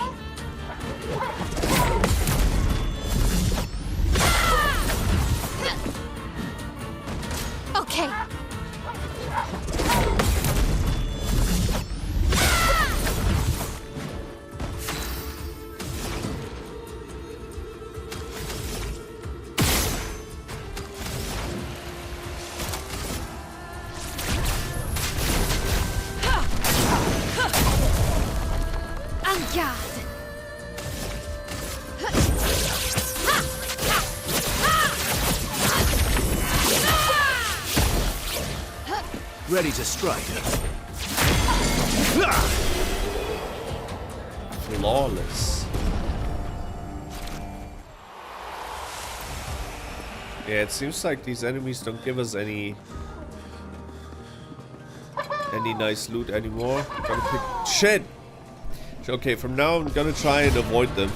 Okay.
Ready to strike.
Flawless. Yeah, it seems like these enemies don't give us any nice loot anymore. Gotta pick shit. Okay, from now I'm gonna try and avoid them.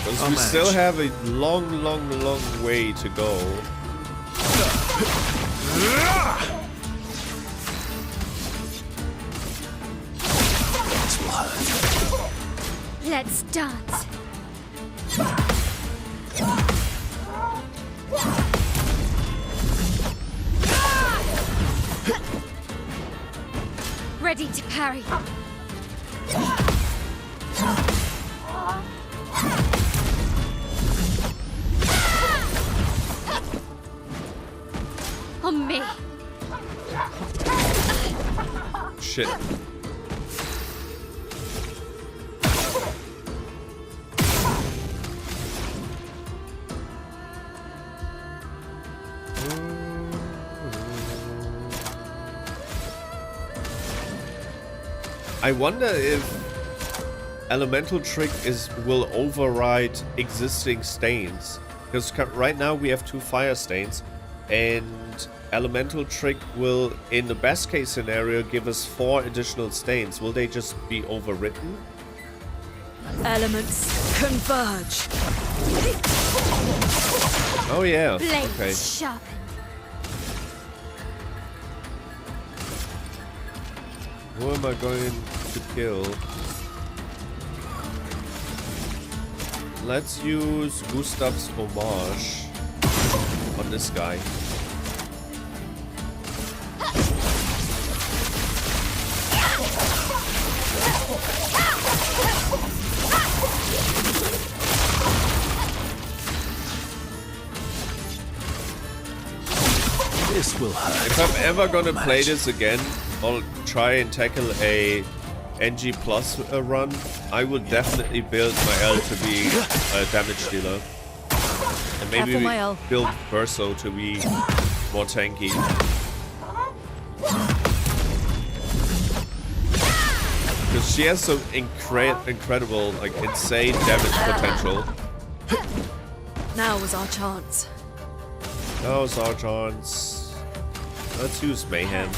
Because we still have a long way to go.
Let's dance. Ready to parry. On me.
Shit. I wonder if Elemental Trick will override existing stains. Because right now we have 2 fire stains. And Elemental Trick will, in the best case scenario, give us 4 additional stains. Will they just be overwritten?
Elements converge.
Oh yeah,
Blades
okay.
sharpened.
Who am I going to kill? Let's use Gustav's homage on this guy.
This will hurt.
If I'm ever gonna play this again, I'll try and tackle a NG plus run. I would definitely build Maelle to be a damage dealer. And maybe
Careful, Maelle.
build Verso to be more tanky. Because she has some incredible, like insane damage potential.
Now was our chance.
Now's our chance. Let's use Mayhem.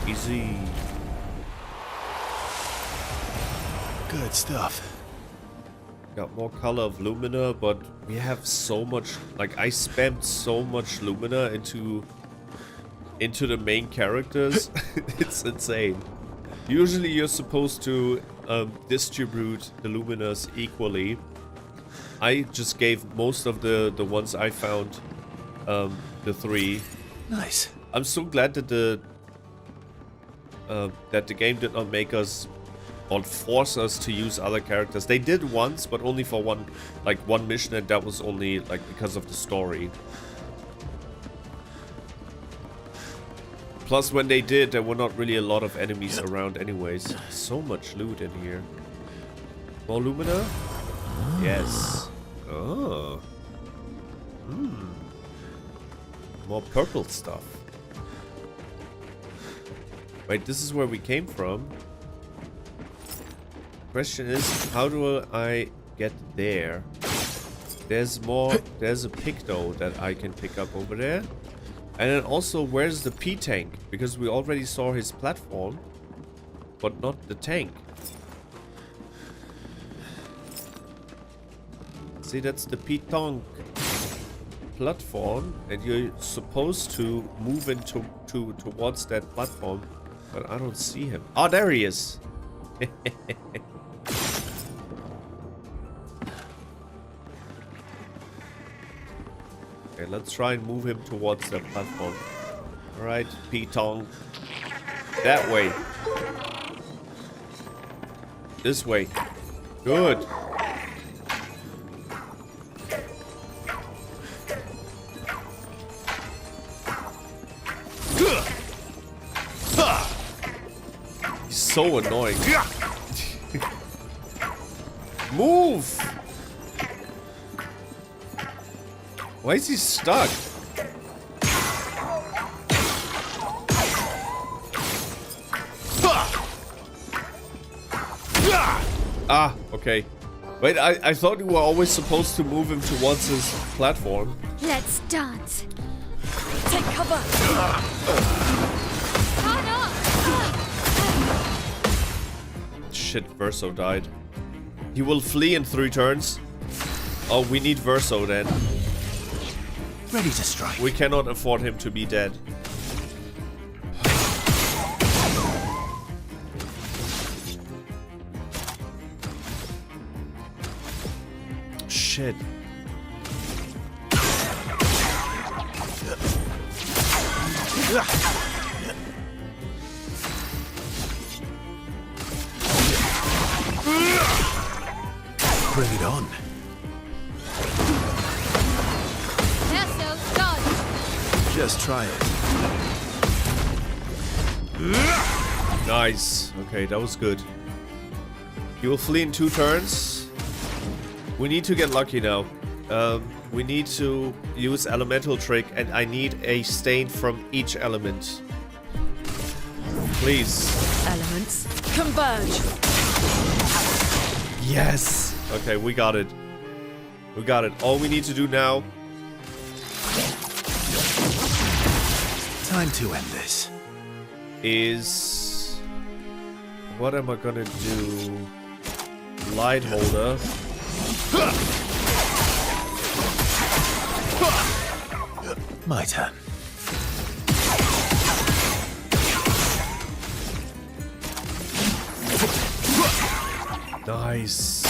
Easy.
Good stuff.
Got more color of Lumina, but we have so much, like I spammed so much Lumina into the main characters. It's insane. Usually you're supposed to distribute the Luminas equally. I just gave most of the ones I found the 3.
Nice.
I'm so glad that the game did not make us or force us to use other characters. They did once, but only for one mission, and that was only like because of the story. Plus, when they did, there were not really a lot of enemies around anyways. So much loot in here. More Lumina? Yes. Oh. More purple stuff. Wait, this is where we came from. Question is, how do I get there? There's a Picto that I can pick up over there. And then also, where's the P-Tank? Because we already saw his platform, but not the tank. See, that's the P-Tank platform, and you're supposed to move into towards that platform, but I don't see him. Oh, there he is. Okay, let's try and move him towards that platform. Alright, P-Tong. That way. This way. Good. He's so annoying. Move! Why is he stuck? Ah, okay. Wait, I thought you were always supposed to move him towards his platform.
Let's dance.
Take cover!
Shit, Verso died. He will flee in 3 turns. Oh, we need Verso then.
Ready to strike.
We cannot afford him to be dead. Shit.
Bring it on.
Verso, dodge.
Just try it.
Nice. Okay, that was good. He will flee in 2 turns. We need to get lucky now. We need to use elemental trick, and I need a stain from each element. Please.
Elements converge.
Yes. Okay, we got it. We got it. All we need to do now.
Time to end this.
Is what am I gonna do? Light holder.
My turn.
Nice.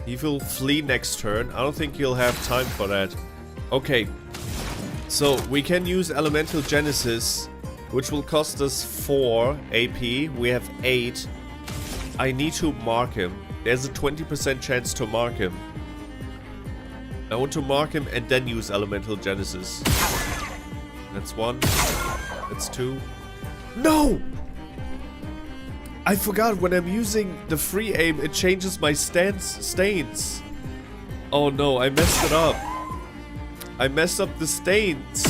He will flee next turn. I don't think he'll have time for that. Okay. So we can use Elemental Genesis, which will cost us 4 AP. We have 8. I need to mark him. There's a 20% chance to mark him. I want to mark him and then use Elemental Genesis. That's 1. That's 2. No! I forgot when I'm using the free aim, it changes my stains. Oh no, I messed it up. I messed up the stains.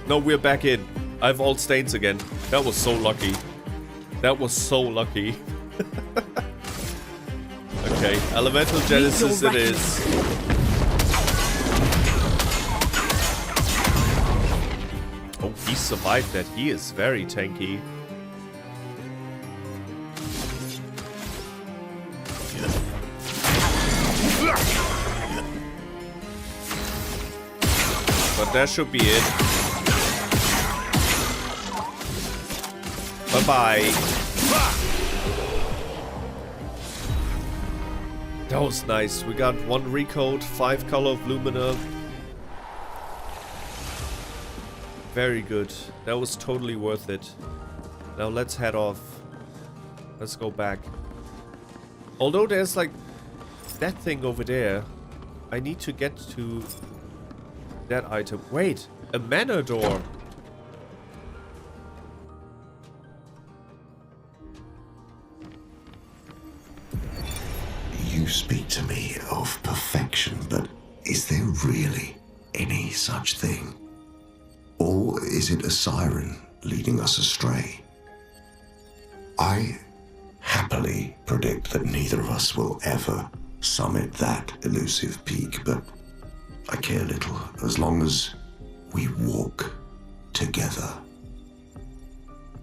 No, we're back in. I have all stains again. That was so lucky. That was so lucky. Okay, Elemental Genesis it is. Oh, he survived that. He is very tanky. But that should be it. Bye-bye. That was nice. We got 1 recode, 5 color of Lumina. Very good. That was totally worth it. Now let's head off. Let's go back. Although there's like that thing over there. I need to get to that item. Wait, a Manor door.
You speak to me of perfection, but is there really any such thing? Or is it a siren leading us astray? I happily predict that neither of us will ever summit that elusive peak, but I care little as long as we walk together.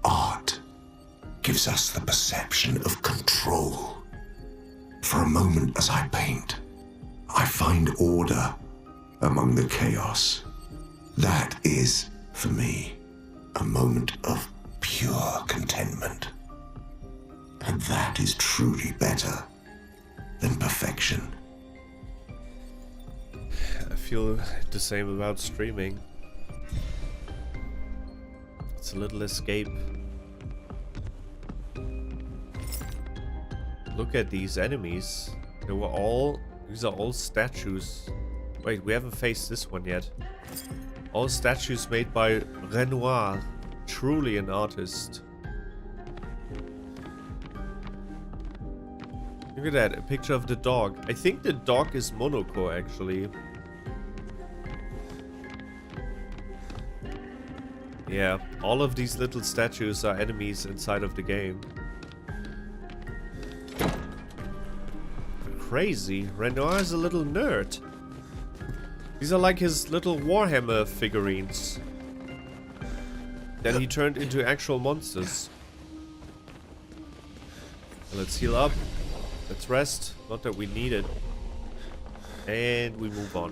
Art gives us the perception of control. For a moment as I paint, I find order among the chaos. That is, for me, a moment of pure contentment. And that is truly better than perfection.
I feel the same about streaming. It's a little escape. Look at these enemies. These are all statues. Wait, we haven't faced this one yet. All statues made by Renoir. Truly an artist. Look at that, a picture of the dog. I think the dog is Monoco, actually. Yeah, all of these little statues are enemies inside of the game. Crazy. Renoir is a little nerd. These are like his little Warhammer figurines. Then he turned into actual monsters. Let's heal up. Let's rest. Not that we need it. And we move on.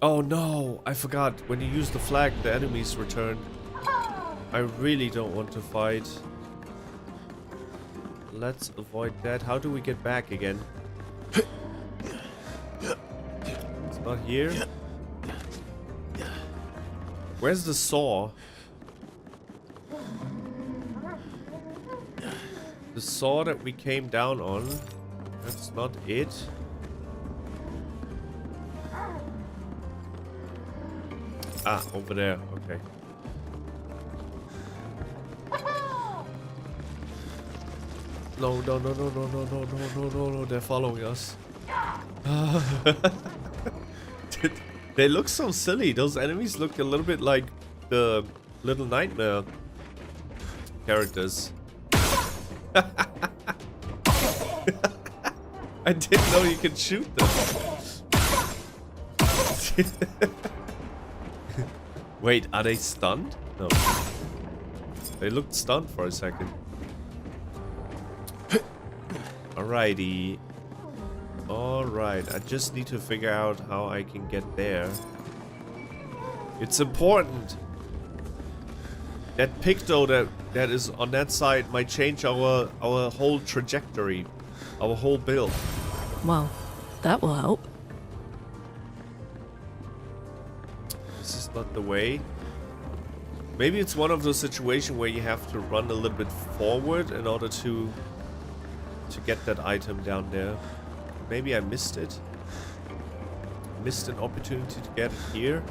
Oh no! I forgot. When you use the flag, the enemies return. I really don't want to fight. Let's avoid that. How do we get back again? It's not here. Where's the saw? The saw that we came down on. That's not it. Ah, over there. Okay. No, no, no, no, no, no, no, no, no, no, no, they're following us. They look so silly. Those enemies look a little bit like the Little Nightmare characters. I didn't know you could shoot them. Wait, are they stunned? No. They looked stunned for a second. Alrighty. Alright, I just need to figure out how I can get there. It's important. That picto that is on that side might change our whole trajectory. Our whole build.
Well, that will help.
This is not the way. Maybe it's one of those situations where you have to run a little bit forward in order to get that item down there. Maybe I missed it. Missed an opportunity to get it here.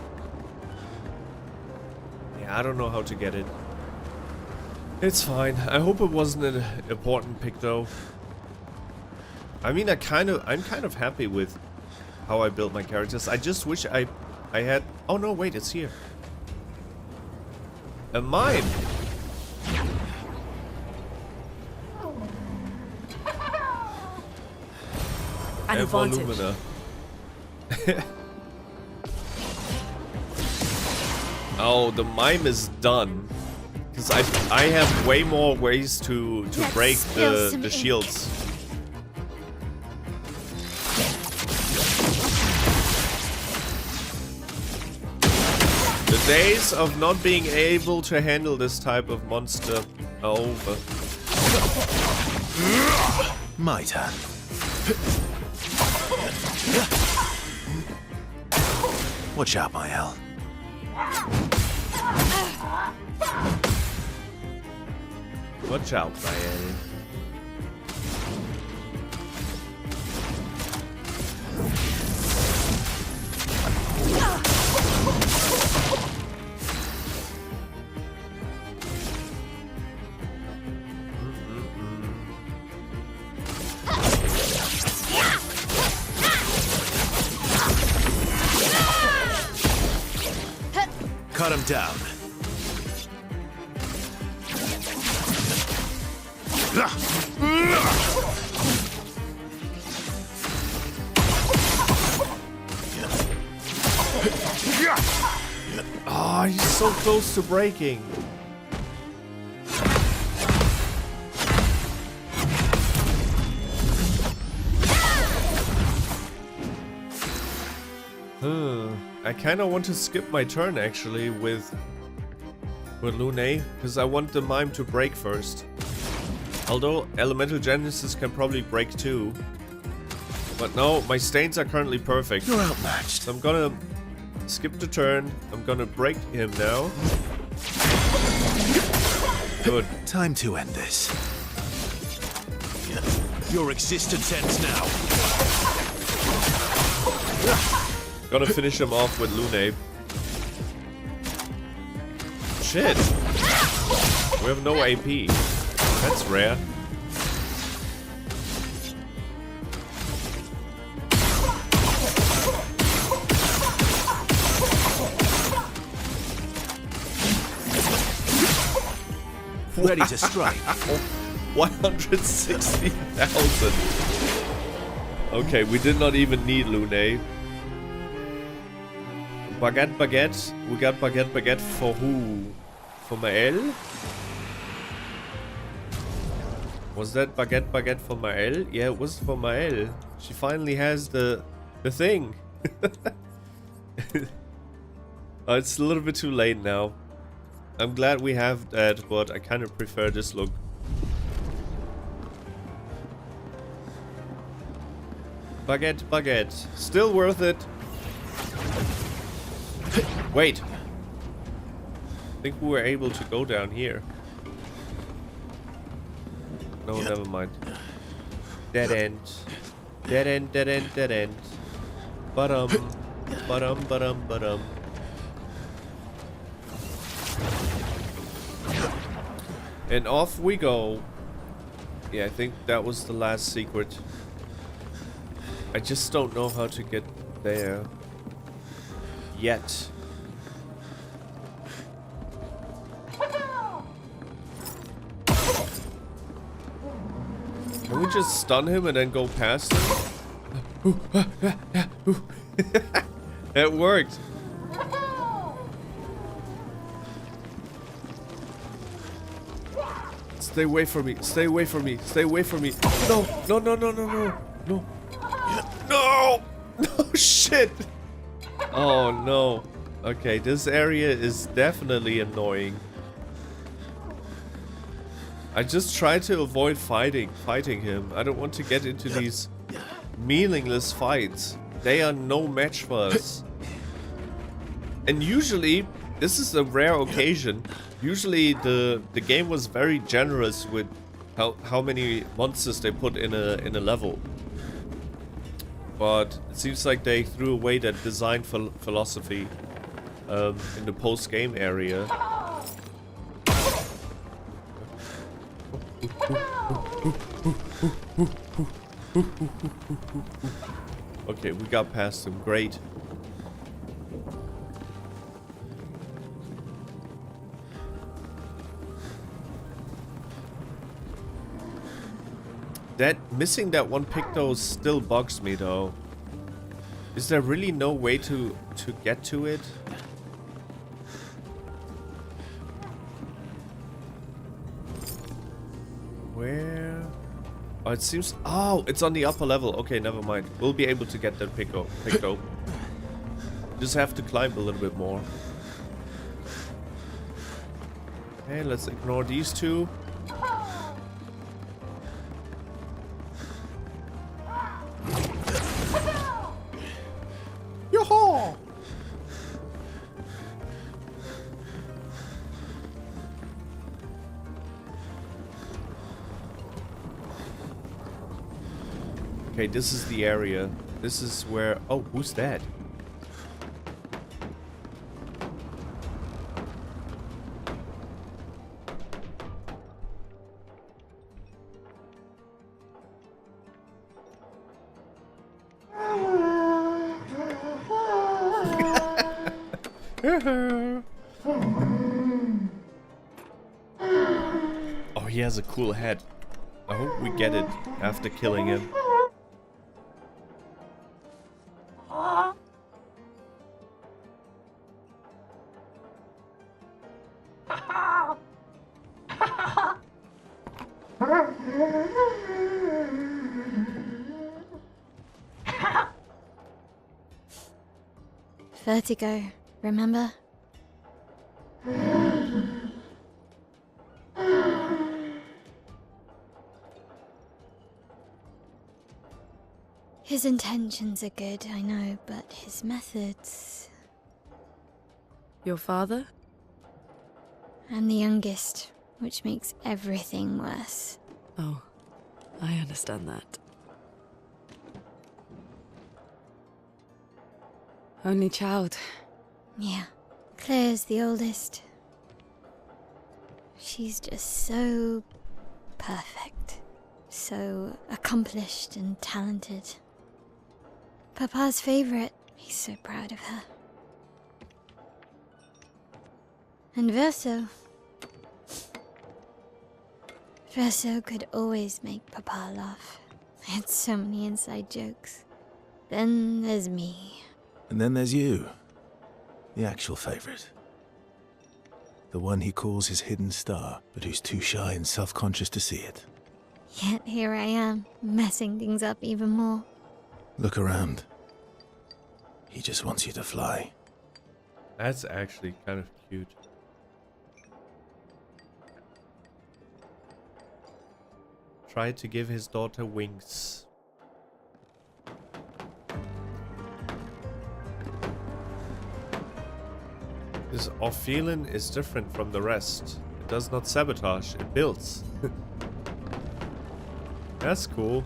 Yeah, I don't know how to get it. It's fine. I hope it wasn't an important pick though. I mean, I'm kind of happy with how I built my characters. I just wish I had. Oh no, wait, it's here. A mime.
An advantage.
Volumina. Oh, the mime is done. Because I have way more ways to break the shields. The days of not being able to handle this type of monster are over.
My turn. Watch out, Maelle.
Watch out, Maelle.
Cut him down.
Oh, he's so close to breaking. I kind of want to skip my turn actually with Lune, because I want the mime to break first. Although Elemental Genesis can probably break too. But no, my stains are currently perfect.
You're outmatched.
So I'm gonna skip the turn. I'm gonna break him now. Good.
Time to end this. Your existence ends now.
Gonna finish him off with Lune. Shit. We have no AP. That's rare.
Ready to strike.
160,000. Okay, we did not even need Lune. Baguette. We got Baguette for who? For Maelle? Was that Baguette for Maelle? Yeah, it was for Maelle. She finally has the thing. It's a little bit too late now. I'm glad we have that, but I kind of prefer this look. Baguette. Still worth it. Wait. I think we were able to go down here. No, never mind. Dead end. Ba-dum. And off we go. Yeah, I think that was the last secret. I just don't know how to get there. Yet. Can we just stun him and then go past him? It worked. Stay away from me. Stay away from me. Stay away from me. No. No, shit. Oh, no. Okay, this area is definitely annoying. I just try to avoid fighting him. I don't want to get into these meaningless fights. They are no match for us. And usually, this is a rare occasion. Usually the game was very generous with how many monsters they put in a level. But it seems like they threw away that design philosophy in the post-game area. Okay, we got past him. Great. Missing that one picto still bugs me though. Is there really no way to get to it? Where? Oh, it seems... Oh, it's on the upper level. Okay, never mind. We'll be able to get that picto. Just have to climb a little bit more. Okay, let's ignore these two. Yo-ho! Okay, this is the area. This is where... Oh, who's that? Oh, he has a cool head. I hope we get it after killing him.
Vertigo, remember? His intentions are good, I know, but his methods...
Your father?
I'm the youngest, which makes everything worse.
Oh, I understand that. Only child.
Yeah, Claire's the oldest. She's just so perfect. So accomplished and talented. Papa's favorite. He's so proud of her. And Verso. Verso could always make Papa laugh. I had so many inside jokes. Then there's me.
And then there's you. The actual favorite. The one he calls his hidden star, but who's too shy and self-conscious to see it.
Yet here I am, messing things up even more.
Look around. He just wants you to fly.
That's actually kind of cute. Tried to give his daughter wings. This Orphelin is different from the rest. It does not sabotage, it builds. That's cool.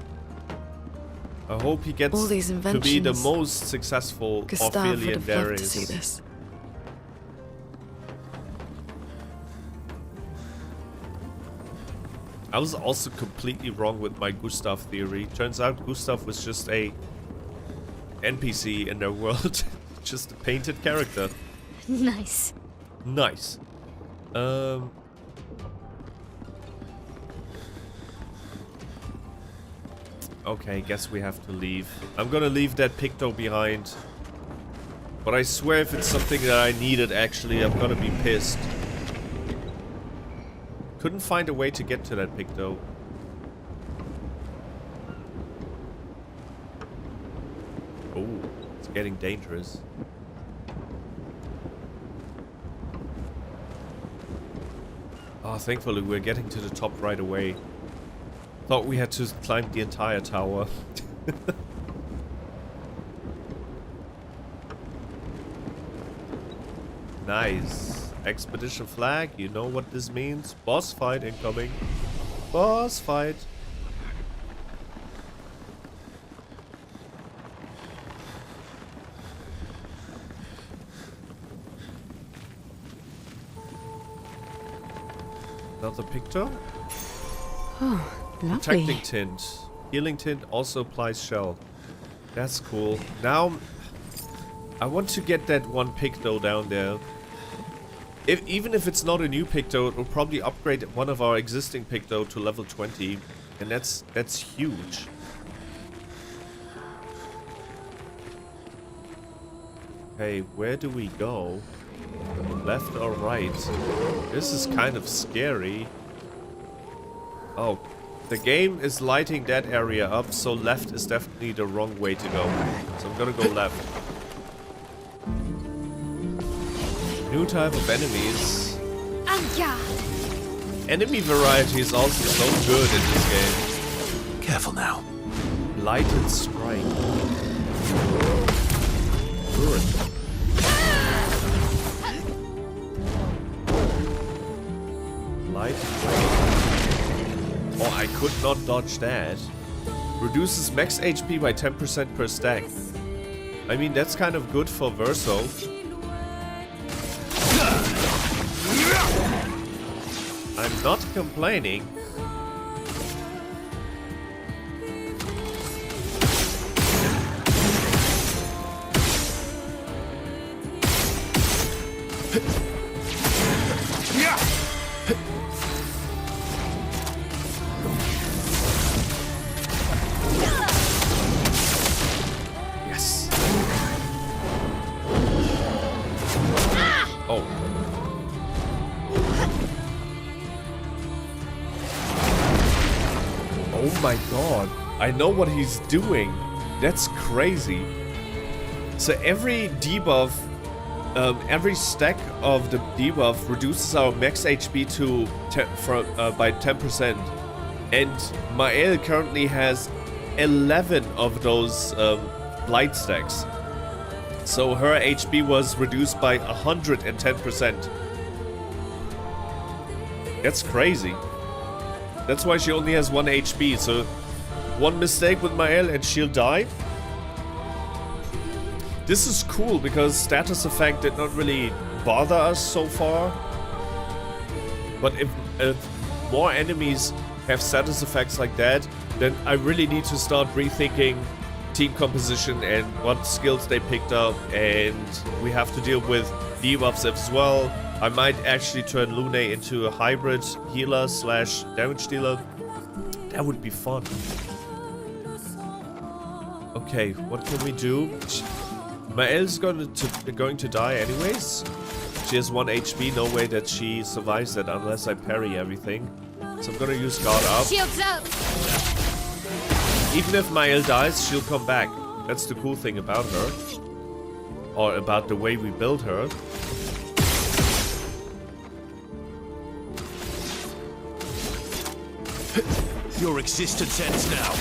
I hope he gets
All these
to be the
inventions.
most successful
Gustav would
Orphelin
have
there
loved to
is.
see this.
I was also completely wrong with my Gustav theory. Turns out Gustav was just a NPC in their world. Just a painted character.
Nice.
Nice. Okay, guess we have to leave. I'm gonna leave that Picto behind. But I swear if it's something that I needed actually, I'm gonna be pissed. Couldn't find a way to get to that Picto. Oh, it's getting dangerous. Oh, thankfully we're getting to the top right away. Thought we had to climb the entire tower. Nice. Expedition flag, you know what this means. Boss fight incoming. Boss fight. Another Picto?
Oh, lovely.
Protecting tint. Healing tint also applies shell. That's cool. Now, I want to get that one Picto down there. Even if it's not a new Picto, it will probably upgrade one of our existing Picto to level 20. And that's huge. Hey, where do we go? Left or right? This is kind of scary. Oh, the game is lighting that area up, so left is definitely the wrong way to go. So I'm gonna go left. New type of enemies. Enemy variety is also so good in this game.
Careful now.
Blighted Strike. Ruin. Light Rain. Oh, I could not dodge that. Reduces max HP by 10% per stack. I mean, that's kind of good for Verso. I'm not complaining. Yes. Oh. Oh my god. I know what he's doing. That's crazy. So every debuff, every stack of the debuff reduces our max HP to by 10%. And Maelle currently has 11 of those blight stacks. So her HP was reduced by 110%. That's crazy. That's why she only has 1 HP, so one mistake with Maelle and she'll die. This is cool because status effect did not really bother us so far. But if more enemies have status effects like that, then I really need to start rethinking team composition and what skills they picked up, and we have to deal with debuffs as well. I might actually turn Lune into a hybrid healer slash damage dealer. That would be fun. Okay, what can we do? Maelle's going to die anyways. She has 1 HP, no way that she survives that unless I parry everything. So I'm gonna use guard up.
Shields up.
Even if Maelle dies, she'll come back. That's the cool thing about her. Or about the way we build her.
Your existence ends now.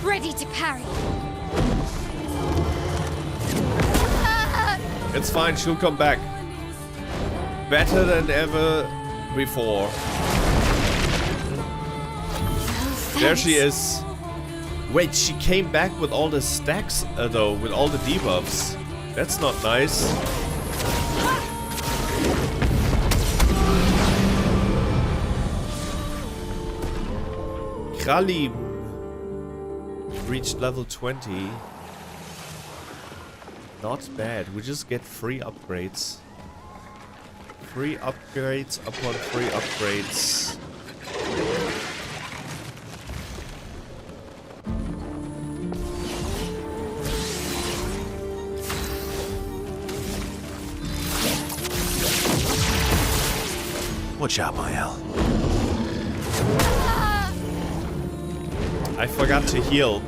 Ready to parry.
It's fine, she'll come back. Better than ever before. There she is. Wait, she came back with all the stacks though, with all the debuffs. That's not nice. Choralim reached level 20. Not bad. We just get free upgrades. Free upgrades upon free upgrades.
Watch out, Maelle.
I forgot to heal.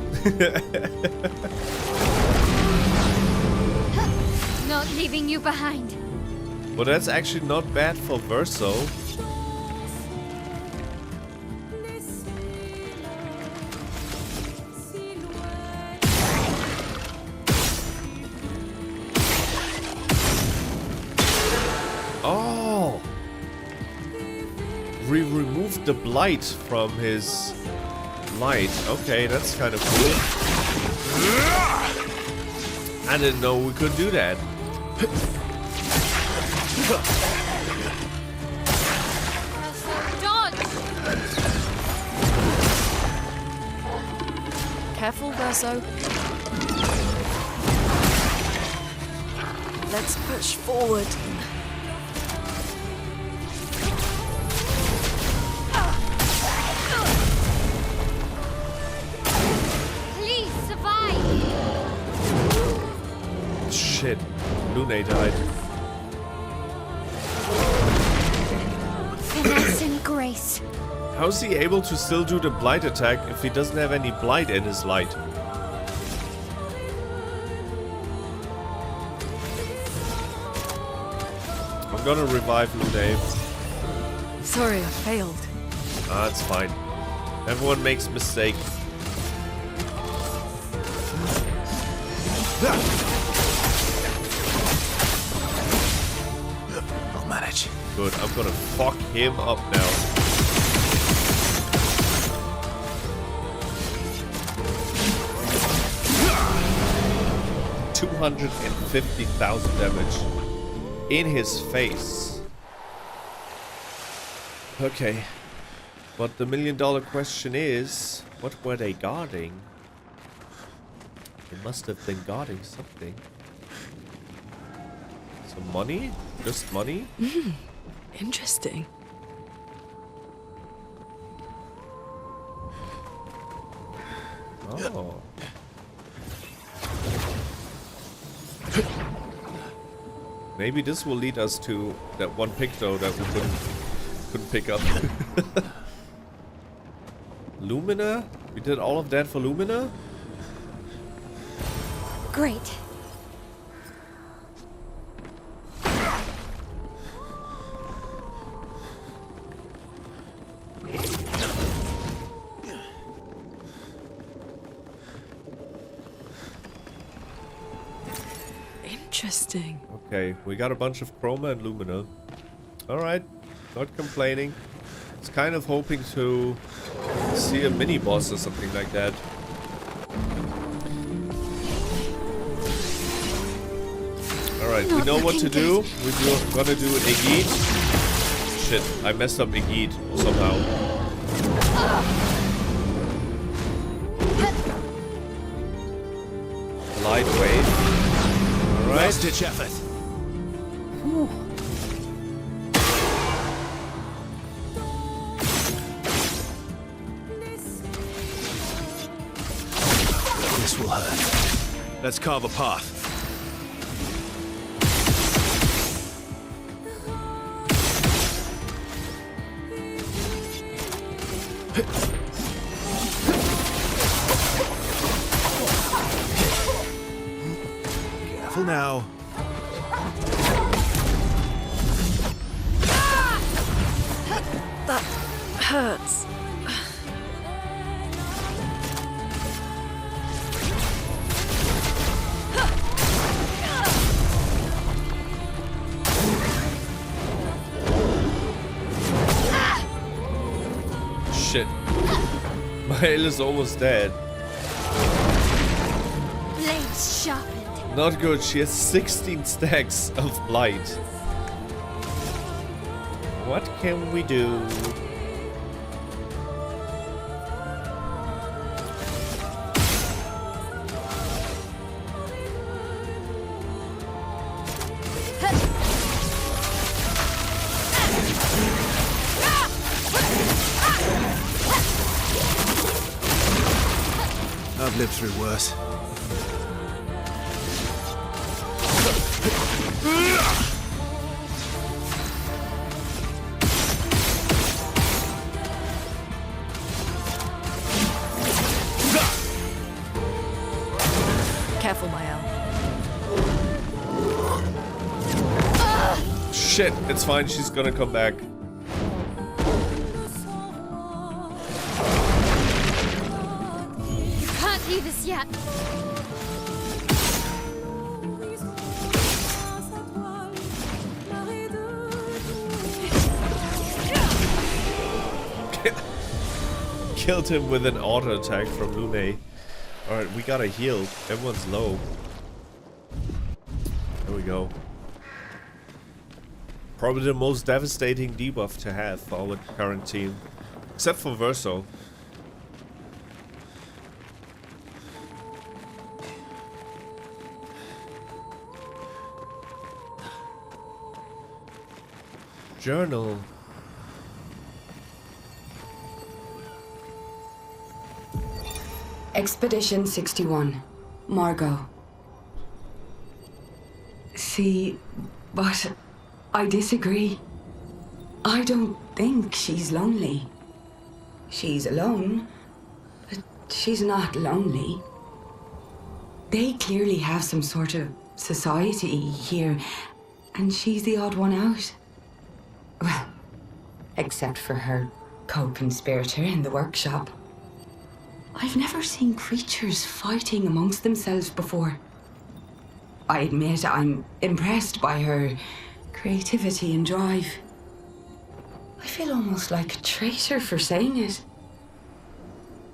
Not leaving you behind.
Well, that's actually not bad for Verso. Oh! We removed the blight from his light. Okay, that's kind of cool. I didn't know we could do that.
Dodge!
Careful, Verso. Let's push forward.
Please survive.
Shit, Lune died.
Finesse and grace.
How's he able to still do the blight attack if he doesn't have any blight in his light? I'm gonna revive Lune.
Sorry, I failed.
Ah, it's fine. Everyone makes mistakes.
I'll manage.
Good, I'm gonna fuck him up now. $250,000 damage in his face. Okay, but the $1 million question is, what were they guarding? They must have been guarding something. Some money? Just money?
Interesting.
Oh. Maybe this will lead us to that one picto that we couldn't pick up. Lumina? We did all of that for Lumina?
Great.
Interesting.
Okay, we got a bunch of Chroma and Lumina. Alright, not complaining. It's kind of hoping to see a mini-boss or something like that. Alright, we know what to do. We're gonna do a yeet. Shit, I messed up Baguette somehow. Light wave. Alright.
Last ditch effort. This will hurt. Let's carve a path. Careful now.
That hurts.
Shit. Maelle is almost dead.
Blades sharpened.
Not good, she has 16 stacks of light. What can we do?
I've lived through worse.
Careful, Maelle.
Shit, it's fine, she's gonna come back.
Can't do this yet.
Killed him with an auto attack from Lune. Alright, we gotta heal. Everyone's low. There we go. Probably the most devastating debuff to have for our current team. Except for Verso. Journal.
Expedition 61. Margot. See, but I disagree. I don't think she's lonely. She's alone, but she's not lonely. They clearly have some sort of society here, and she's the odd one out. Well, except for her co-conspirator in the workshop. I've never seen creatures fighting amongst themselves before. I admit I'm impressed by her creativity and drive. I feel almost like a traitor for saying it.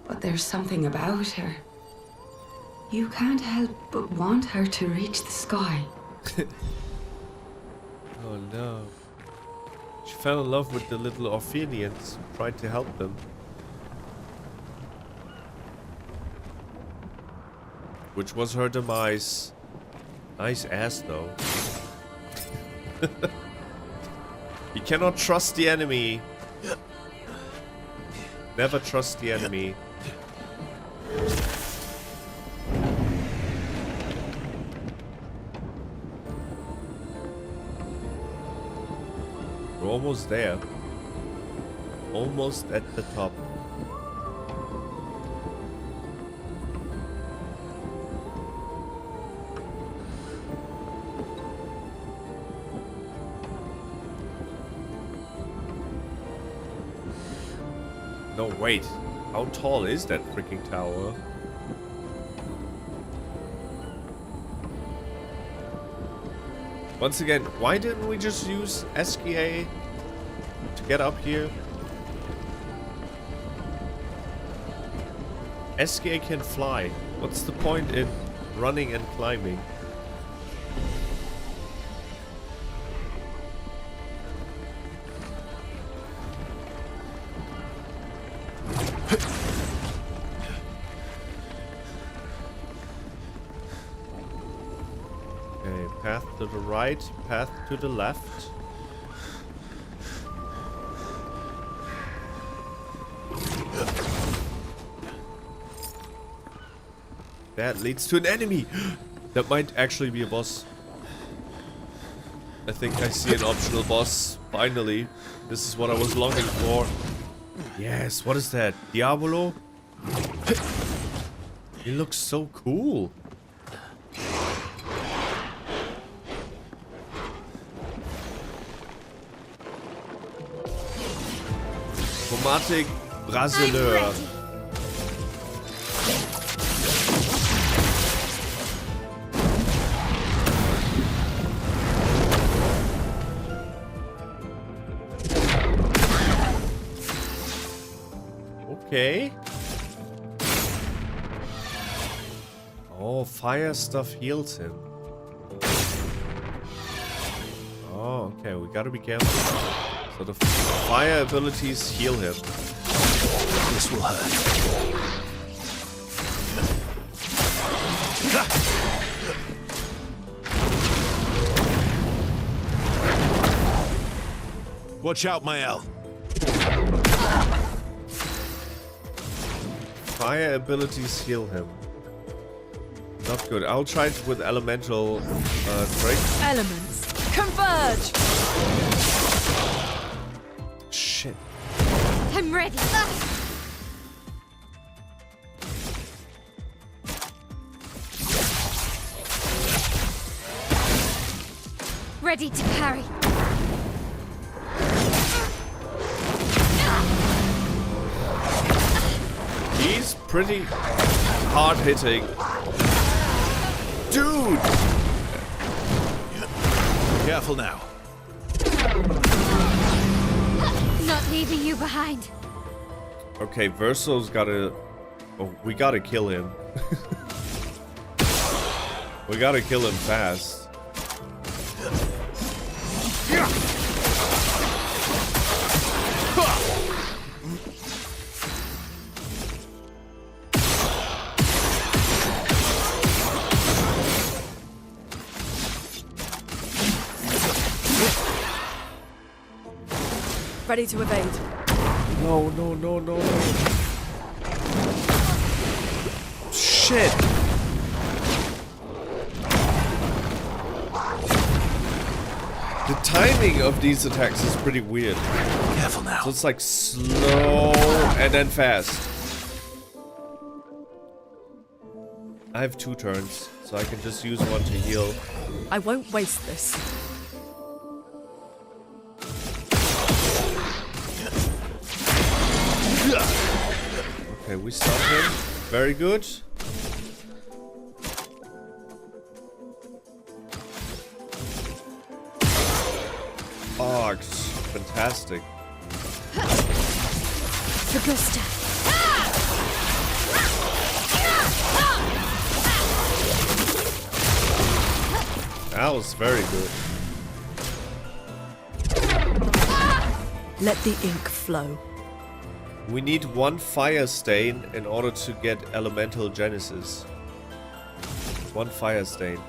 But there's something about her. You can't help but want her to reach the sky.
Oh no. She fell in love with the little Orphelians and tried to help them. Which was her demise. Nice ass though. You cannot trust the enemy. Never trust the enemy. We're almost there. Almost at the top. No, wait. How tall is that freaking tower? Once again, why didn't we just use Esquie to get up here? Esquie can fly. What's the point in running and climbing? to the right, path to the left. That leads to an enemy! That might actually be a boss. I think I see an optional boss. Finally. This is what I was longing for. Yes, what is that? Diabolo? He looks so cool. Chromatic Braseleur. Okay. Oh, fire stuff heals him. Oh, okay, we gotta be careful. So the fire abilities heal him.
This will hurt. Watch out, Maelle.
Fire abilities heal him. Not good. I'll try it with elemental trick.
Elements converge.
Shit.
I'm ready. Ready to parry.
He's pretty hard hitting. Dude!
Careful now.
Not leaving you behind.
Okay, Verso's gotta... Oh, we gotta kill him. We gotta kill him fast.
Ready to evade.
No, no, no, no, no. Shit! The timing of these attacks is pretty weird.
Careful now.
So it's like slow and then fast. I have 2 turns, so I can just use one to heal.
I won't waste this.
Okay, we stop him. Very good. Oh, it's fantastic.
Augusta.
That was very good.
Let the ink flow.
We need 1 fire stain in order to get elemental genesis. 1 fire stain.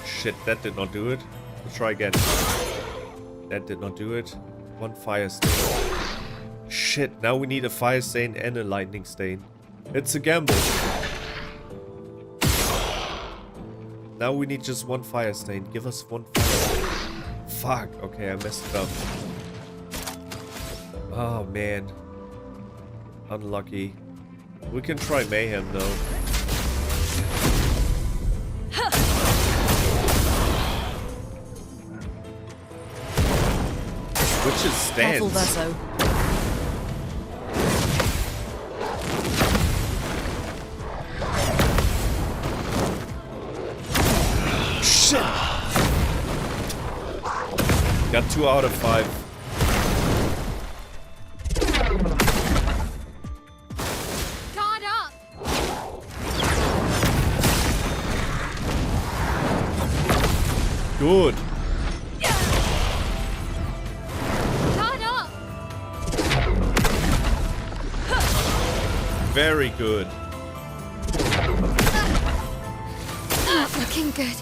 Shit, that did not do it. Let's try again. That did not do it. 1 fire stain. Shit, now we need a fire stain and a lightning stain. It's a gamble. Now we need just 1 fire stain. Give us 1 fire stain. Fuck, okay, I messed it up. Oh man. Unlucky. We can try Mayhem though. Which is
Careful,
stance.
Verso.
Shit! Got 2 out of 5.
Guard up.
Good.
Guard up.
Very good.
Looking good.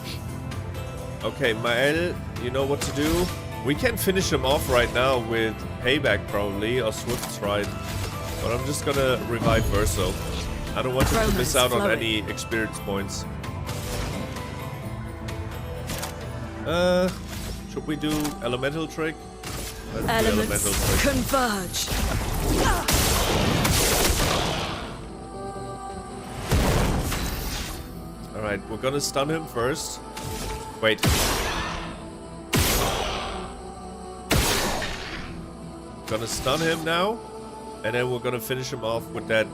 Okay, Maelle, you know what to do. We can finish him off right now with Payback probably, or Swift Stride. But I'm just gonna revive Verso. I don't want him to miss out on any experience points. Should we do Elemental Trick? Let's do Elemental Trick.
Converge.
Alright, we're gonna stun him first. Wait. Gonna stun him now. And then we're gonna finish him off with that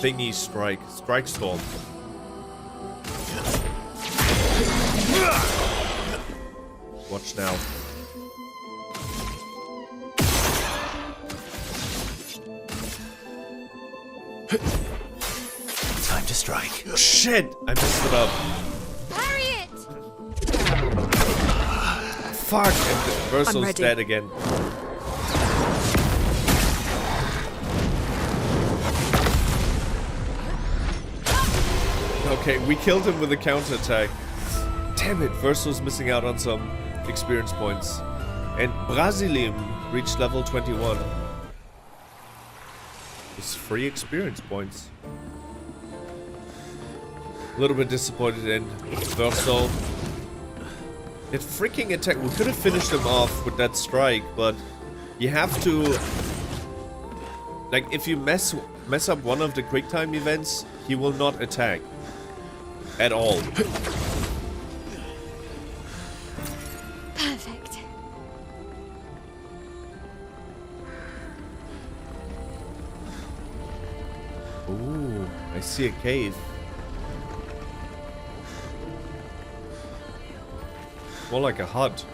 thingy strike. Strike Storm. Watch now.
Time to strike.
Shit! I messed it up.
Parry it!
Fuck! And Verso's dead again. Okay, we killed him with a counterattack. Damn it, Verso's missing out on some experience points. And Braseleur reached level 21. It's free experience points. A little bit disappointed in Verso. That freaking attack, we could have finished him off with that strike, but you have to... Like, if you mess up one of the quick time events, he will not attack. At all.
Perfect.
Ooh, I see a cave. More like a hut.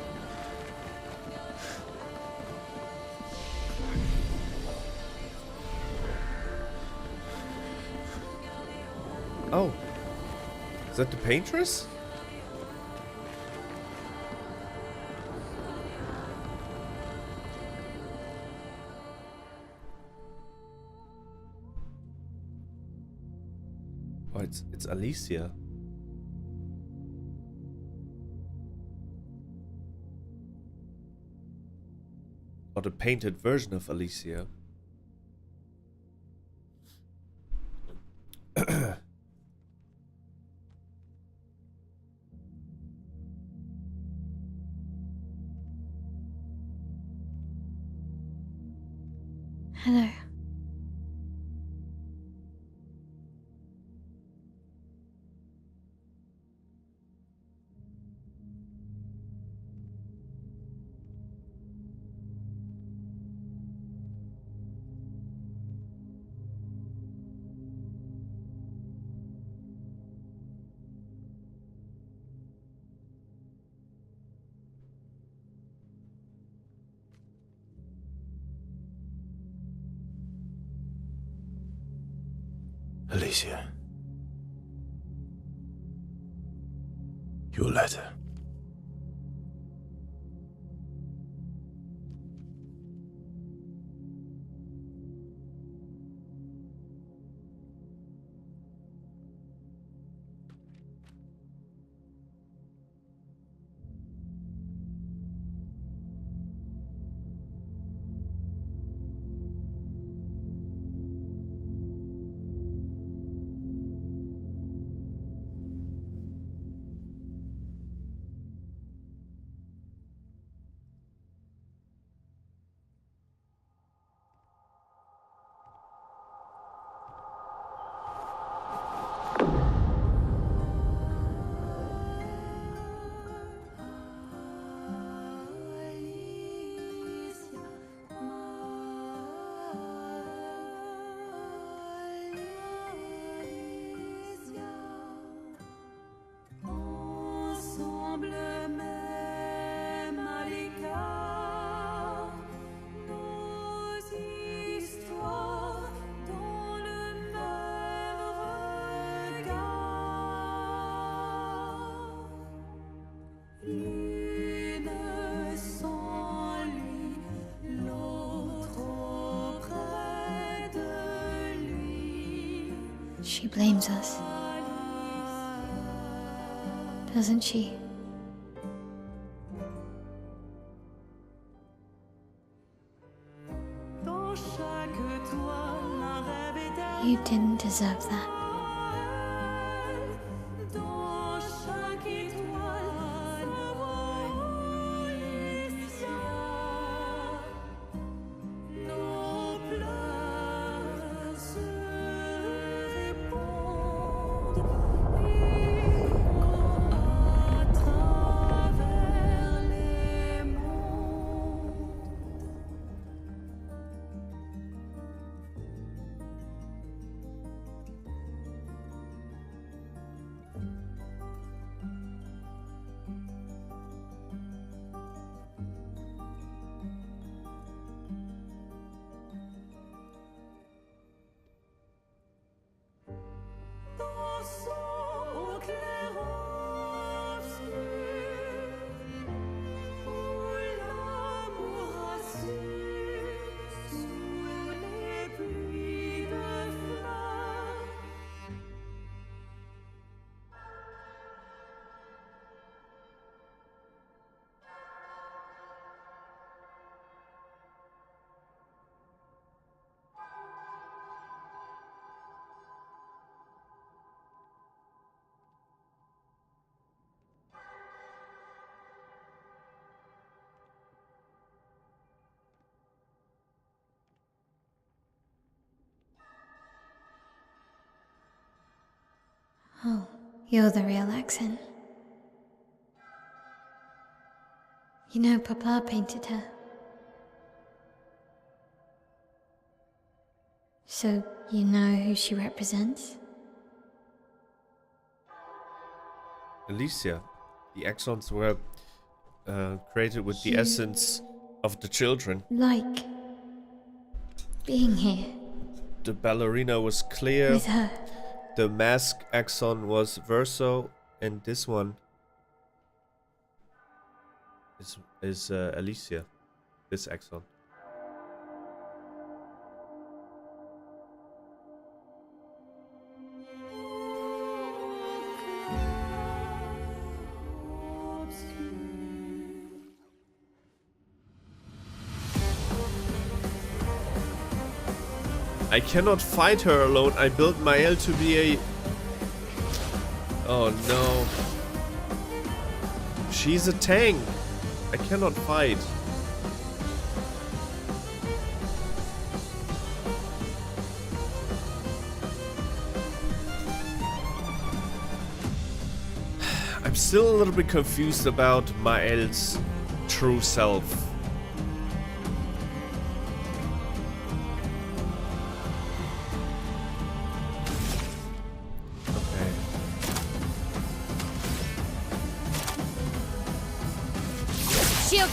Oh. Is that the paintress? Oh, it's Alicia. Or the painted version of Alicia.
Hello.
Alicia. Your letter. She blames us.
doesn't she? You didn't deserve that. Oh, you're the real accent. You know, Papa painted her. So, you know who she represents?
Alicia. The axons were created with the essence of the children.
Like being here.
The ballerina was Clair.
With her.
The mask axon was Verso, and this one is Alicia. This axon. I cannot fight her alone. I built Maelle to be a... Oh no. She's a tank. I cannot fight. I'm still a little bit confused about Maelle's true self.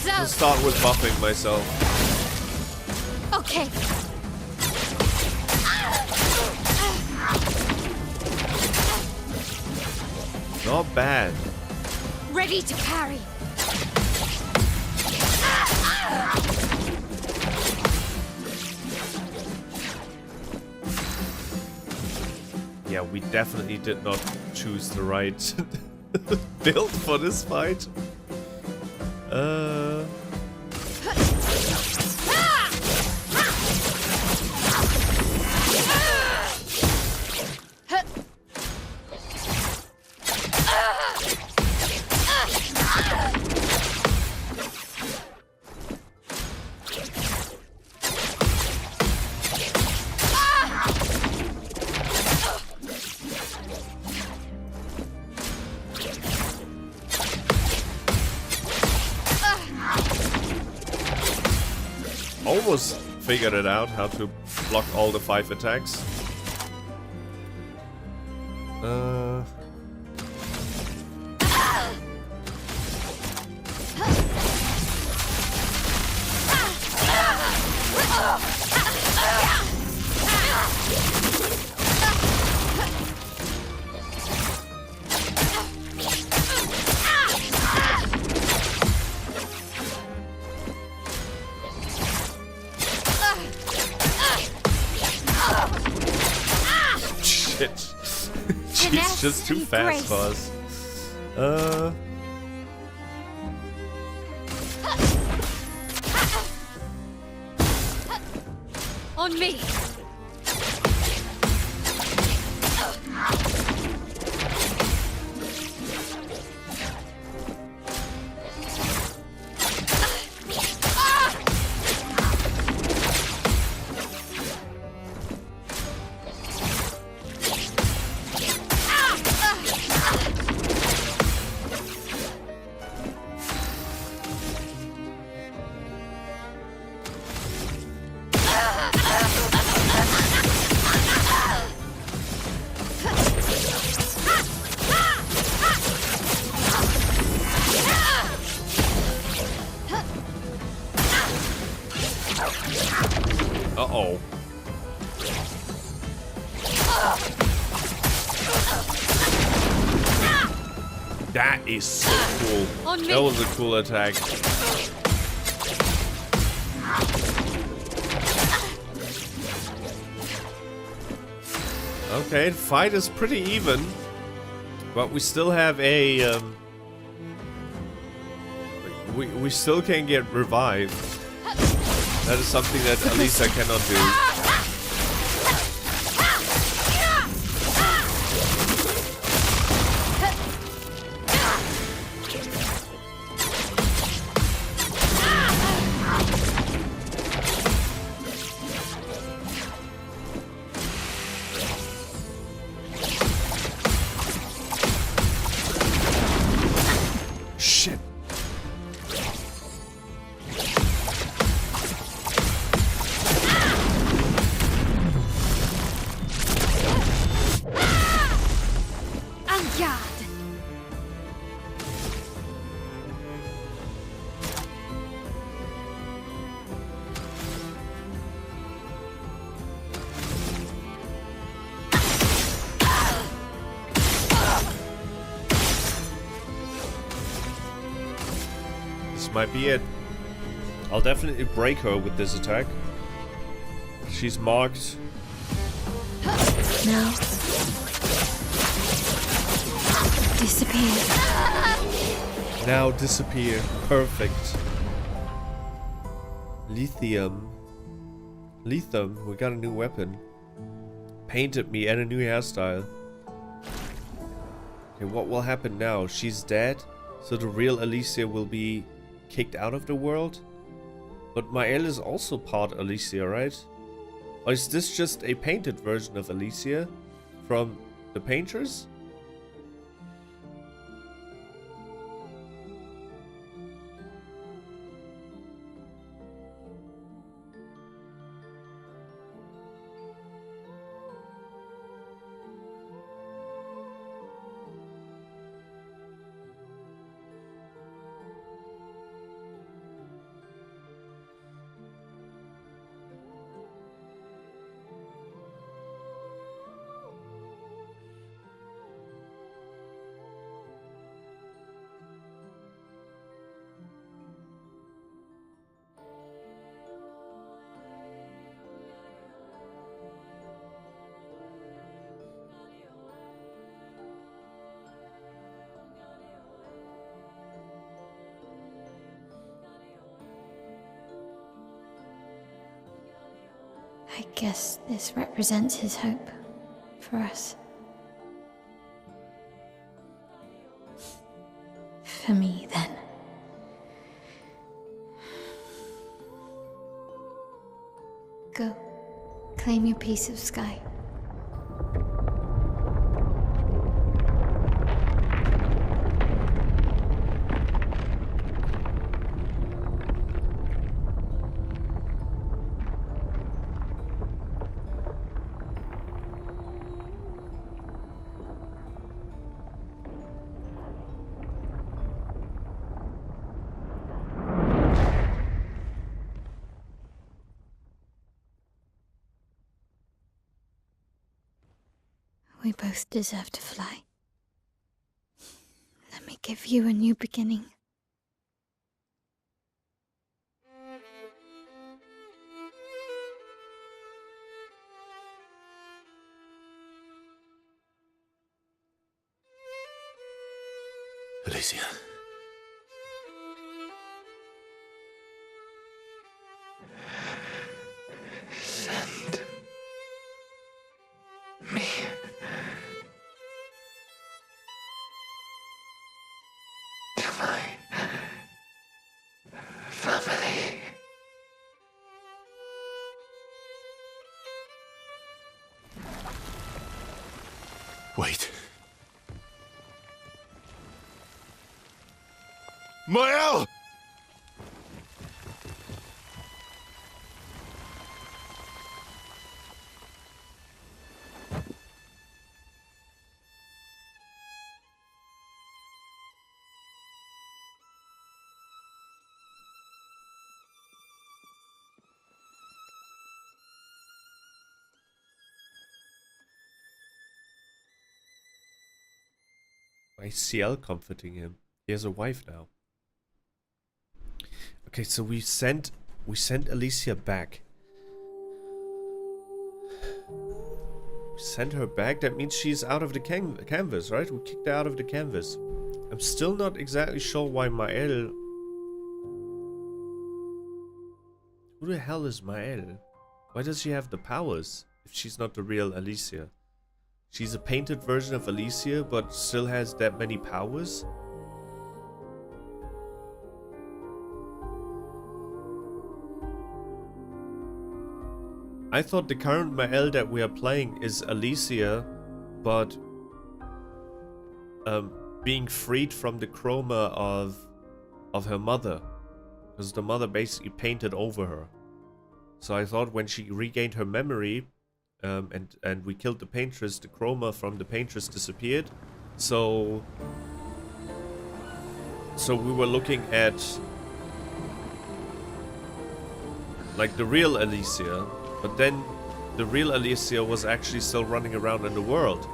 I'll start with buffing myself.
Okay.
Not bad.
Ready to parry.
Yeah, we definitely did not choose the right build for this fight. Almost figured it out how to block all the 5 attacks. She's just too fast for us.
On me!
Uh-oh. That is so cool. That was a cool attack. Okay, the fight is pretty even. But we still have a... we still can get revived. That is something that Alicia cannot do. Shit. Might be it. I'll definitely break her with this attack. She's marked.
Now. Disappear.
Now disappear. Perfect. Lithium. Lithium. We got a new weapon. Painted me and a new hairstyle. Okay, what will happen now? She's dead. So the real Alicia will be kicked out of the world? But Maelle is also part Alicia, right? Or is this just a painted version of Alicia from the painters?
I guess this represents his hope for us. For me, then. Go. Claim your piece of sky. We both deserve to fly. Let me give you a new beginning.
Maelle!
Why is CL comforting him? He has a wife now. Okay, so we sent Alicia back. We sent her back. That means she's out of the canvas, right? We kicked her out of the canvas. I'm still not exactly sure why Maelle. Who the hell is Maelle? Why does she have the powers if she's not the real Alicia? She's a painted version of Alicia, but still has that many powers? I thought the current Maelle that we are playing is Alicia, but being freed from the chroma of her mother, because the mother basically painted over her. So I thought when she regained her memory, and we killed the paintress, the chroma from the paintress disappeared. So we were looking at like the real Alicia, but then the real Alicia was actually still running around in the world.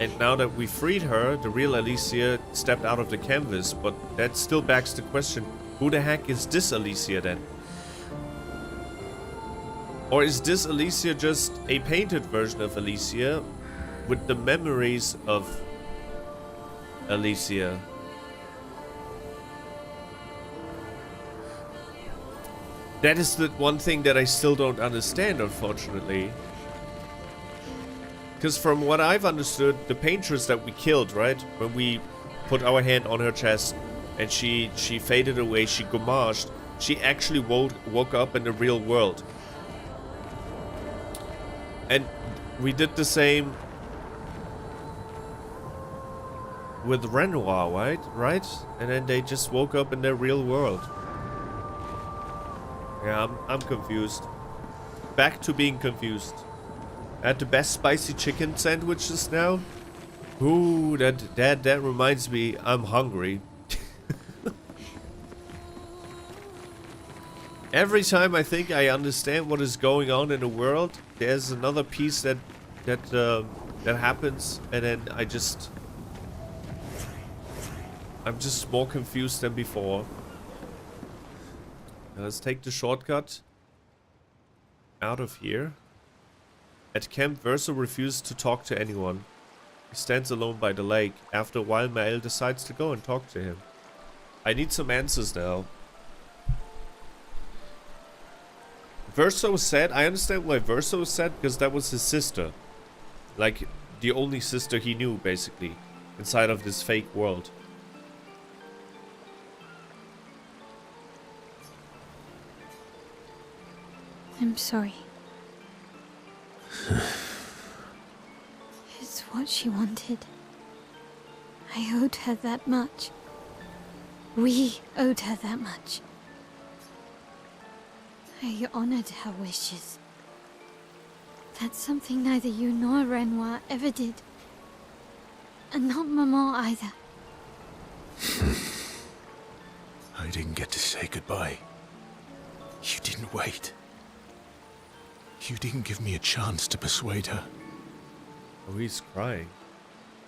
And now that we freed her, the real Alicia stepped out of the canvas, but that still begs the question, who the heck is this Alicia then? Or is this Alicia just a painted version of Alicia with the memories of Alicia? That is the one thing that I still don't understand, unfortunately. Because from what I've understood, the paintress that we killed, right? When we put our hand on her chest and she faded away, she gomaged, she actually woke up in the real world. And we did the same with Renoir, right? And then they just woke up in their real world. Yeah, I'm confused. Back to being confused. I had the best spicy chicken sandwiches now. Ooh, that reminds me, I'm hungry. Every time I think I understand what is going on in the world, there's another piece that happens, and then I'm just more confused than before. Now let's take the shortcut out of here. At camp, Verso refused to talk to anyone. He stands alone by the lake. After a while, Maelle decides to go and talk to him. I need some answers now. Verso said, I understand why Verso said, because that was his sister. Like, the only sister he knew, basically, inside of this fake world.
I'm sorry. It's what she wanted. I owed her that much. We owed her that much. I honored her wishes. That's something neither you nor Renoir ever did. And not Maman either.
I didn't get to say goodbye. You didn't wait. You didn't give me a chance to persuade her.
Oh, he's crying.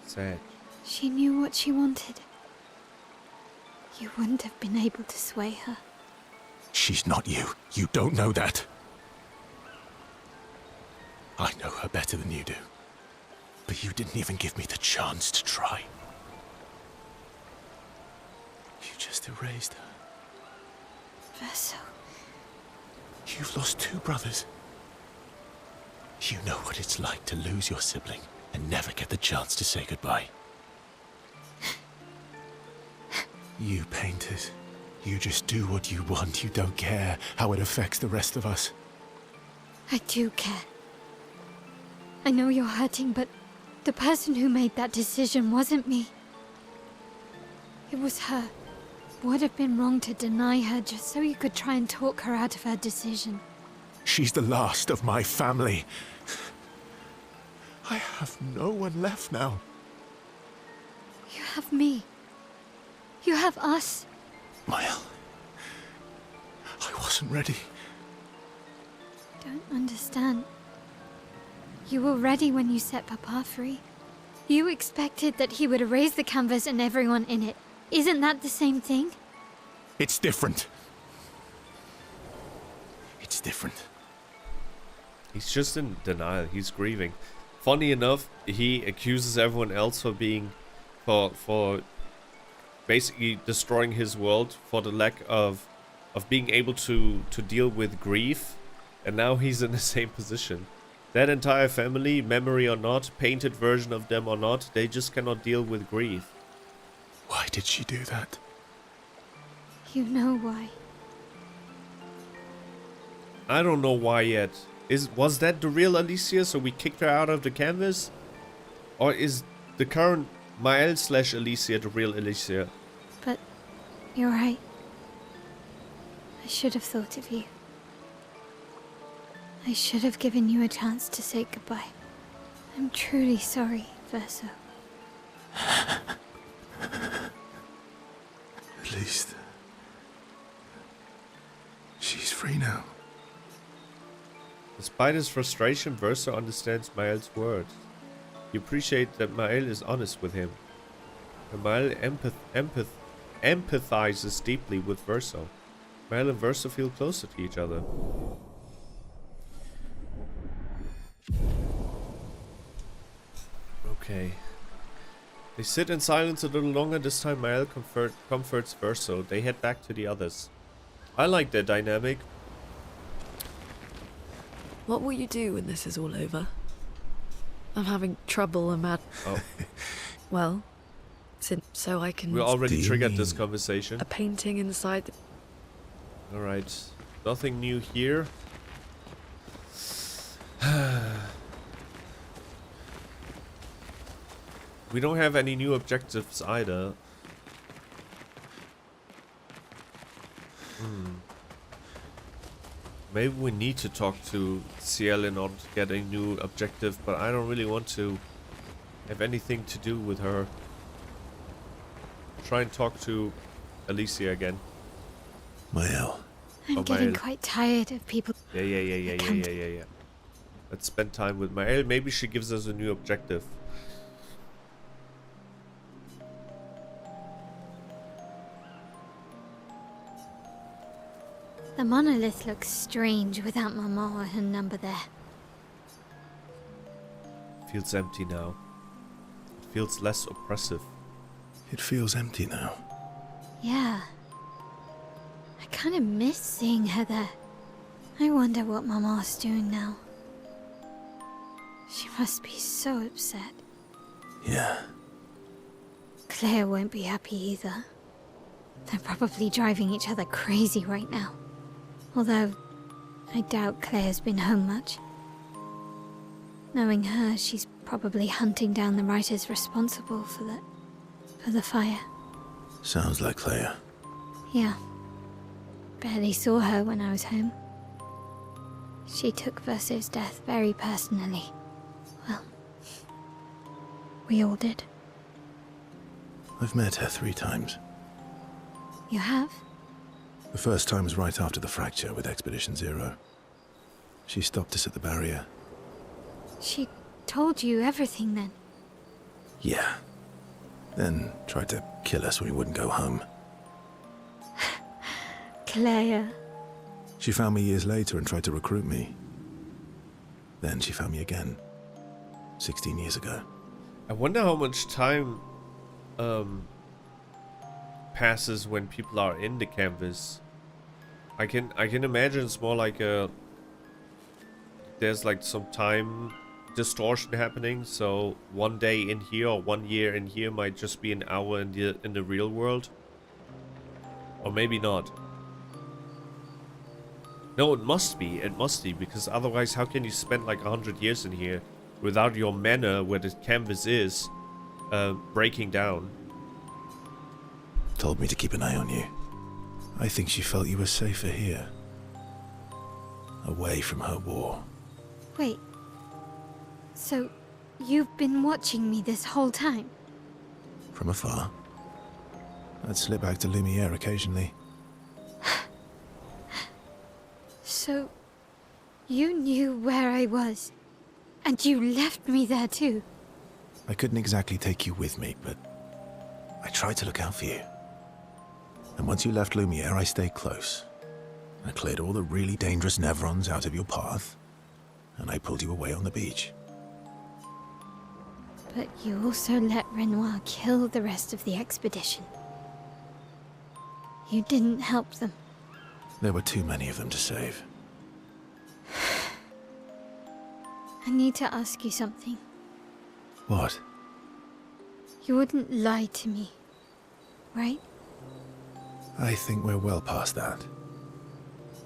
Sad.
She knew what she wanted. You wouldn't have been able to sway her.
She's not you. You don't know that. I know her better than you do. But you didn't even give me the chance to try. You just erased her.
Verso.
You've lost 2 brothers. You know what it's like to lose your sibling and never get the chance to say goodbye. You painters, you just do what you want. You don't care how it affects the rest of us.
I do care. I know you're hurting, but the person who made that decision wasn't me. It was her. would have been wrong to deny her just so you could try and talk her out of her decision.
She's the last of my family. I have no one left now.
You have me. You have us.
Maelle, I wasn't ready.
Don't understand. You were ready when you set Papa free. You expected that he would erase the canvas and everyone in it. Isn't that the same thing?
It's different. It's different.
He's just in denial. He's grieving. Funny enough, he accuses everyone else for being, for basically destroying his world, for the lack of being able to deal with grief, and now he's in the same position. That entire family, memory or not, painted version of them or not, they just cannot deal with grief.
Why did she do that?
You know why.
I don't know why yet. Was that the real Alicia, so we kicked her out of the canvas? Or is the current Maelle / Alicia the real Alicia?
But you're right. I should have thought of you. I should have given you a chance to say goodbye. I'm truly sorry, Verso.
At least she's free now.
Despite his frustration, Verso understands Maelle's words. He appreciates that Maelle is honest with him. And Maelle empathizes deeply with Verso. Maelle and Verso feel closer to each other. Okay. They sit in silence a little longer. This time Maelle comforts Verso. They head back to the others. I like their dynamic.
What will you do when this is all over? I'm having trouble
Oh,
well, so I can...
we already triggered this conversation.
A painting inside...
Alright. Nothing new here. We don't have any new objectives either. Maybe we need to talk to Ciel in order to get a new objective, but I don't really want to have anything to do with her. Try and talk to Alicia again.
Maelle.
I'm
Oh,
getting
Maelle.
quite tired of people.
Yeah. Let's spend time with Maelle. Maybe she gives us a new objective.
The monolith looks strange without Mama or her number there.
Feels empty now. It feels less oppressive.
It feels empty now.
Yeah. I kind of miss seeing her there. I wonder what Mama's doing now. She must be so upset.
Yeah.
Claire won't be happy either. They're probably driving each other crazy right now. Although, I doubt Claire's been home much. Knowing her, she's probably hunting down the writers responsible for the fire.
Sounds like Claire.
Yeah. Barely saw her when I was home. She took Verso's death very personally. Well, we all did.
I've met her 3 times.
You have?
The first time was right after the fracture with Expedition Zero. She stopped us at the barrier.
She told you everything then?
Yeah. Then tried to kill us when we wouldn't go home.
Claire.
She found me years later and tried to recruit me. Then she found me again. 16 years ago.
I wonder how much time passes when people are in the canvas. I can imagine it's more like there's like some time distortion happening, so 1 day in here or 1 year in here might just be an hour in the real world. Or maybe not. No, it must be, because otherwise how can you spend like 100 years in here without your manor where the canvas is breaking down?
told me to keep an eye on you. I think she felt you were safer here. Away from her war.
Wait. So, you've been watching me this whole time?
From afar. I'd slip back to Lumiere occasionally.
So, you knew where I was, and you left me there too?
I couldn't exactly take you with me, but I tried to look out for you. And once you left Lumiere, I stayed close. I cleared all the really dangerous Nevrons out of your path, and I pulled you away on the beach.
But you also let Renoir kill the rest of the expedition. You didn't help them.
There were too many of them to save.
I need to ask you something.
What?
You wouldn't lie to me, right?
I think we're well past that.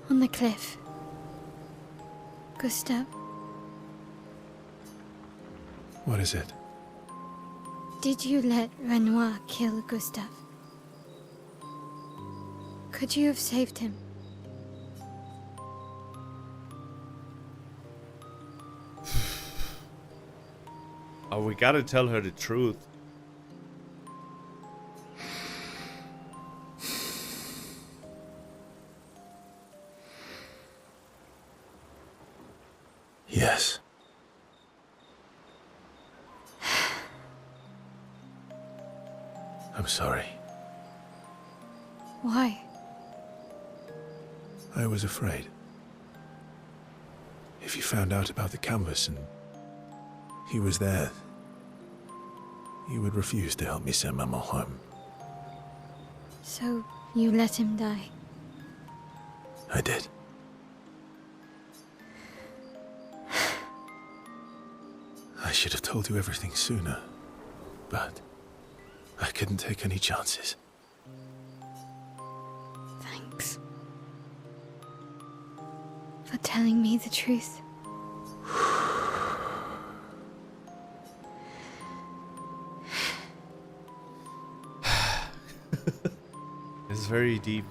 On the cliff. Gustav,
What is it?
did you let Renoir kill Gustav? Could you have saved him?
Oh, we gotta tell her the truth.
Yes. I'm sorry.
Why?
I was afraid. If you found out about the canvas and he was there, you would refuse to help me send Maman home.
So you let him die?
I did. I should have told you everything sooner, but I couldn't take any chances.
Thanks. For telling me the truth.
It's very deep.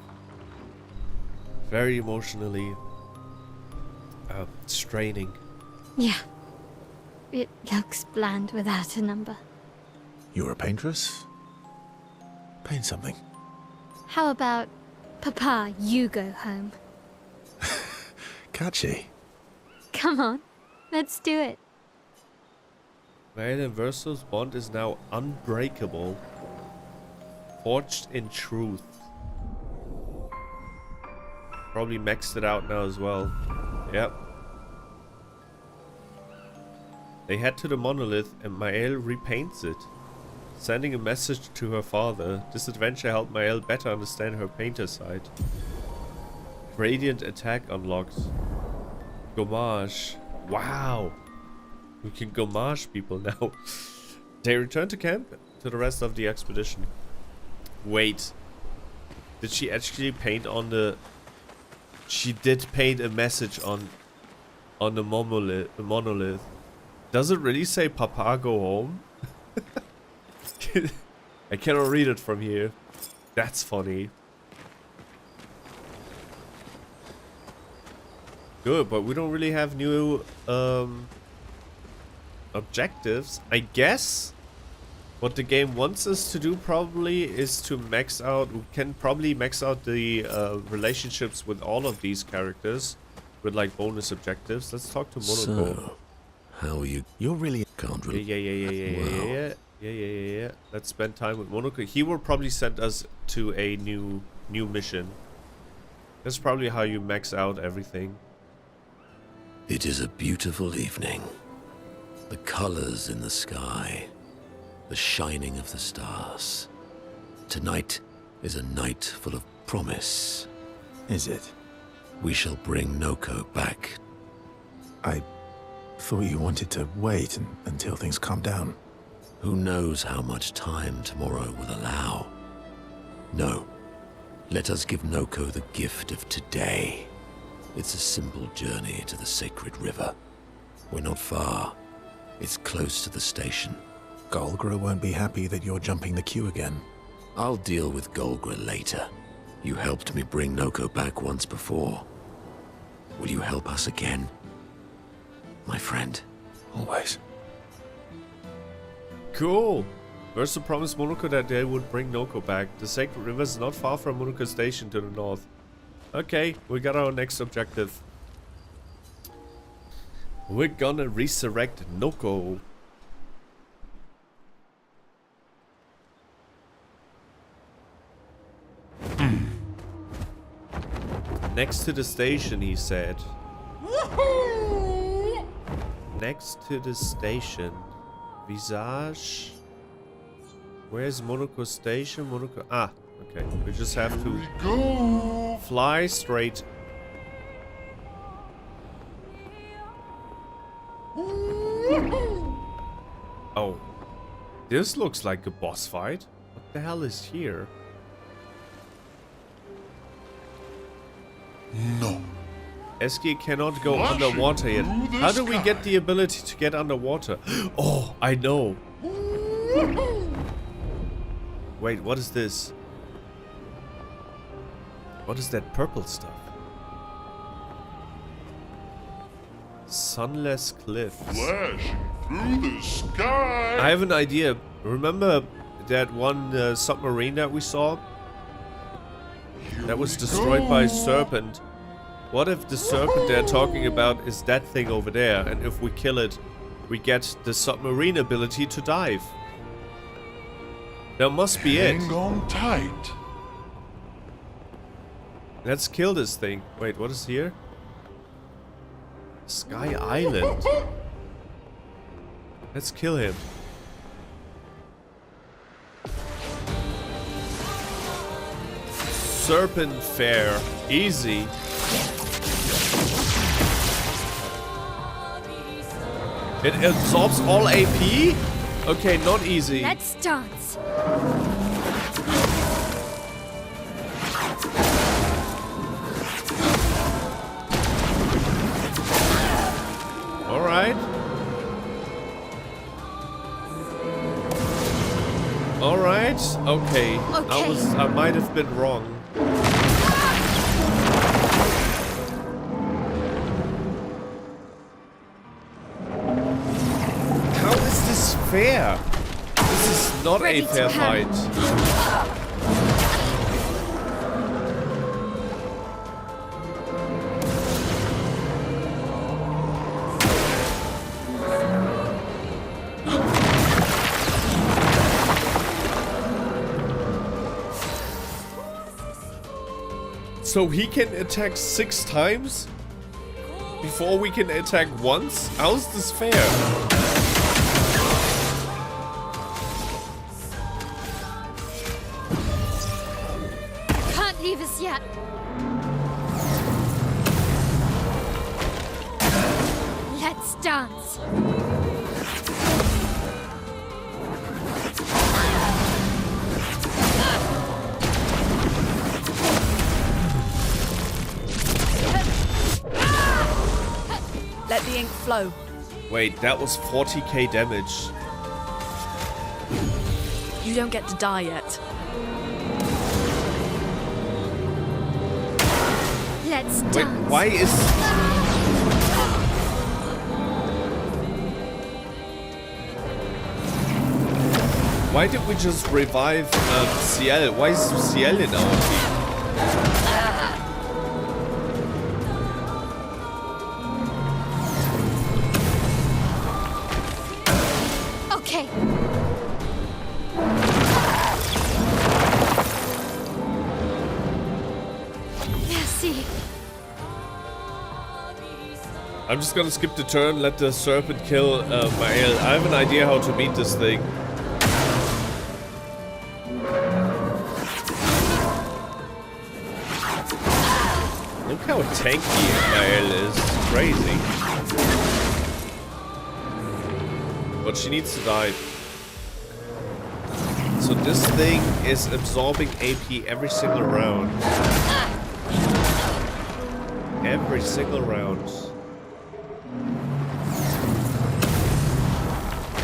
Very emotionally straining.
Yeah. It looks bland without a number.
You're a paintress? Paint something.
How about, Papa, you go home?
Catchy.
Come on, let's do it.
Maelle and Verso's bond is now unbreakable. Forged in truth. Probably maxed it out now as well. Yep. They head to the monolith and Maelle repaints it, sending a message to her father. This adventure helped Maelle better understand her painter side. Radiant attack unlocked. Gommage. Wow. We can gommage people now. They return to camp to the rest of the expedition. Wait. Did she actually paint on the... She did paint a message on the monolith. Does it really say Papa go home? I cannot read it from here. That's funny. Good, but we don't really have new objectives. I guess what the game wants us to do probably is to max out. We can probably max out the relationships with all of these characters with like bonus objectives. Let's talk to Monoco.
So, how are you?
You're really...
Can't really... Well,
Yeah. Let's spend time with Monoco. He will probably send us to a new mission. That's probably how you max out everything.
it is a beautiful evening. The colors in the sky, the shining of the stars. Tonight is a night full of promise.
Is it?
We shall bring Noko back.
I thought you wanted to wait until things calm down.
Who knows how much time tomorrow will allow? No. Let us give Noko the gift of today. It's a simple journey to the sacred river. We're not far. It's close to the station.
Golgra won't be happy that you're jumping the queue again.
I'll deal with Golgra later. You helped me bring Noko back once before. Will you help us again? My friend.
Always.
Cool. Verso promised Monoco that they would bring Noko back. The Sacred River is not far from Monoco Station to the north. Okay, we got our next objective. We're gonna resurrect Noko. Next to the station, he said. Next to the station. Visage. Where's Monoco Station? Monoco. Ah, okay. We just have to fly straight. Oh. This looks like a boss fight. What the hell is here?
No.
Esquie cannot go underwater yet. How do we get the ability to get underwater? Oh, I know. Wait, what is this? What is that purple stuff? Sunless cliffs.
Flash through the sky.
I have an idea. Remember that one submarine that we saw? That was destroyed by a serpent. What if the serpent they're talking about is that thing over there, and if we kill it, we get the submarine ability to dive? That must be it.
Hang on tight.
Let's kill this thing. Wait, what is here? Sky Island. Let's kill him. Serpenphare. Easy. It absorbs all AP? Okay, not easy.
Let's dance.
Alright. Alright. Okay. I might have been wrong. How is this fair? This is not a fair fight. So he can attack 6 times before we can attack once? How's this fair?
Can't leave us yet. Let's dance.
Let the ink flow.
Wait, that was 40k damage.
You don't get to die yet.
Let's
Wait,
dance.
why is... Why did we just revive Ciel? Why is Ciel in our team?
Okay. Merci.
I'm just gonna skip the turn, let the serpent kill Maelle. I have an idea how to beat this thing. Look how tanky Maelle is. It's crazy. But she needs to die. So this thing is absorbing AP every single round. Every single round.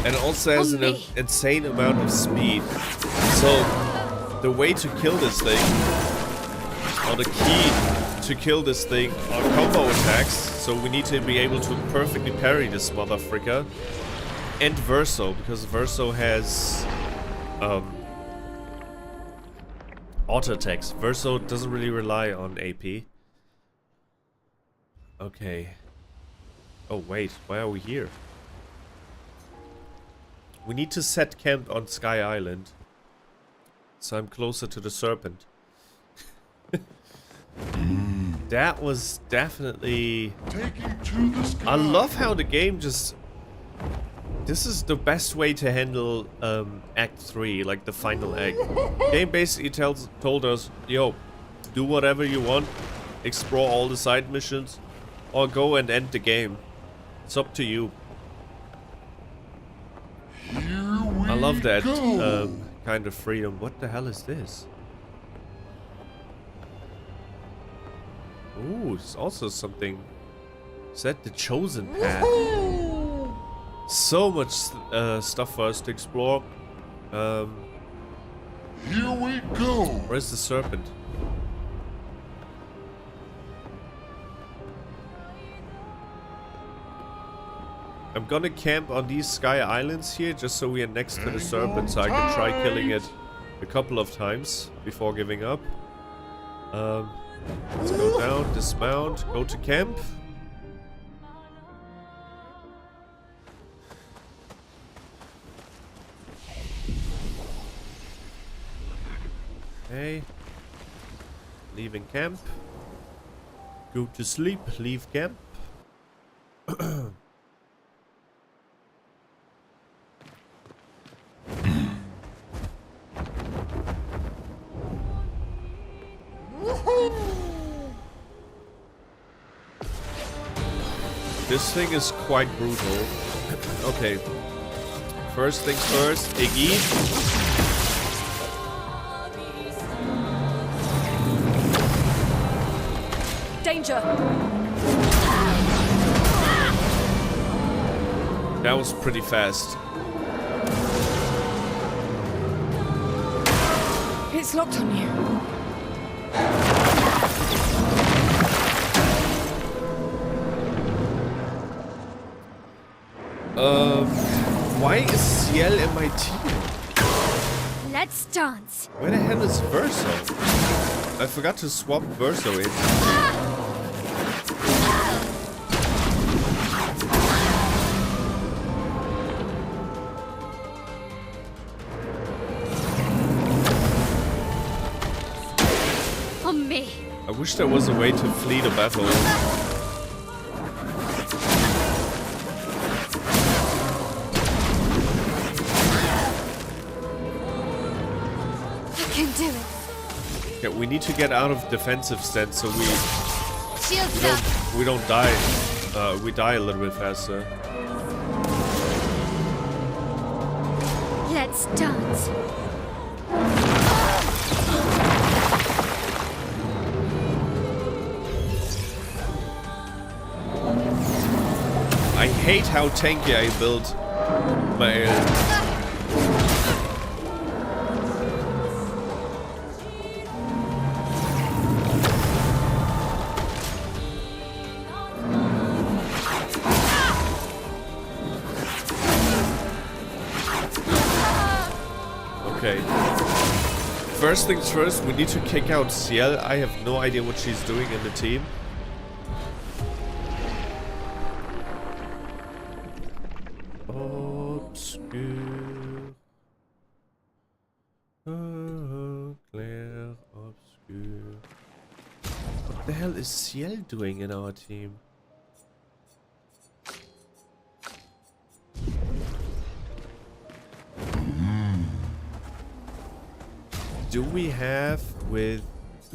And it also has an insane amount of speed. So the way to kill this thing, or the key to kill this thing, are combo attacks. So we need to be able to perfectly parry this motherfricker. And Verso, because Verso has auto attacks. Verso doesn't really rely on AP. Okay. Oh wait, why are we here? We need to set camp on Sky Island, so I'm closer to the serpent. That was definitely... I love how the game just... This is the best way to handle Act 3, like the final act. The game basically told us, yo, do whatever you want, explore all the side missions, or go and end the game. It's up to you. I love that kind of freedom. What the hell is this? Ooh, it's also something. Is that the chosen path? So much stuff for us to explore.
Here we go.
Where's the serpent? I'm gonna camp on these Sky Islands here just so we are next to the serpent, so I can try killing it a couple of times before giving up. Let's go down, dismount, go to camp. Okay. Leaving camp. Go to sleep, leave camp. This thing is quite brutal. Okay. First things first, Iggy.
Danger!
That was pretty fast.
It's locked on you.
Why is Ciel in my team?
Let's dance.
Where the hell is Verso? I forgot to swap Verso in.
On me.
I wish there was a way to flee the battle. Okay, we need to get out of defensive stance so we don't die. We die a little bit faster.
Let's dance.
I hate how tanky I built Maelle. Okay. First things first, we need to kick out Ciel. I have no idea what she's doing in the team. Obscur. Oh, Clair Obscur. What the hell is Ciel doing in our team? Do we have with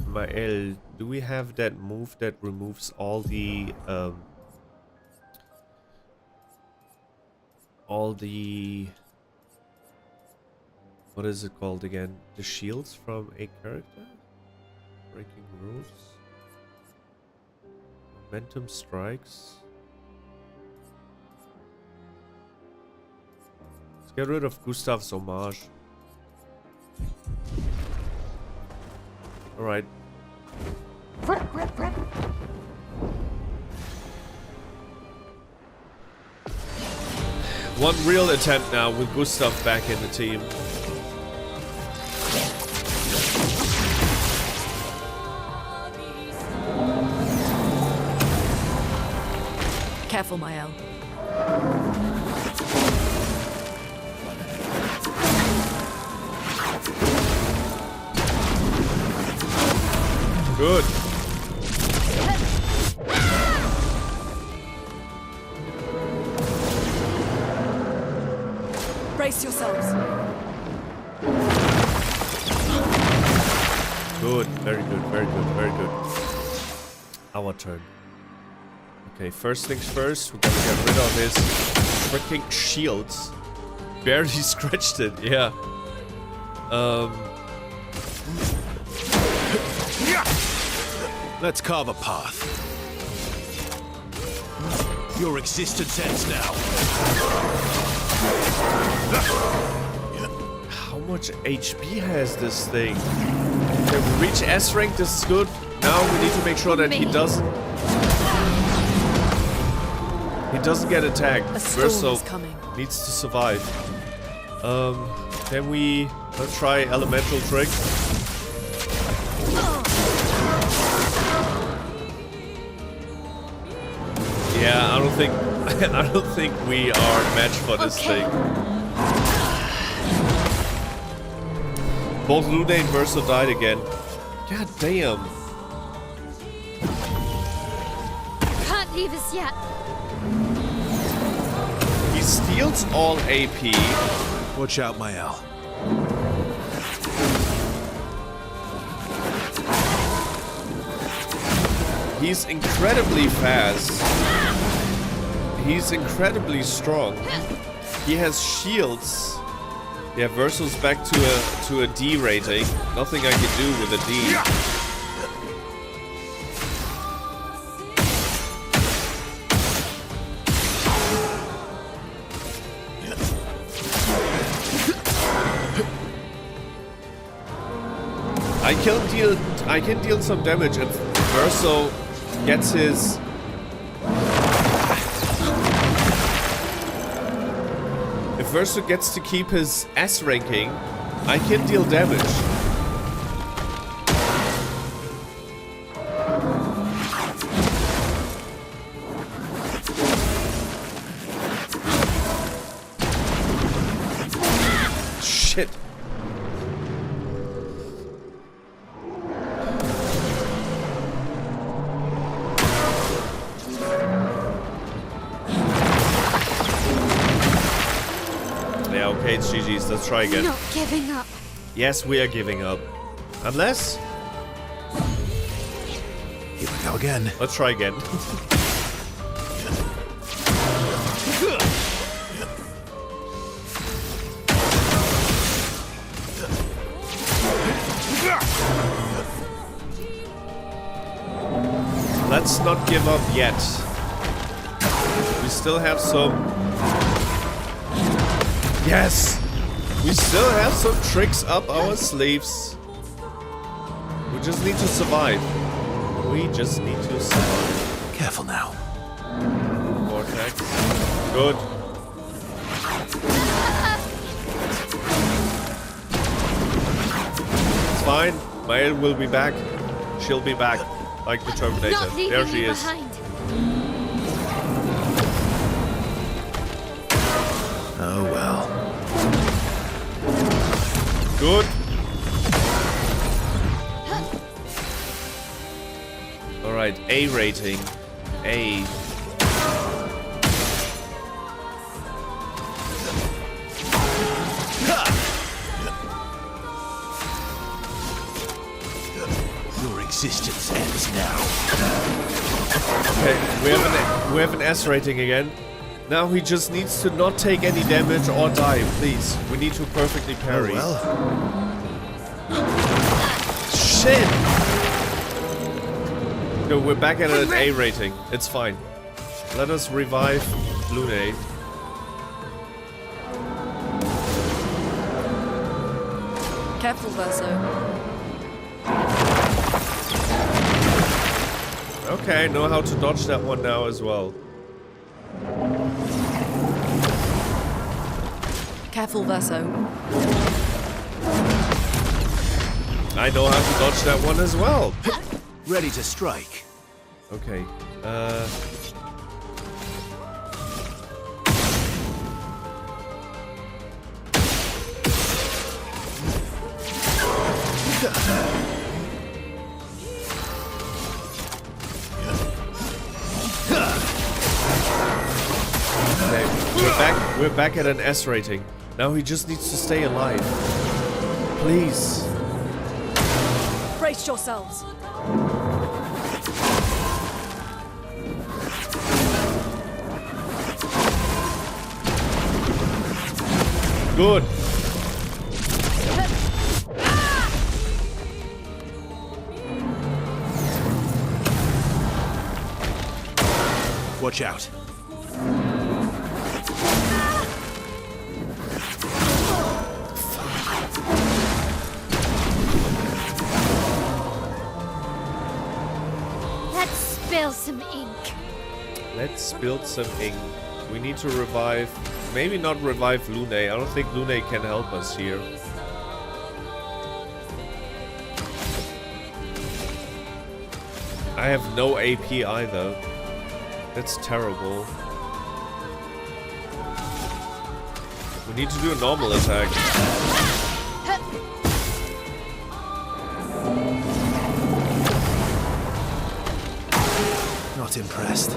Maelle, do we have that move that removes all the what is it called again? The shields from a character? Breaking rules. Momentum strikes. Let's get rid of Gustav's homage. Alright. One real attempt now with Gustav back in the team.
Careful, Maelle.
Good.
Brace yourselves.
Good. Very good. Very good. Very good. Our turn. Okay, first things first, we're gonna get rid of his freaking shields. Barely scratched it, yeah.
Let's carve a path. Your existence ends now.
How much HP has this thing? Okay, we reach S rank, this is good. Now we need to make sure that he doesn't get attacked. Verso needs to survive. Let's try elemental trick. Yeah, I don't think we are matched for this thing. Both Lune and Verso died again. God damn.
Can't leave us yet.
He steals all AP.
Watch out, Maelle.
He's incredibly fast. He's incredibly strong. He has shields. Yeah, Verso's back to a D rating. Nothing I can do with a D. I can deal some damage if Verso gets his... If Verso gets to keep his S ranking, I can deal damage. Shit. Okay, it's GG's. Let's try again.
Not giving up.
Yes, we are giving up. Unless...
Here we go again.
Let's try again. Let's not give up yet. We still have some... Yes! We still have some tricks up our sleeves. We just need to survive. We just need to survive.
Careful now.
Vortex. Good. It's fine. Maelle will be back. She'll be back. Like the Terminator. There she is.
Behind.
Oh well.
Good. Alright, A rating. A.
Your existence ends now.
Okay, we have an S rating again. Now he just needs to not take any damage or die, please. We need to perfectly parry.
Oh, well.
Shit! No, we're back at an A rating. It's fine. Let us revive Lune.
Careful, Verso.
Okay, I know how to dodge that one now as well.
Careful, Verso.
I know how to dodge that one as well.
Ready to strike.
Okay, we're back at an S rating. Now he just needs to stay alive. Please.
Brace yourselves.
Good.
Watch out.
Let's spill some ink.
Let's spill some ink. We need to revive... Maybe not revive Lune. I don't think Lune can help us here. I have no AP either. That's terrible. We need to do a normal attack.
Not impressed.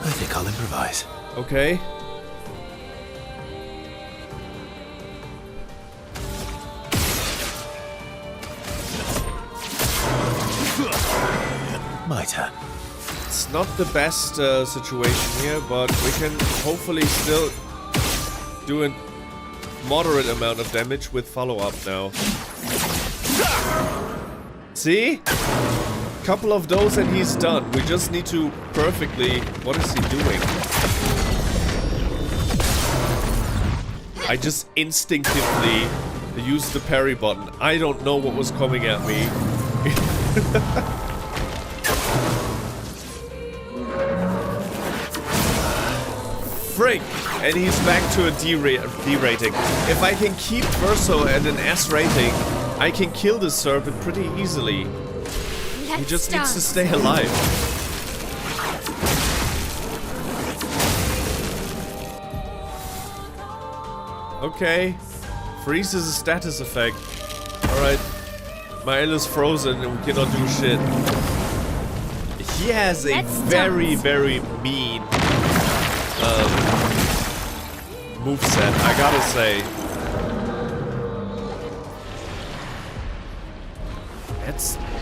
I think I'll improvise.
Okay.
My turn.
It's not the best situation here, but we can hopefully still do a moderate amount of damage with follow-up now. See? Couple of those and he's done. We just need to perfectly... What is he doing? I just instinctively used the parry button. I don't know what was coming at me. Frick! And he's back to a D rating. If I can keep Verso at an S rating, I can kill this Serpent pretty easily. He just needs to stay alive. Okay. Freeze is a status effect. Alright. Maelle is frozen and we cannot do shit. He has a very, very mean moveset, I gotta say.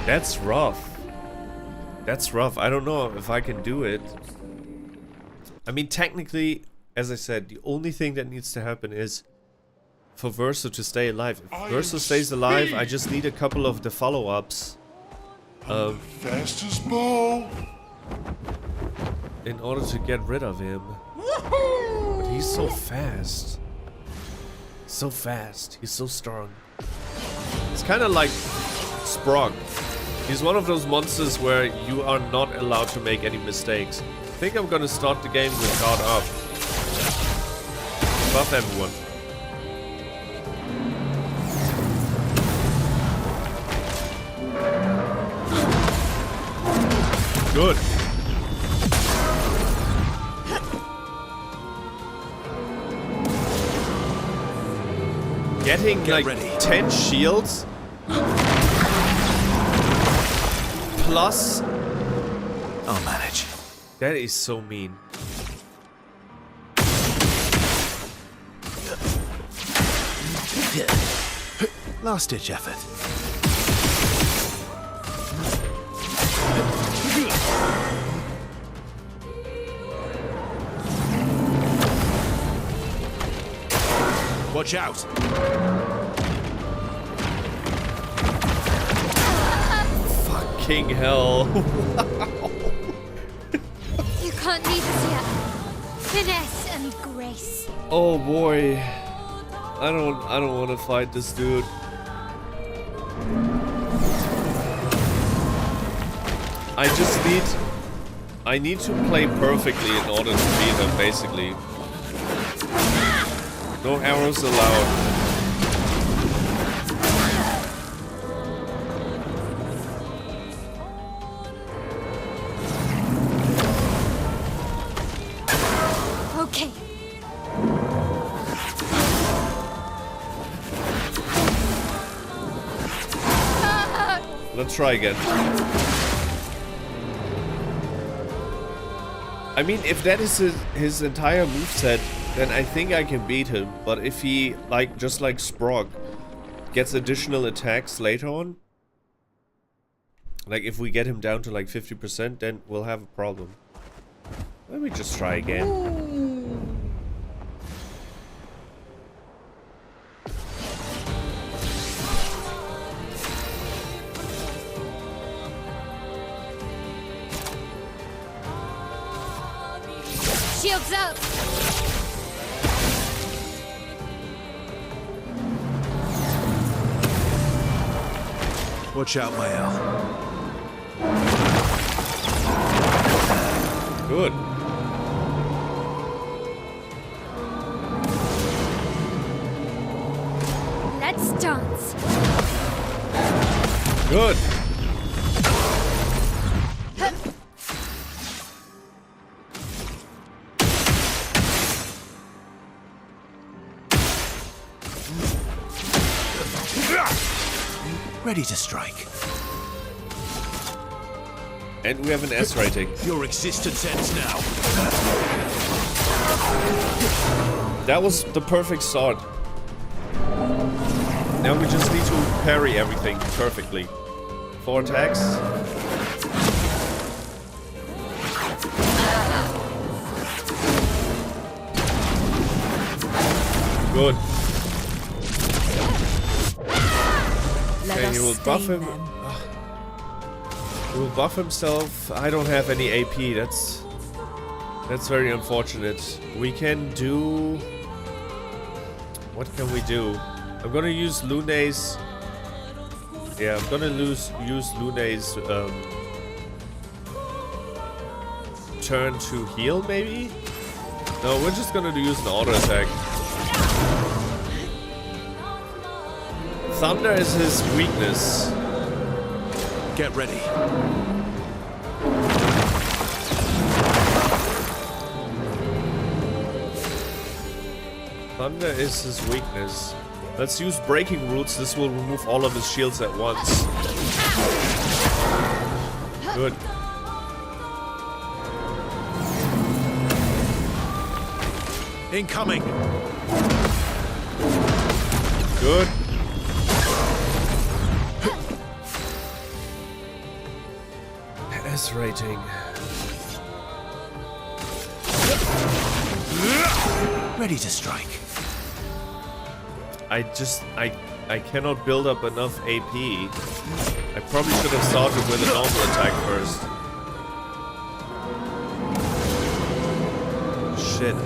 That's rough. That's rough. I don't know if I can do it. I mean, technically, as I said, the only thing that needs to happen is for Verso to stay alive. If Verso stays alive, I just need a couple of the follow-ups.
Fast as ball.
In order to get rid of him. But he's so fast. So fast. He's so strong. It's kind of like Sprog. He's one of those monsters where you are not allowed to make any mistakes. I think I'm gonna start the game with guard up. Buff everyone. Good. Getting like 10 shields plus
I'll manage.
That is so mean.
Last ditch effort. Watch out!
Fucking hell.
You can't leave us yet. Finesse and grace.
Oh boy. I don't want to fight this dude. I need to play perfectly in order to beat him, basically. No arrows allowed.
Okay.
Let's try again. I mean, if that is his entire moveset, then I think I can beat him. But if he, like, just like Sprog, gets additional attacks later on, like if we get him down to like 50%, then we'll have a problem. Let me just try again.
Shields up!
Watch out, Maelle.
Good.
Let's dance.
Good.
Ready to strike.
And we have an S rating.
Your existence ends now.
That was the perfect start. Now we just need to parry everything perfectly. 4 attacks. Good. Okay, he will buff him. He will buff himself. I don't have any AP. That's very unfortunate. We can do... What can we do? I'm gonna use Lune's... Yeah, I'm gonna use Lune's turn to heal, maybe? No, we're just gonna use an auto attack. Thunder is his weakness.
Get ready.
Thunder is his weakness. Let's use Breaking Roots. This will remove all of his shields at once. Good.
Incoming.
Good. S rating.
Ready to strike.
I cannot build up enough AP. I probably should have started with a normal attack first. Shit.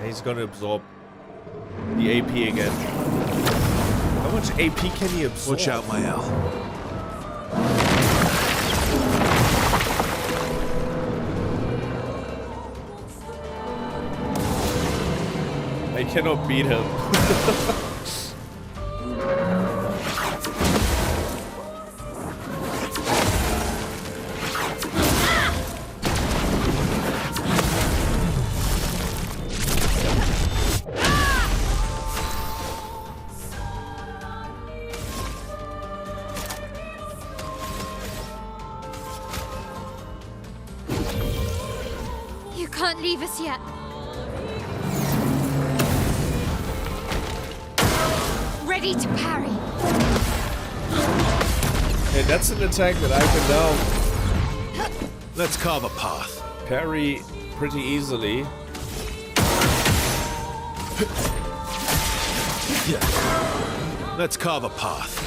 He's gonna absorb the AP again. How much AP can he absorb?
Watch out, Maelle.
I cannot beat him.
You can't leave us yet. Ready to parry.
Hey, that's an attack that I can now
Let's carve a path.
parry pretty easily.
Let's carve a path.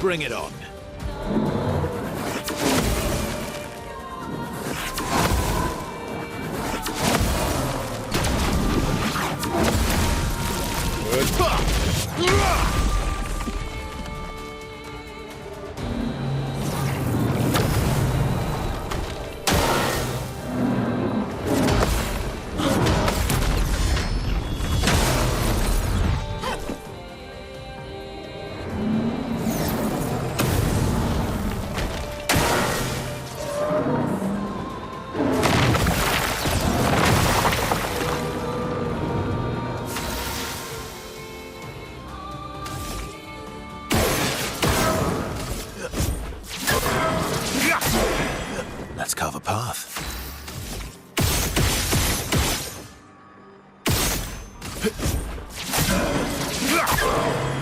Bring it on. Let's carve a path.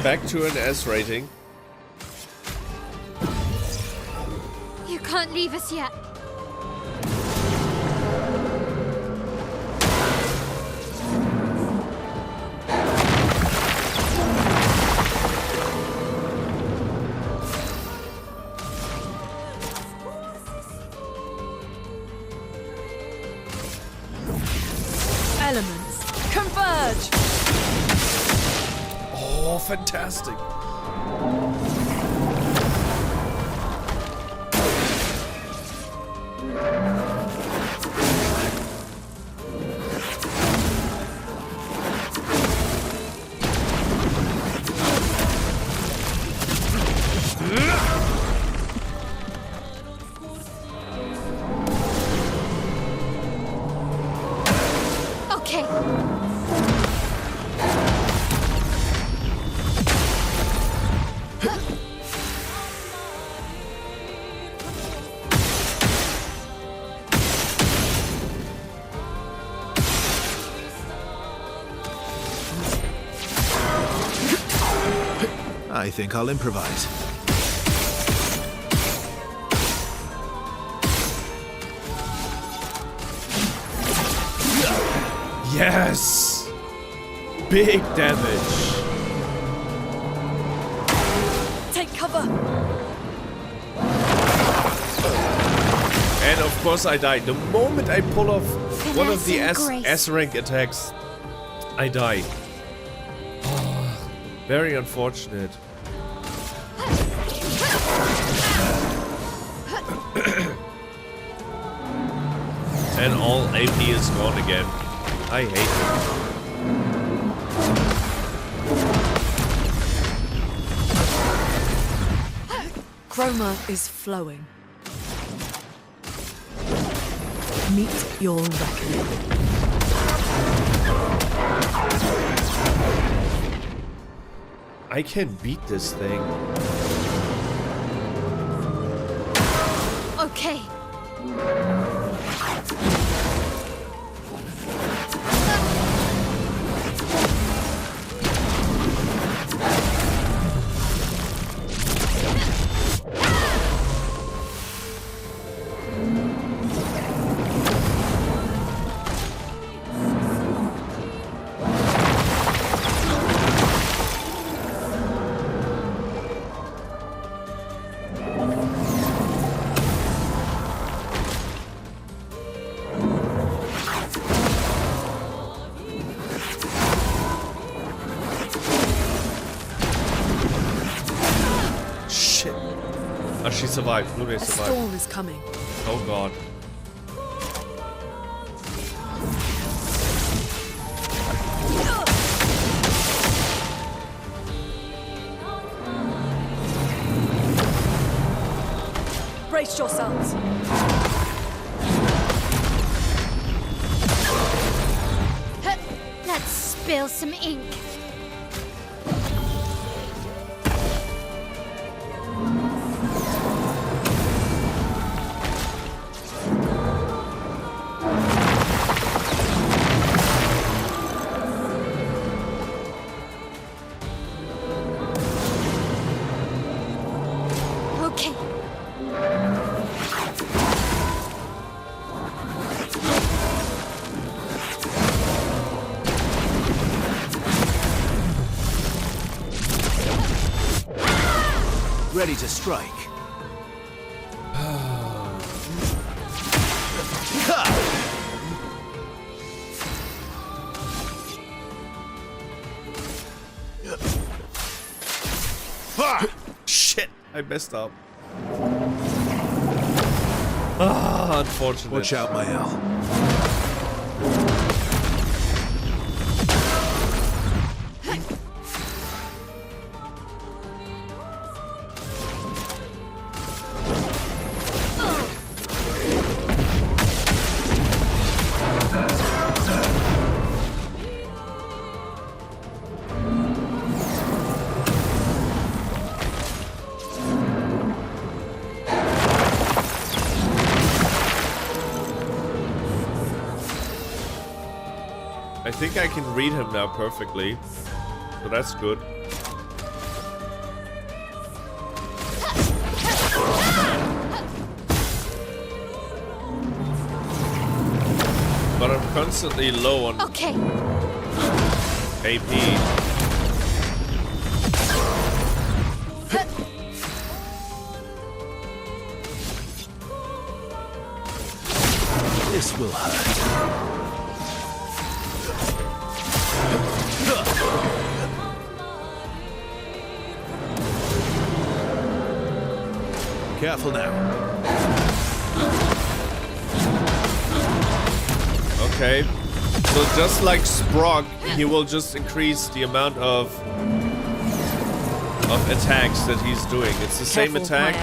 Back to an S rating.
You can't leave us yet.
Elements, converge!
Oh, fantastic.
Okay.
I think I'll improvise.
Yes! Big damage.
Take cover!
And of course I die. The moment I pull off one of the
Grace.
S rank attacks, I die. Oh, very unfortunate. And all AP is gone again. I hate it.
Chroma is flowing. Meet your reckoning.
I can beat this thing.
Okay.
She survived. Lune
A
survived.
storm is coming.
Oh god.
Brace yourselves.
Let's spill some ink. Okay.
ready to strike.
Shit!
I messed up. Ah, unfortunate.
Watch out, Maelle.
I think I can read him now perfectly, so that's good. But I'm constantly low on
Okay.
AP.
This will hurt. Careful now.
Okay. So just like Sprog, he will just increase the amount of attacks that he's doing. It's the same attack.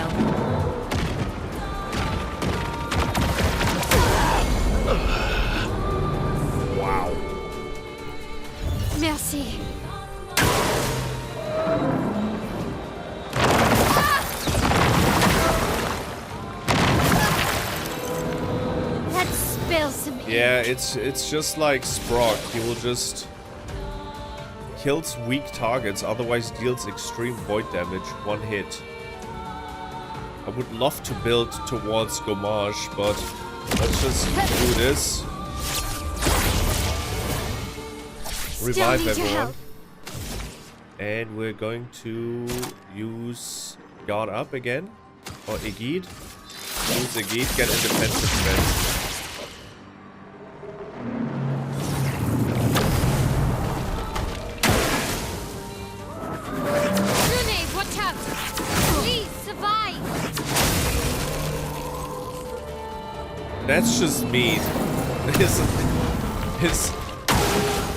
Wow.
Merci. Let's spill some ink.
Yeah, it's just like Sprog. He will just kills weak targets, otherwise deals extreme void damage, one hit. I would love to build towards Gommage, but let's just do this. Revive everyone. And we're going to use Guard Up again. Or Aegid. Use Aegid, get a defensive defense.
Lune, watch out! Please survive!
That's just mean.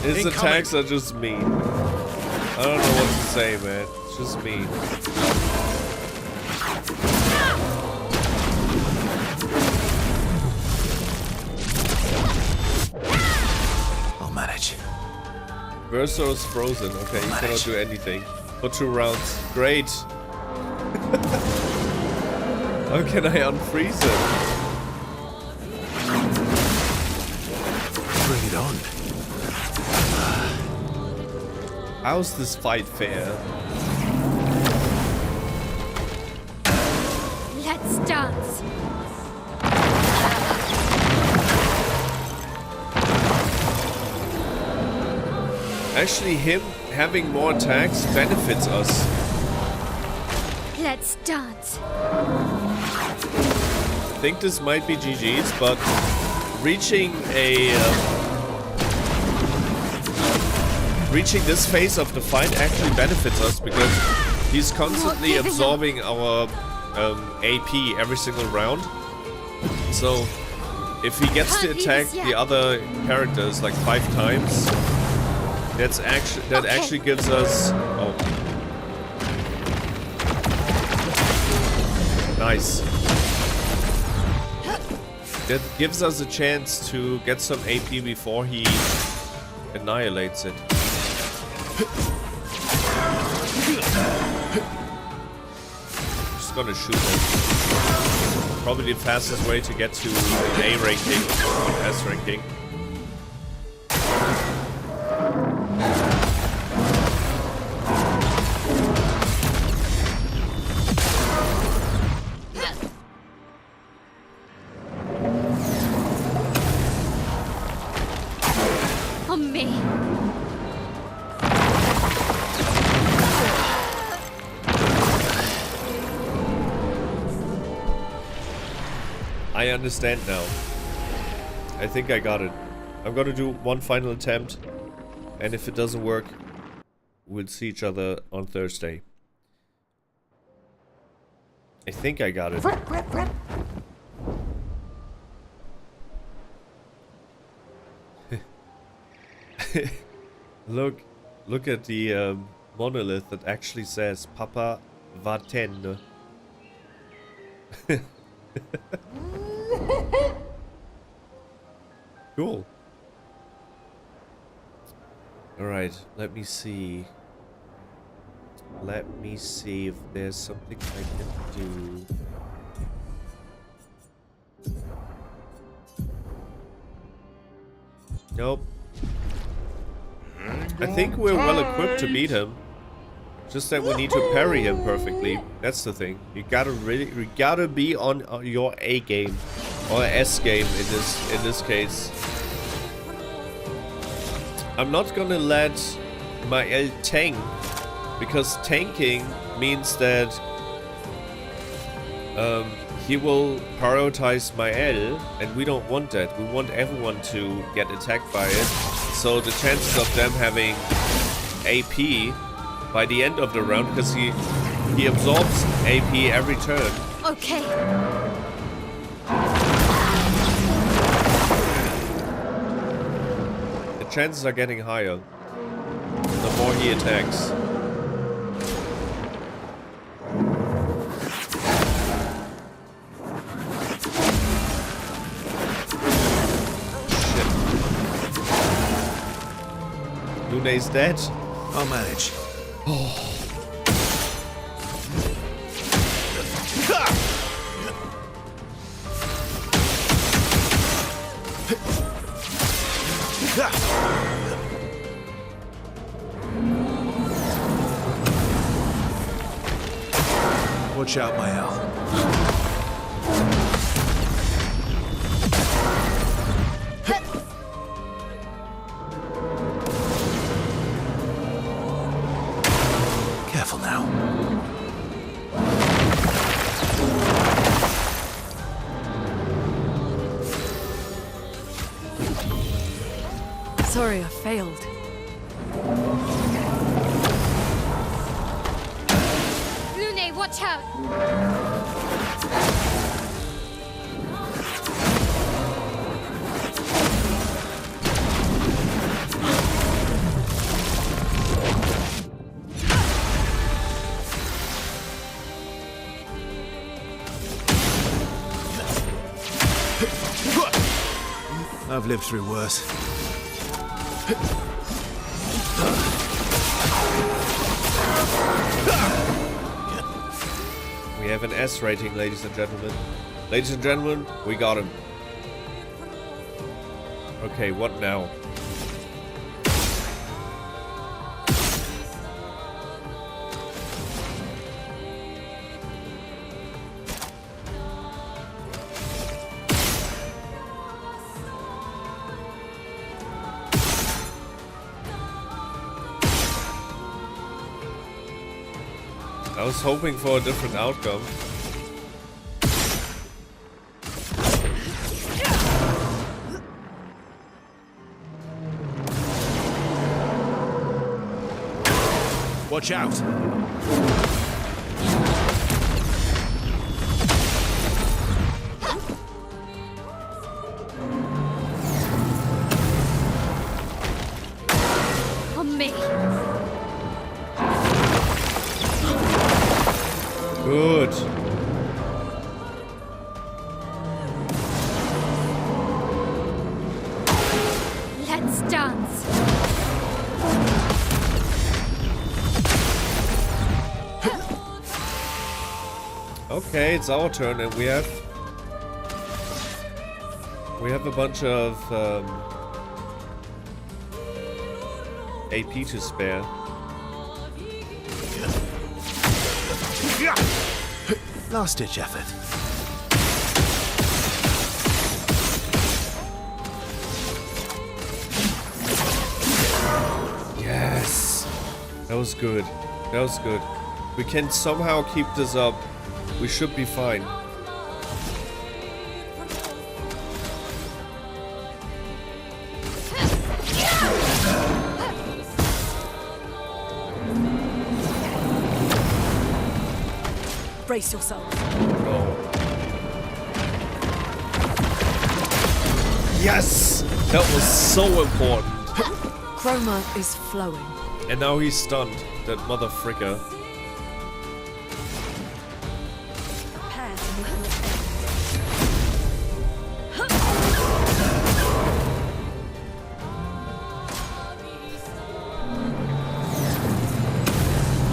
His attacks are just mean. I don't know what to say, man. It's just mean.
I'll manage.
Verso is frozen. Okay, you cannot do anything for 2 rounds. Great. How can I unfreeze it?
Bring it on.
How's this fight fair?
Let's dance.
Actually, him having more attacks benefits us.
Let's dance.
I think this might be GG's, but reaching this phase of the fight actually benefits us because he's constantly absorbing our AP every single round. So if he gets to attack the other characters like 5 times, that actually gives us nice. That gives us a chance to get some AP before he annihilates it. Just gonna shoot him. Probably the fastest way to get to an A ranking or an S ranking.
On me.
I understand now. I think I got it. I'm gonna do one final attempt, and if it doesn't work, we'll see each other on Thursday. I think I got it. Look at the monolith that actually says Papa Vaten. Cool. Alright, let me see. Let me see if there's something I can do. Nope. I think we're well equipped to beat him. Just that we need to parry him perfectly. That's the thing. You gotta be on your A game or S game in this case. I'm not gonna let Maelle tank, because tanking means that he will prioritize Maelle, and we don't want that. We want everyone to get attacked by it. So the chances of them having AP by the end of the round, because he absorbs AP every turn.
Okay.
The chances are getting higher the more he attacks. Lune's dead.
I'll manage.
Oh.
Watch out, Maelle. Careful now.
Sorry, I failed.
Lune, watch out!
I've lived through worse.
We have an S rating, ladies and gentlemen. Ladies and gentlemen, we got him. Okay, what now? I was hoping for a different outcome.
Watch out!
On me.
Good.
Let's dance.
Okay, it's our turn, and we have a bunch of AP to spare.
Last ditch effort.
Yes! That was good. That was good. We can somehow keep this up. We should be fine.
Brace yourself.
Oh. Yes! That was so important.
Chroma is flowing.
And now he's stunned. That mother fricker.
Prepare to move with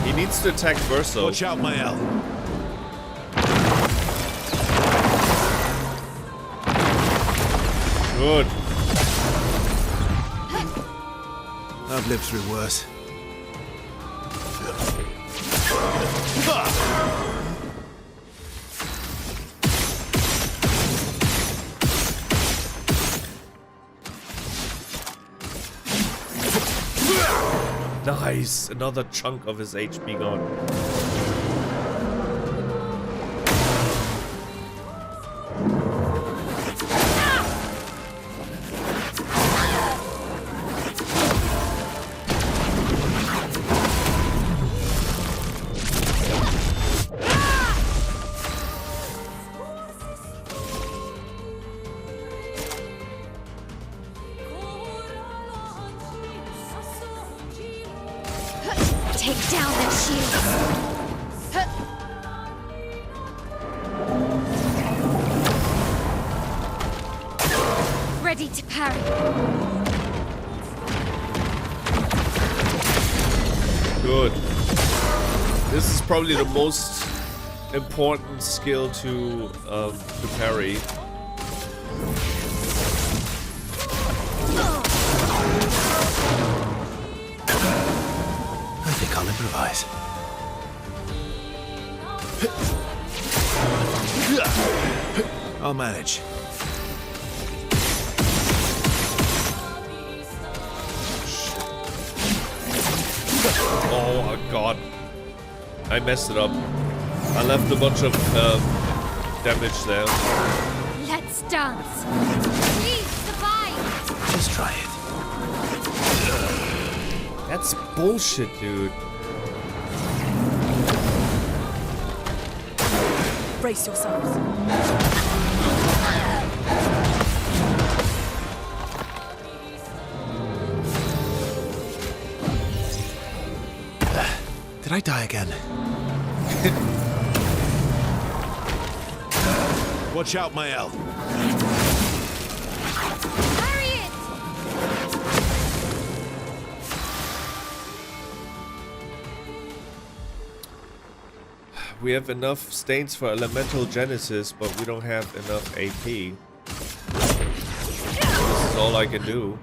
He needs to attack Verso.
Watch out, Maelle.
Good.
I've lived through worse.
Nice. Another chunk of his HP gone.
Take down their shields. Ready to parry.
Good. This is probably the most important skill to parry.
I think I'll improvise. I'll manage.
Oh god. I messed it up. I left a bunch of damage there.
Let's dance. Please survive.
Just try it.
That's bullshit, dude.
Brace yourselves.
Did I die again? Watch out, Maelle.
Hurry it!
We have enough stains for elemental genesis, but we don't have enough AP. This is all I can do.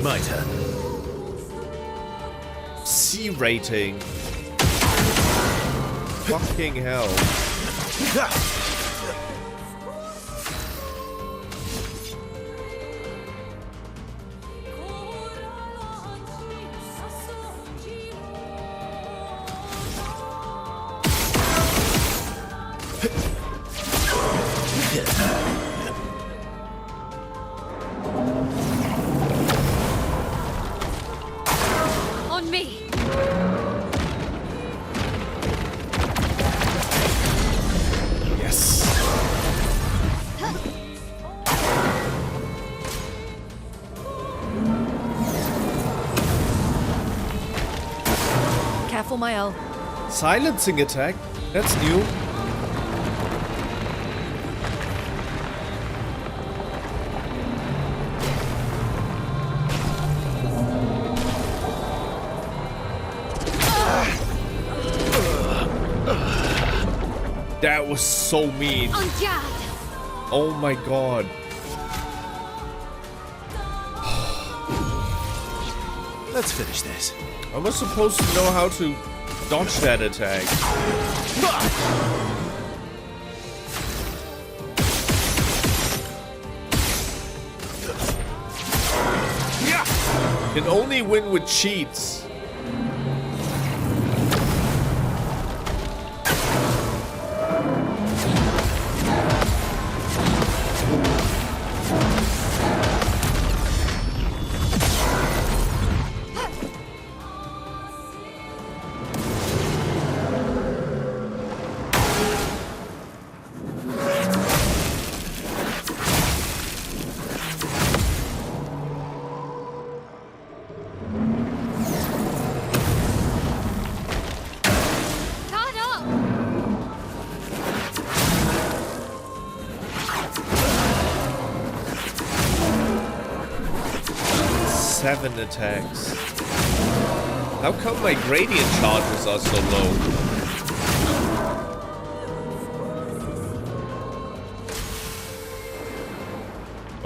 My turn.
C rating. Fucking hell.
On me.
Yes.
Careful, Maelle.
Silencing attack? That's new. That was so mean.
On guard.
Oh my god.
Let's finish this.
I was supposed to know how to dodge that attack. Can only win with cheats. 7 attacks. How come my gradient charges are so low?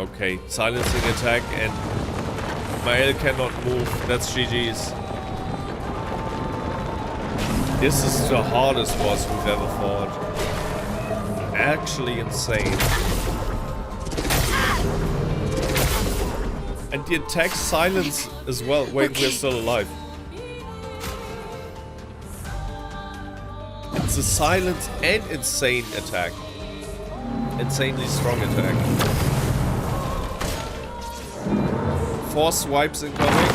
Okay, silencing attack and Maelle cannot move. That's GG's. This is the hardest boss we've ever fought. Actually insane. And the attack silence as well. Wait, we're still alive. It's a silence and insane attack. Insanely strong attack. 4 swipes incoming.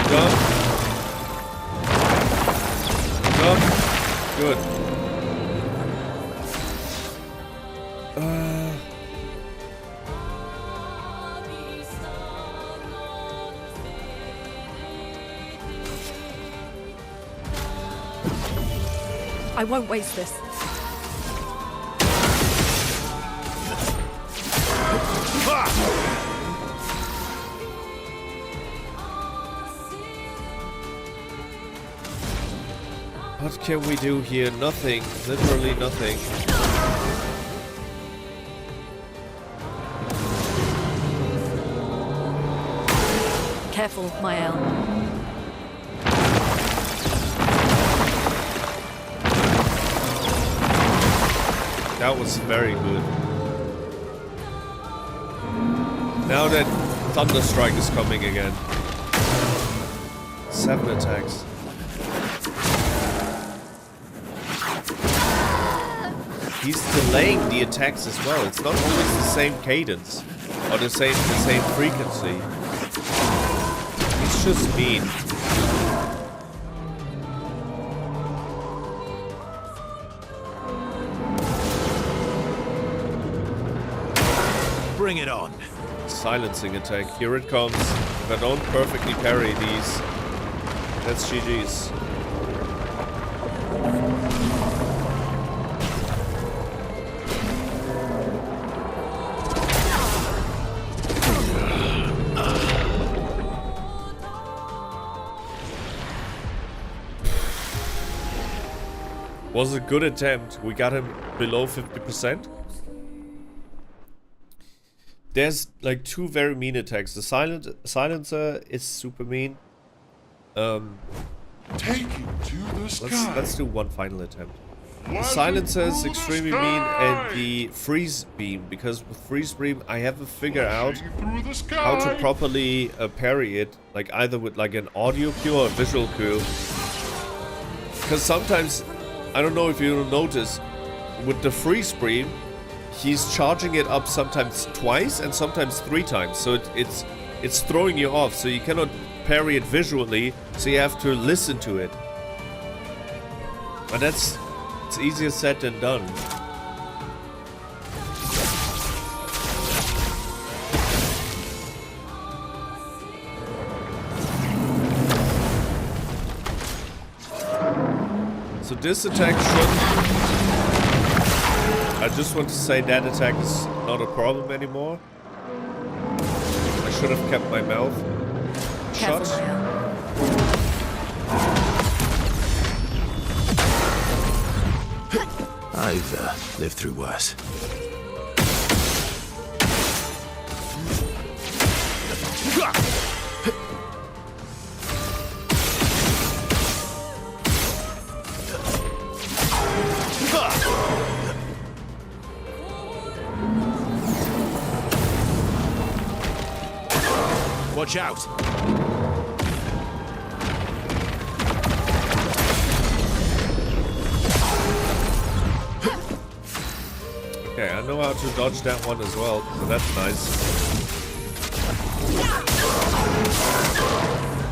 Jump. Jump. Good.
I won't waste this.
What can we do here? Nothing. Literally nothing.
Careful, Maelle.
That was very good. Now that Thunderstrike is coming again. 7 attacks. He's delaying the attacks as well. It's not always the same cadence or the same frequency. He's just mean.
Bring it on.
Silencing attack. Here it comes. If I don't perfectly parry these, that's GG's. Was a good attempt. We got him below 50%. There's like 2 very mean attacks. The silencer is super mean.
Take it to the sky.
Let's do one final attempt. The silencer is extremely mean, and the freeze beam, because with freeze beam I have to figure out how to properly parry it, like either with like an audio cue or a visual cue. Because sometimes, I don't know if you'll notice, with the freeze beam, he's charging it up sometimes twice and sometimes 3 times. So it's throwing you off. So you cannot parry it visually. So you have to listen to it. But it's easier said than done. So this attack should... I just want to say that attack is not a problem anymore. I should have kept my mouth shut.
I've lived through worse. Watch out!
Okay, I know how to dodge that one as well, so that's nice.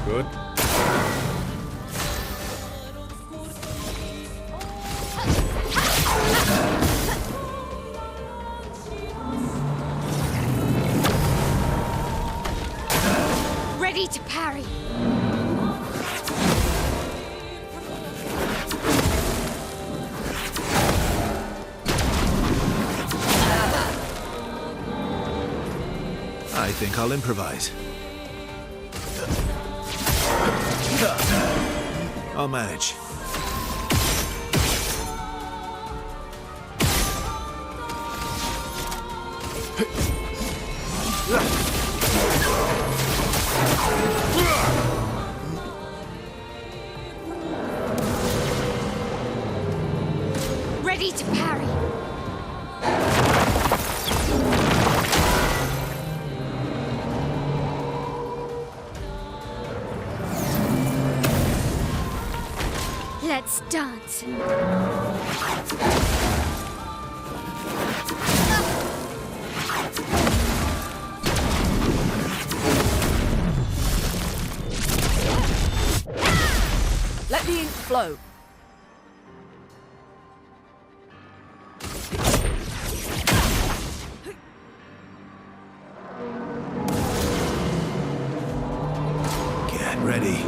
Good.
Ready to parry.
I think I'll improvise. I'll manage.
Ready to parry. Let's dance.
Let the ink flow.
Get ready.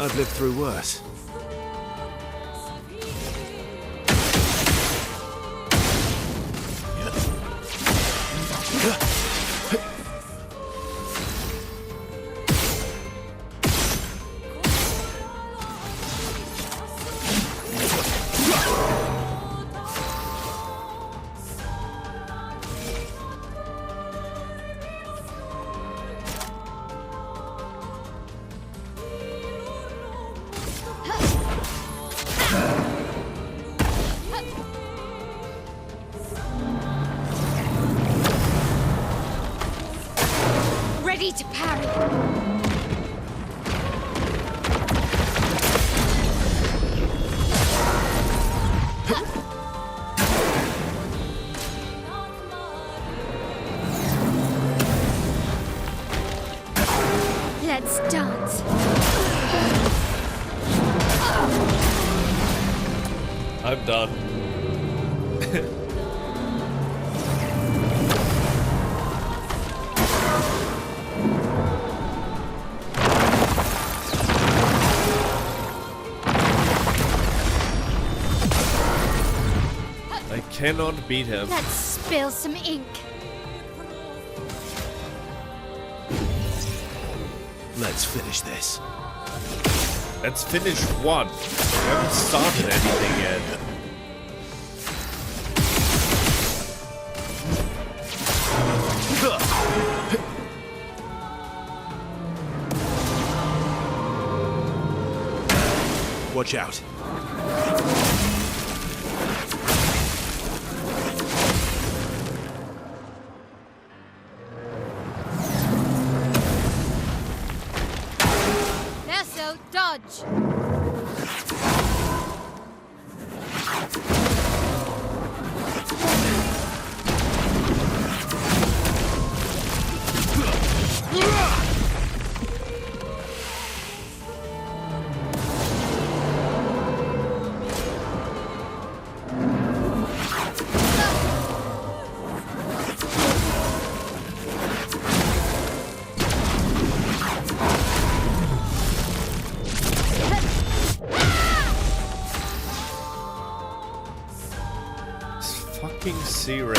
I've lived through worse.
Ready to parry. Let's dance.
I'm done. I cannot beat him.
Let's spill some ink.
Let's finish this.
Let's finish one. We haven't started anything yet.
Watch out.
Verso, dodge.
Fucking Sirene.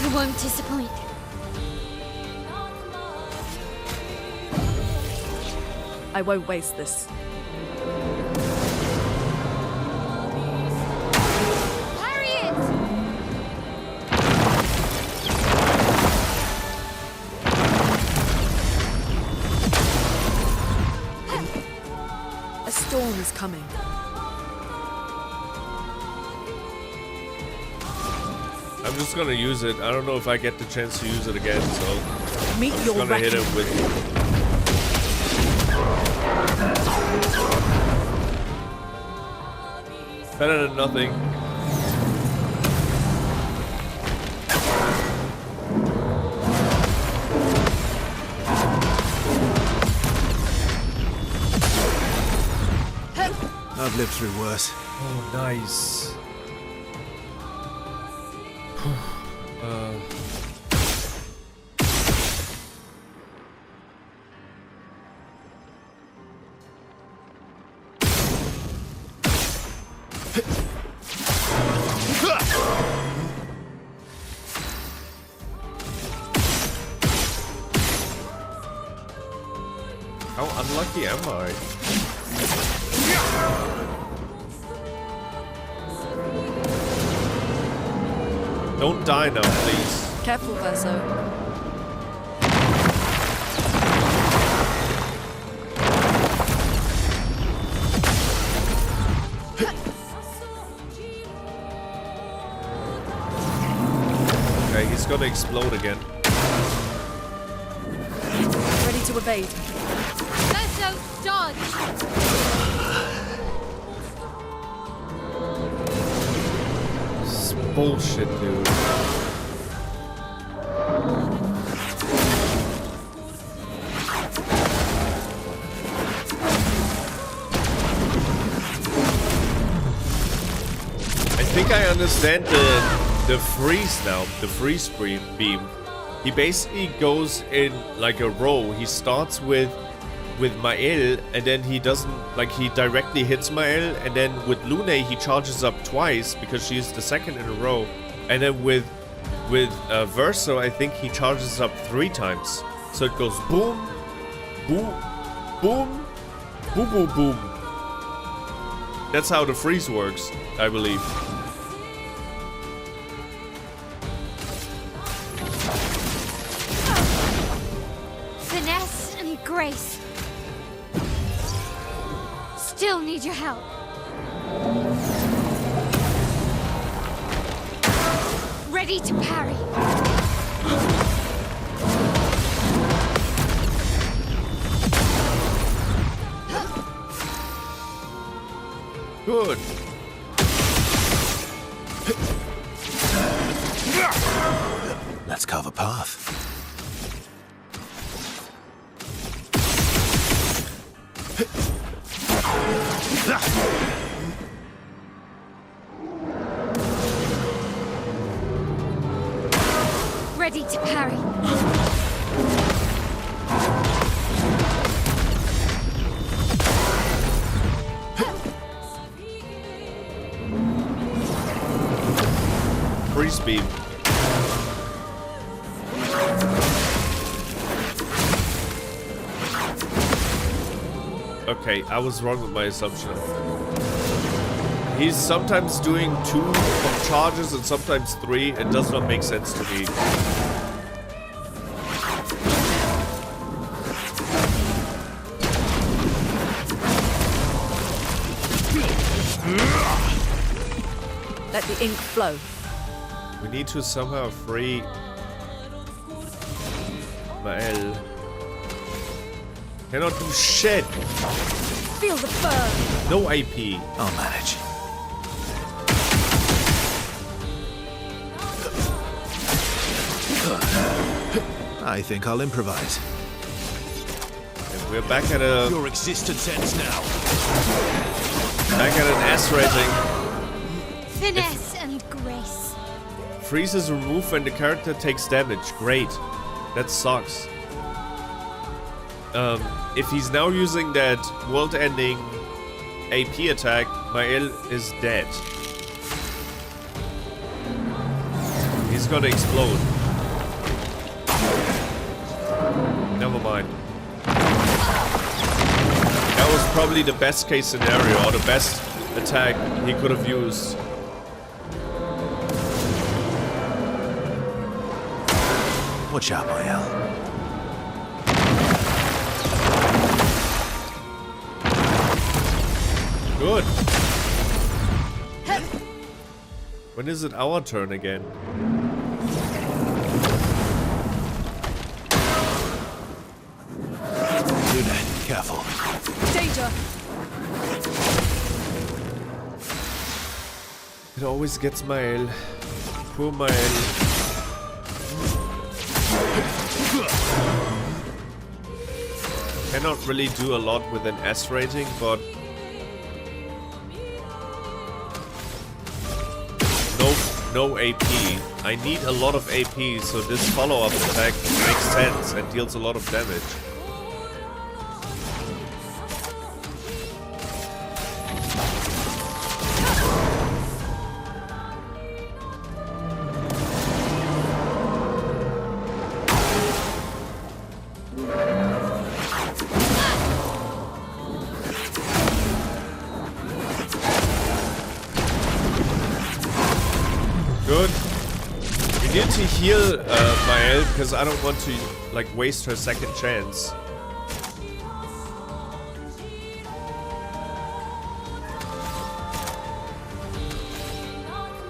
You won't disappoint.
I won't waste this.
Parry it!
A storm is coming.
I'm just gonna use it. I don't know if I get the chance to use it again, so
Meet
I'm
your
gonna hit
reckoning.
him with. Better than nothing.
I've lived through worse.
Oh, nice. How unlucky am I? Don't die now, please.
Careful, Verso.
Okay, he's gonna explode again.
Ready to evade.
Verso, dodge!
This is bullshit, dude. I think I understand the freeze now, the freeze beam. He basically goes in like a row. He starts with Maelle, and then he doesn't, like, he directly hits Maelle, and then with Lune he charges up twice because she's the second in a row, and then with Verso I think he charges up 3 times. So it goes boom, boom, boom, boom, boom, boom. That's how the freeze works, I believe.
Finesse and grace. Still need your help. Ready to parry.
Good.
Let's carve a path.
Ready to parry.
Freeze beam. Okay, I was wrong with my assumption. He's sometimes doing 2 charges and sometimes 3. It does not make sense to me.
Let the ink flow.
We need to somehow free Maelle. Cannot do shit.
Feel the burn.
No AP.
I'll manage. I think I'll improvise.
And we're back at a...
Your existence ends now.
Back at an S rating.
Finesse and grace.
Freeze is removed when the character takes damage. Great. That sucks. If he's now using that world-ending AP attack, Maelle is dead. He's gonna explode. Never mind. That was probably the best case scenario, or the best attack he could have used.
Watch out, Maelle.
Good. When is it our turn again?
Lune, careful.
Danger.
It always gets Maelle. Poor Maelle. Cannot really do a lot with an S rating, but no AP. I need a lot of AP, so this follow-up attack makes sense and deals a lot of damage. Good. We need to heal Maelle because I don't want to like waste her second chance.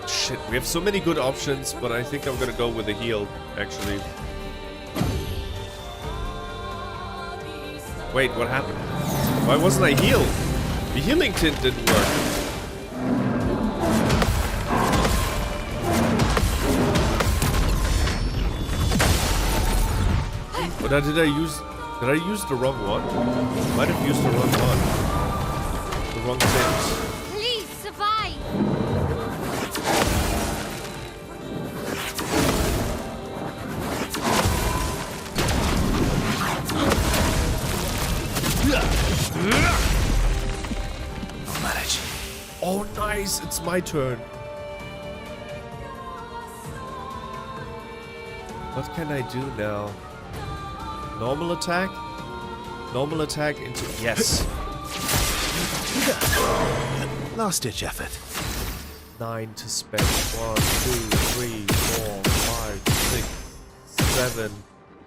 Shit, we have so many good options, but I think I'm gonna go with a heal, actually. Wait, what happened? Why wasn't I healed? The healing tint didn't work. But did I use the wrong one? Might have used the wrong one. The wrong things.
Please survive.
I'll manage.
Oh, nice! It's my turn. What can I do now? Normal attack? Normal attack into... Yes.
Last ditch effort.
9 to spend. 1, 2, 3, 4, 5, 6, 7.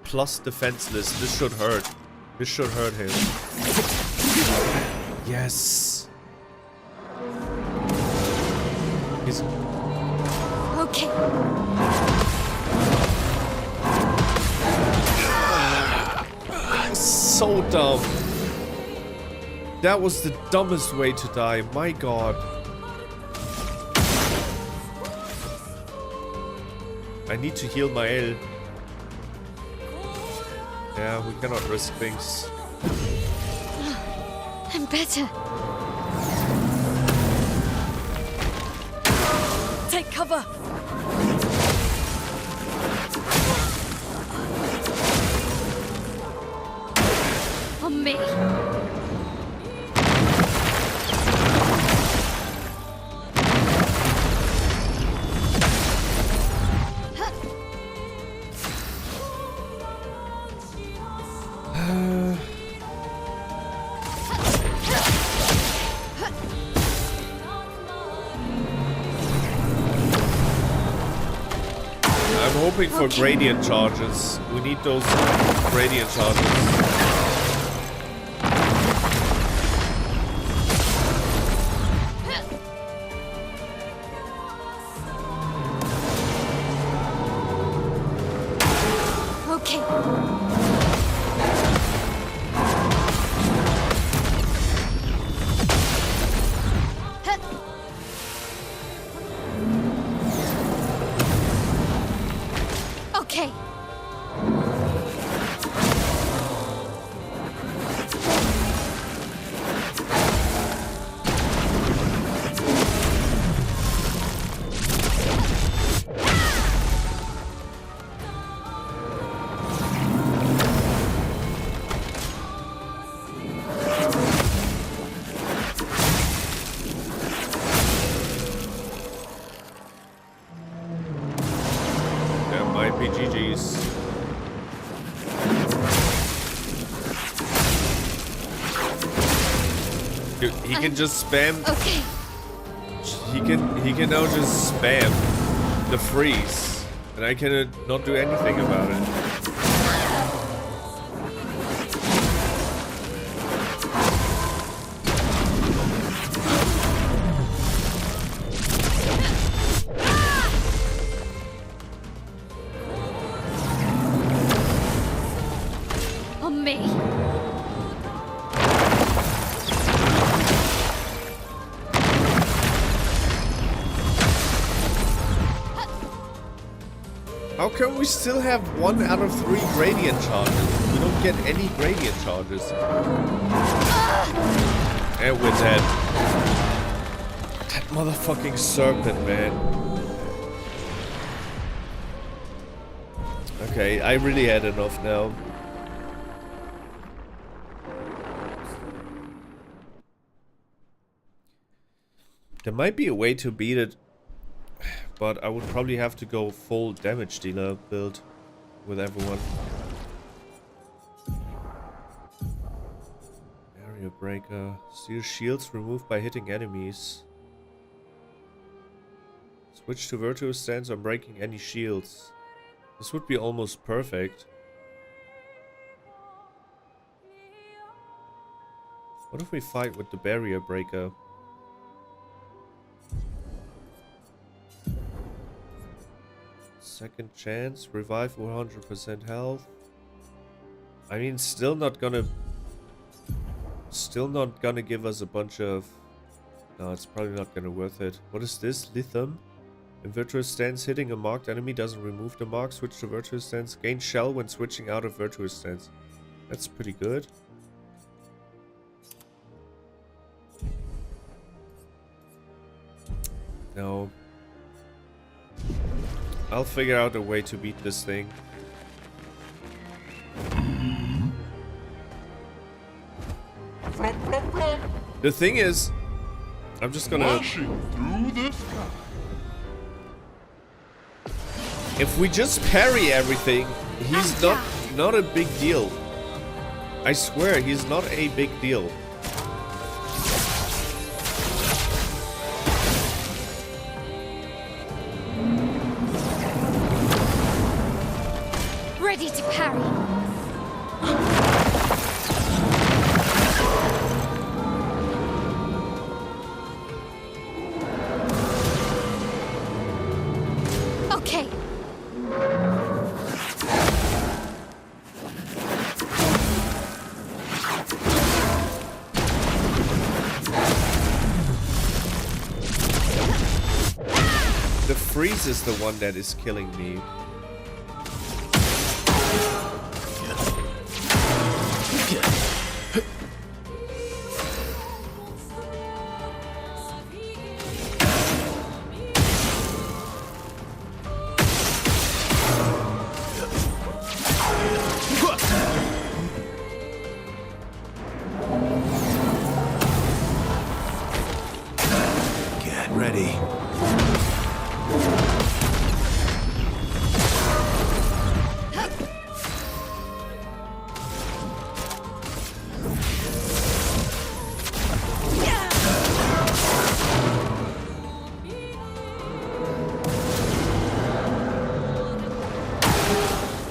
Plus defenseless. This should hurt. This should hurt him. Yes. He's...
Okay.
So dumb. That was the dumbest way to die. My god. I need to heal Maelle. Yeah, we cannot risk things.
I'm better.
Take cover.
On me.
I'm hoping for gradient charges. We need those gradient charges.
Okay. Okay.
There might be GG's. Dude, he can just spam.
Okay.
He can now just spam the freeze, and I cannot not do anything about it.
On me.
How come we still have 1 out of 3 gradient charges? We don't get any gradient charges. And we're dead. That motherfucking serpent, man. Okay, I really had enough now. There might be a way to beat it, but I would probably have to go full damage dealer build with everyone. Barrier breaker. Steal shields removed by hitting enemies. Switch to virtuous stance on breaking any shields. This would be almost perfect. What if we fight with the barrier breaker? Second chance, revive 100% health. I mean, still not gonna give us a bunch of... No, it's probably not gonna worth it. What is this? Lithium? In virtuous stance, hitting a marked enemy doesn't remove the mark. Switch to virtuous stance. Gain shell when switching out of virtuous stance. That's pretty good. No. I'll figure out a way to beat this thing. The thing is, I'm just gonna...
Through the sky.
If we just parry everything, he's not a big deal. I swear, he's not a big deal.
Ready to parry. Okay.
The freeze is the one that is killing me.
Get ready.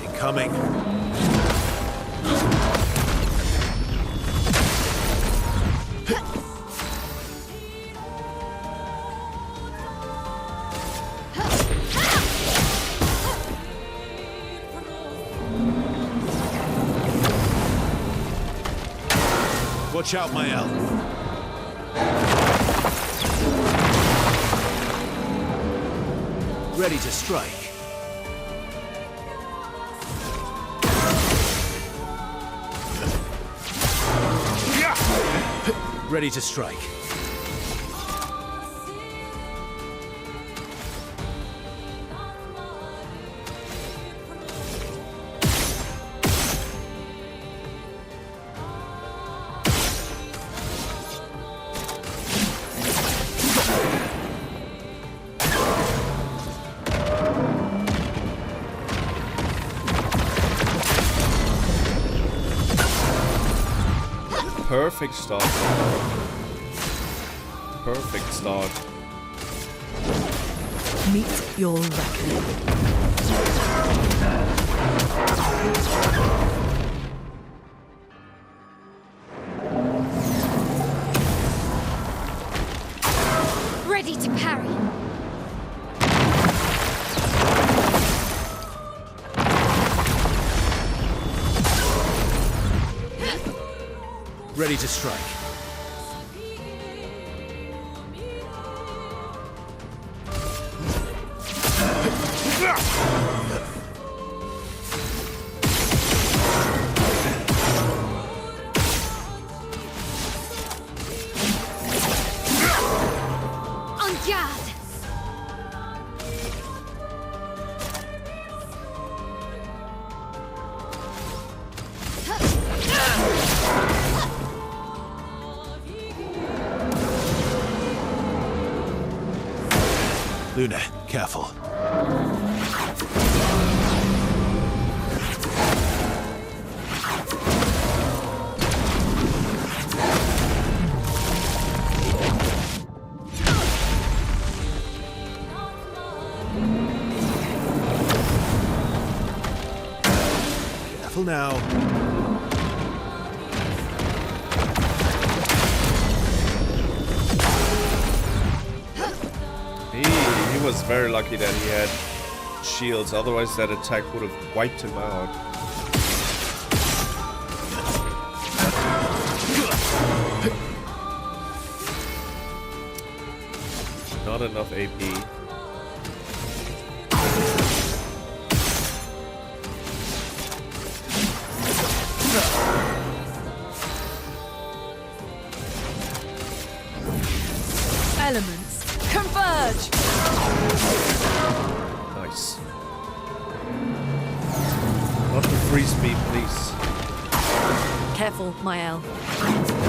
Incoming. Watch out, Maelle. Ready to strike. Ready to strike.
Perfect start. Perfect start.
Meet your reckoning.
Ready to parry.
Ready to strike.
En garde.
Lune, careful. Careful now.
He was very lucky that he had shields, otherwise that attack would have wiped him out. Not enough AP.
Elements converge!
Nice. Not the freeze beam, please.
Careful, Maelle.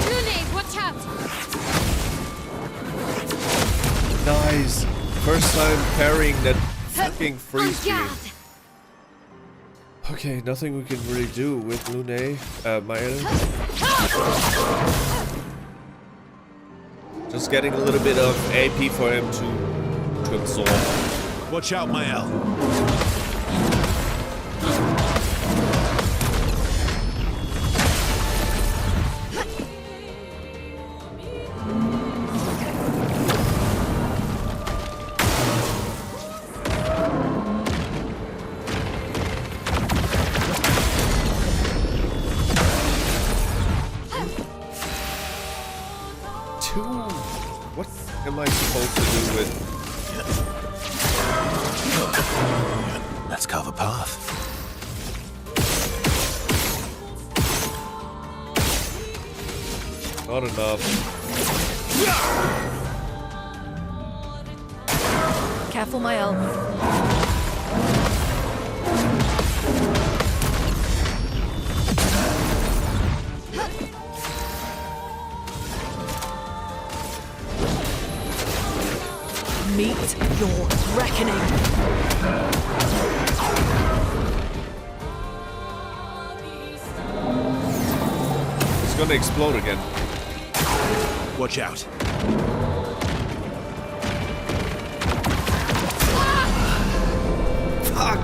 Lune, watch out!
Nice. First time parrying that fucking freeze beam. Okay, nothing we can really do with Lune, Maelle. Just getting a little bit of AP for him to absorb.
Watch out, Maelle.
What am I supposed to do with?
Let's carve a path.
Not enough.
Careful, Maelle. Meet your reckoning.
It's gonna explode again.
Watch out.
Fuck!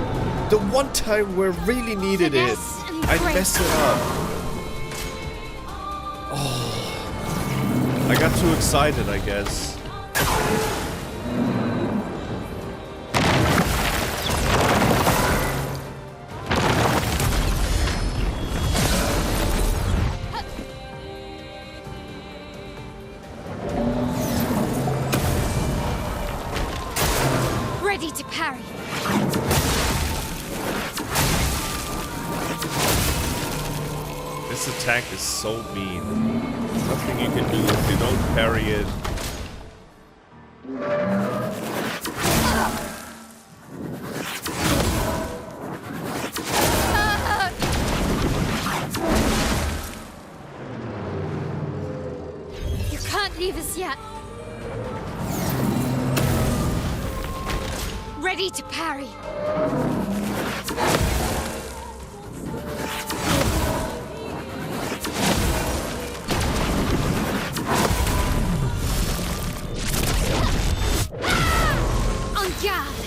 The one time where really needed it, I messed it up. Oh, I got too excited, I guess.
Ready to parry.
This attack is so mean. Nothing you can do if you don't parry it.
You can't leave us yet. Ready to parry. En garde.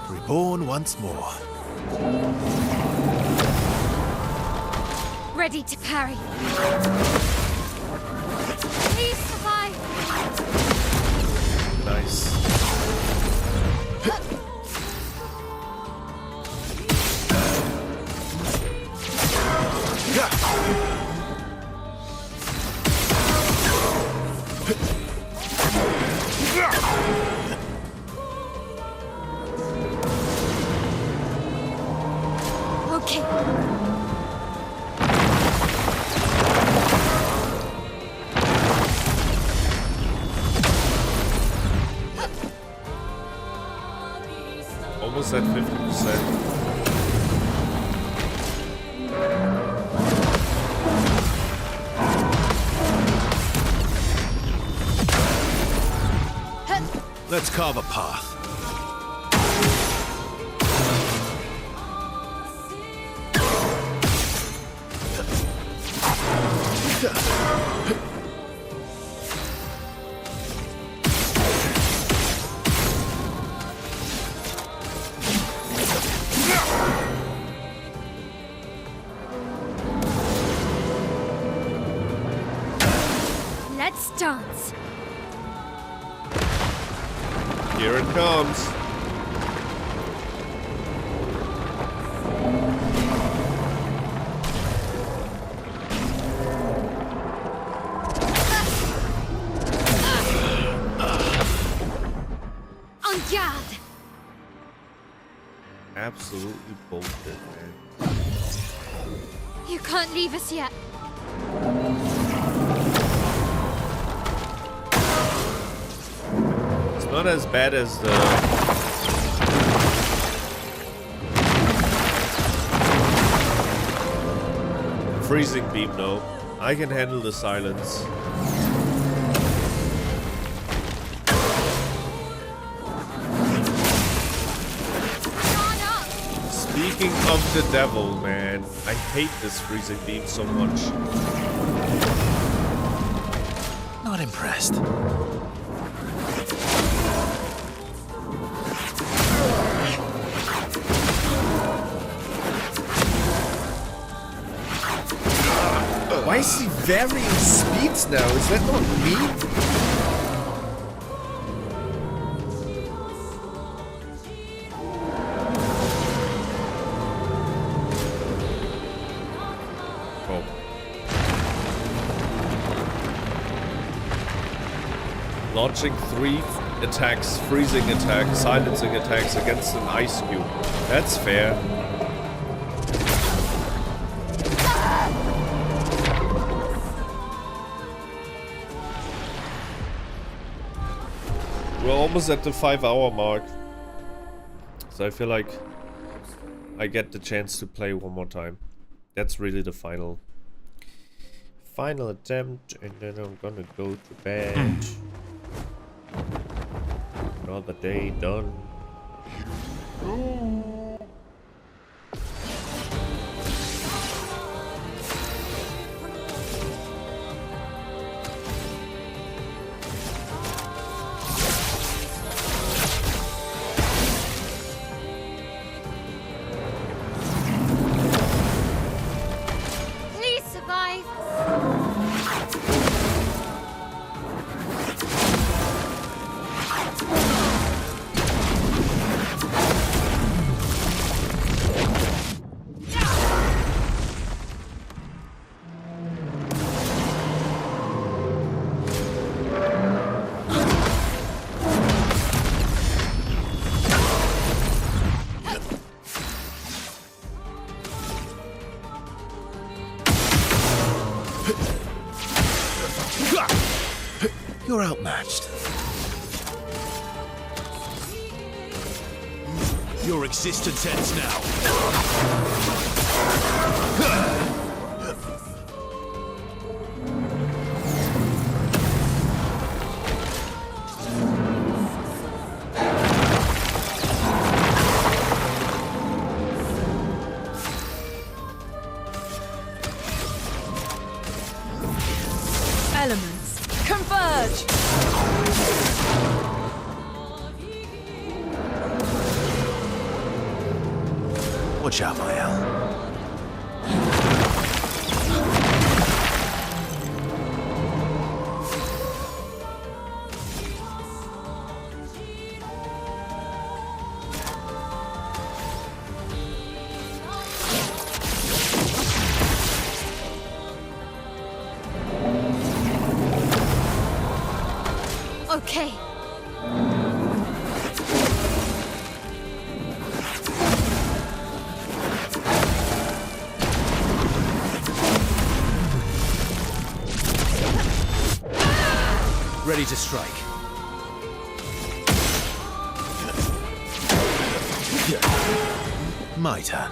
Reborn once more.
Ready to parry. Please survive.
Nice.
Okay.
Almost at 50%.
Let's carve a path.
Let's dance.
Here it comes.
En garde.
Absolutely bullshit, man.
You can't leave us yet.
It's not as bad as the freezing beam, though. I can handle the silence. Speaking of the devil, man, I hate this freezing beam so much.
Not impressed.
Why is he varying speeds now? Is that not me? Oh. Launching 3 attacks, freezing attacks, silencing attacks against an ice cube. That's fair. We're almost at the 5-hour mark, so I feel like I get the chance to play one more time. That's really the final attempt, and then I'm gonna go to bed. Another day done.
Please survive.
You're outmatched. Your existence ends now.
Elements, converge!
Watch out, Maelle.
Okay.
Ready to strike. My turn.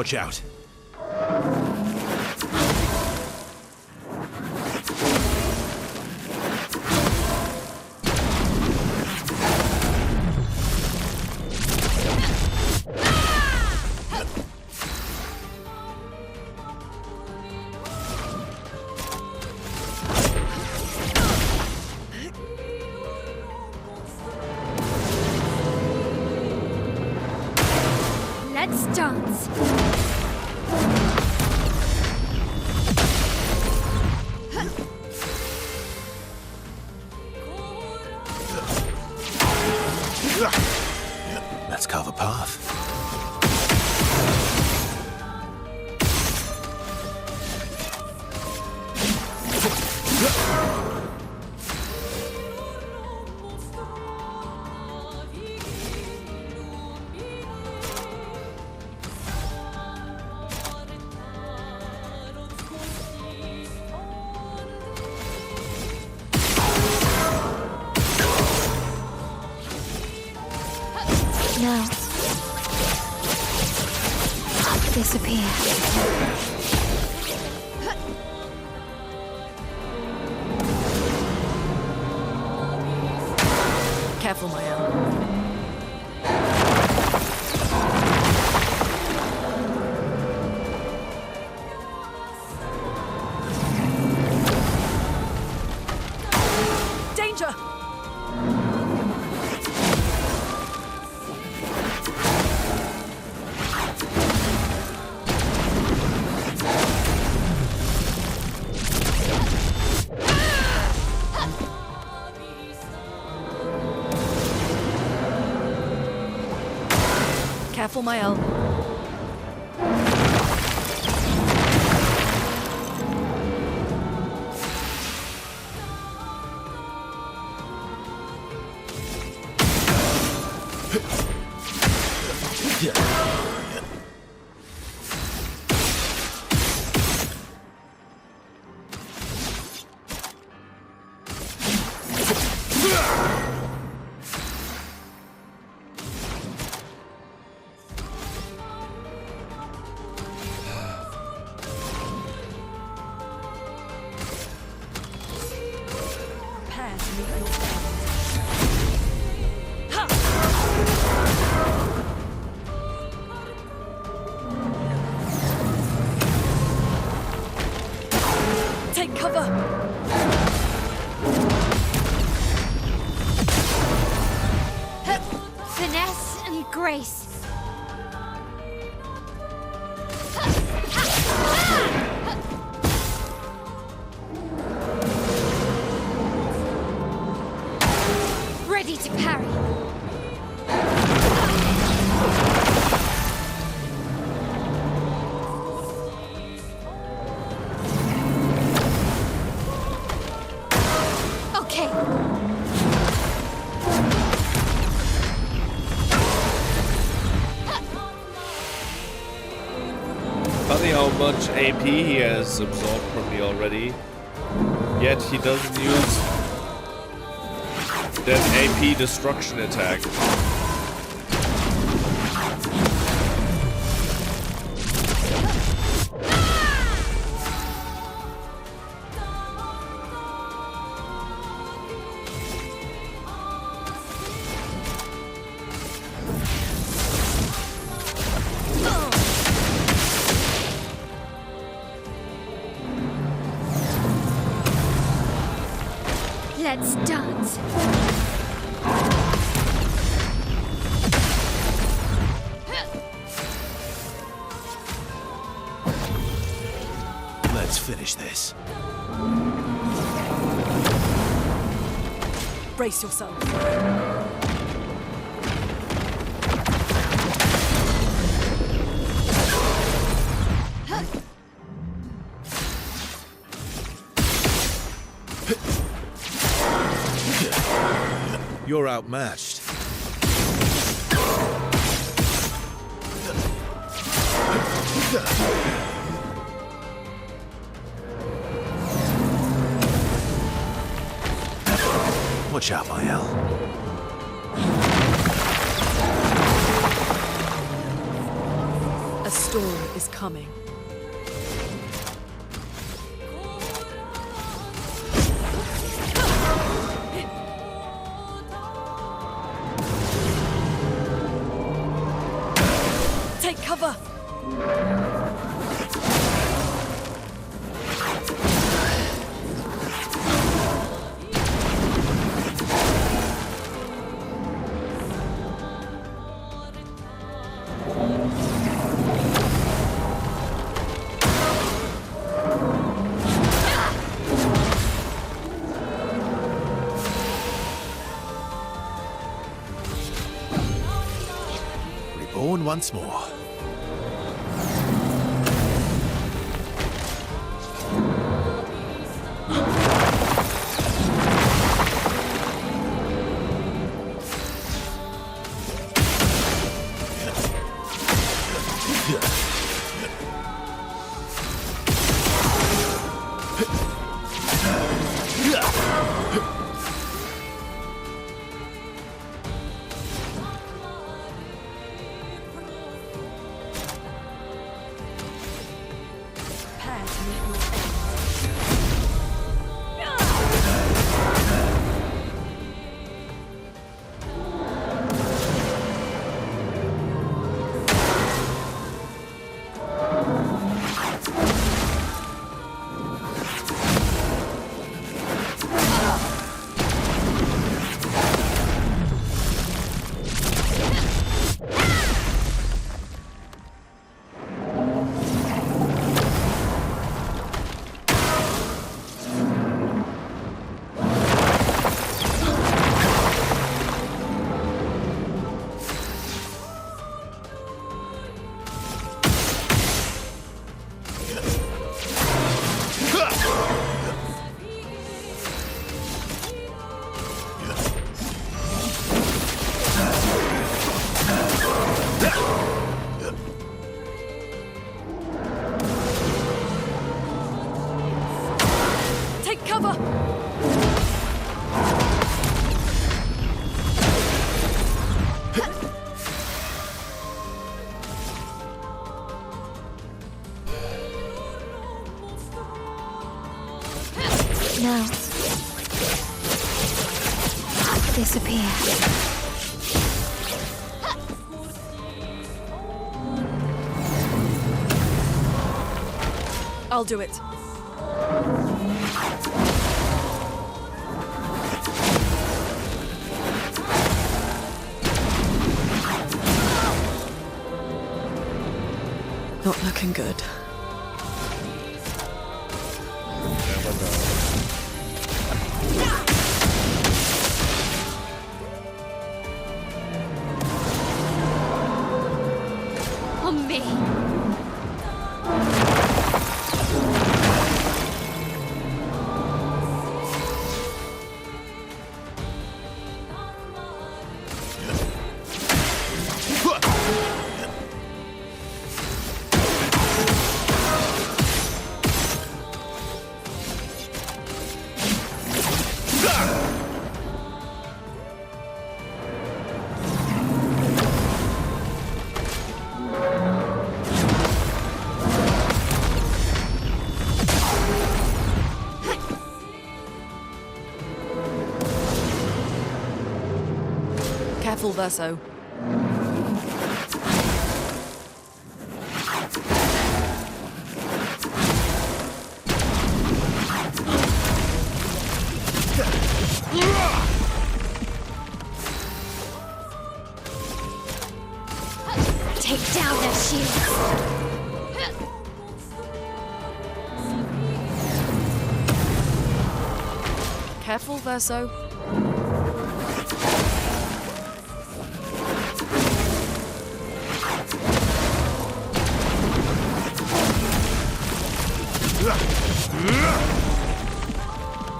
Watch out.
Let's dance.
Let's carve a path.
No. Disappear.
Careful, Maelle. Danger! Careful, Maelle. Take cover!
Finesse and grace. Ready to parry. Okay.
Funny how much AP he has absorbed from me already. Yet he doesn't use that AP destruction attack.
Let's dance.
Let's finish this.
Brace yourself.
You're outmatched. Watch out, Maelle.
A
storm is coming. Take cover!
Reborn once more.
Prepare to meet your end. Take cover!
Now. Disappear.
I'll do it. Not looking good.
On me.
Careful, Verso.
Take down their shields.
Careful, Verso.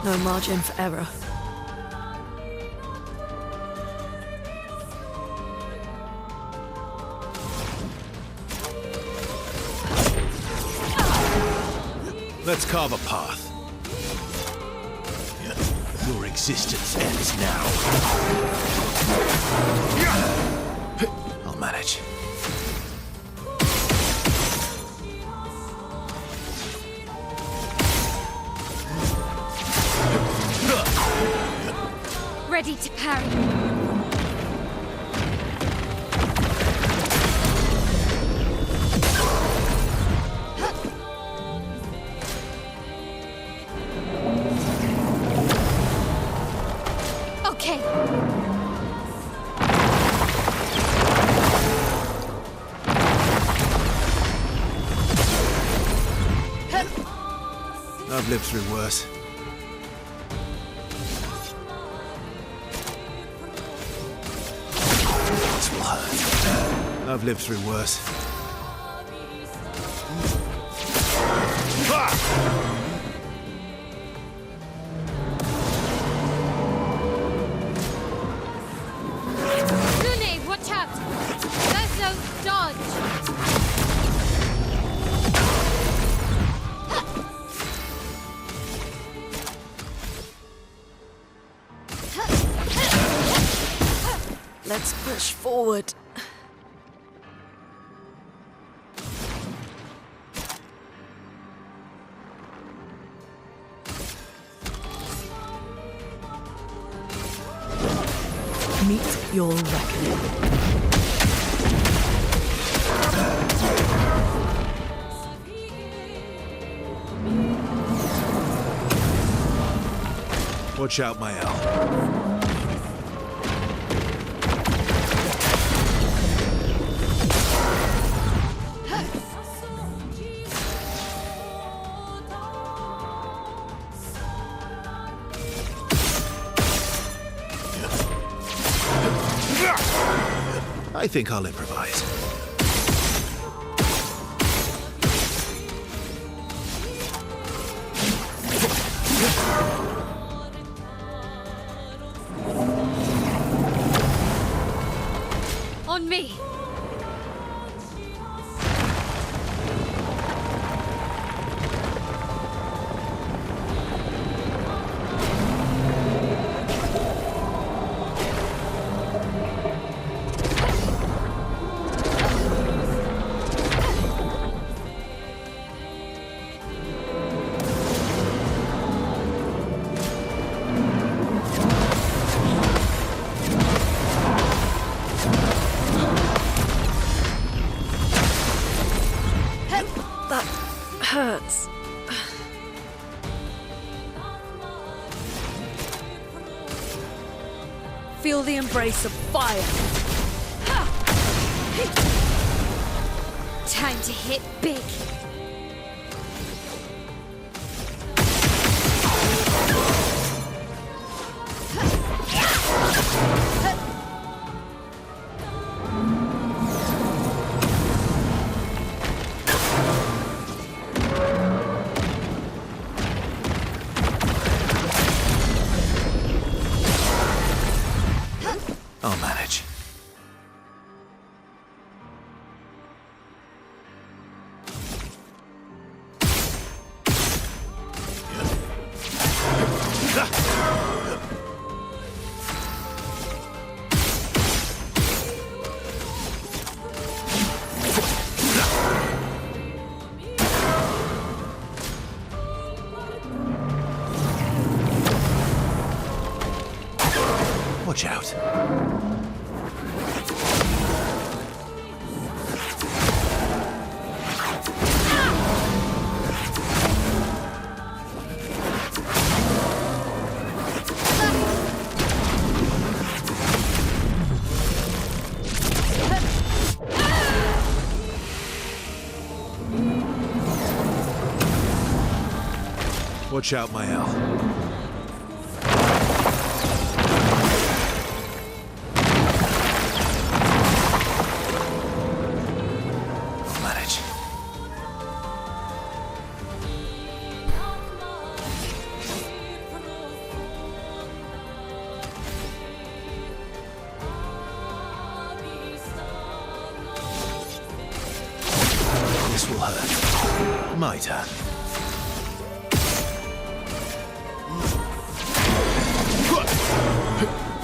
No margin for error.
Let's carve a path. Your existence ends now. I'll manage.
ready to parry. Okay.
I've lived through worse. This will hurt. I've lived through worse.
Lune, watch out! Verso, dodge!
Let's push forward. Meet your reckoning.
Watch out, Maelle. I think I'll improvise.
On me!
Hurts. Feel the embrace of fire.
Time to hit big.
I'll manage. Watch out. Watch out, Maelle. This will hurt. My turn.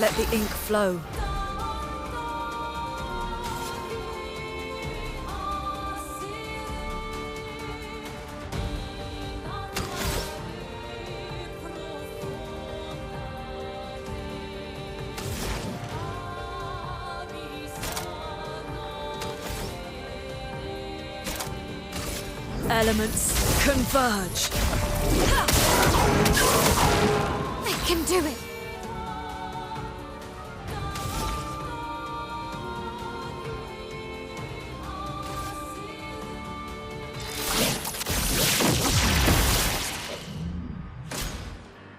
Let the ink flow. elements converge.
I can do it.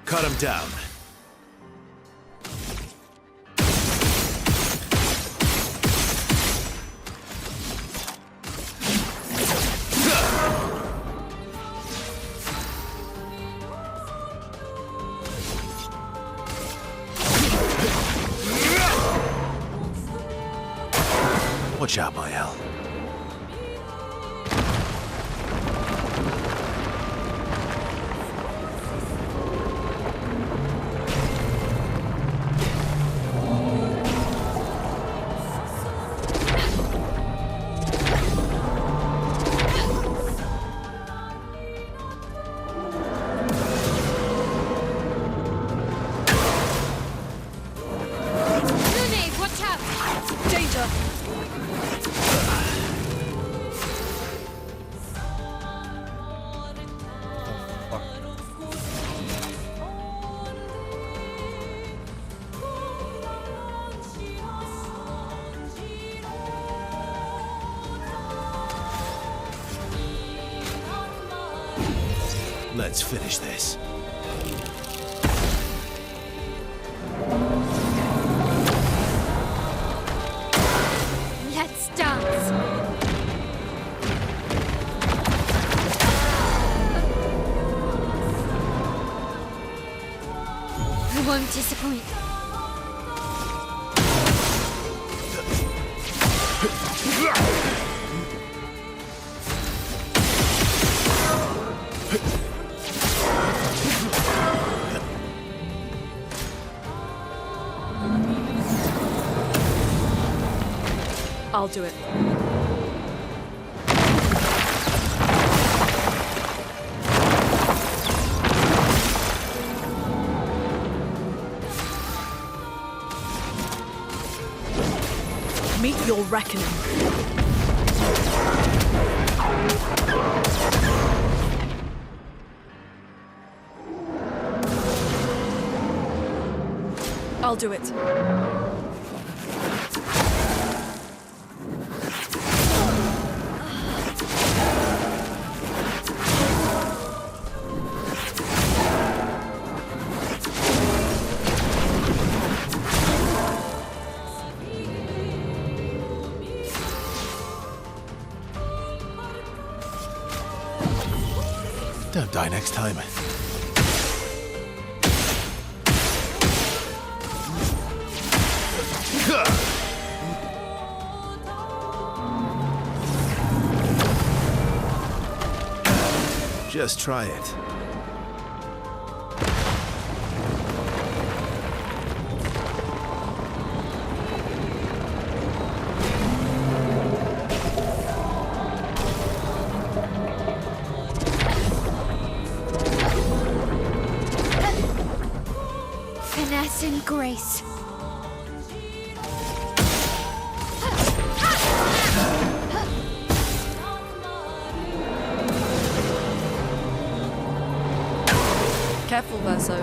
Cut him down. Watch out, Maelle.
Lune, watch out!
Danger!
Let's finish this.
Let's dance. I won't disappoint.
I'll do it. Meet your reckoning. I'll do it.
Don't die next time. Just try it.
Finesse and grace.
Careful, Verso.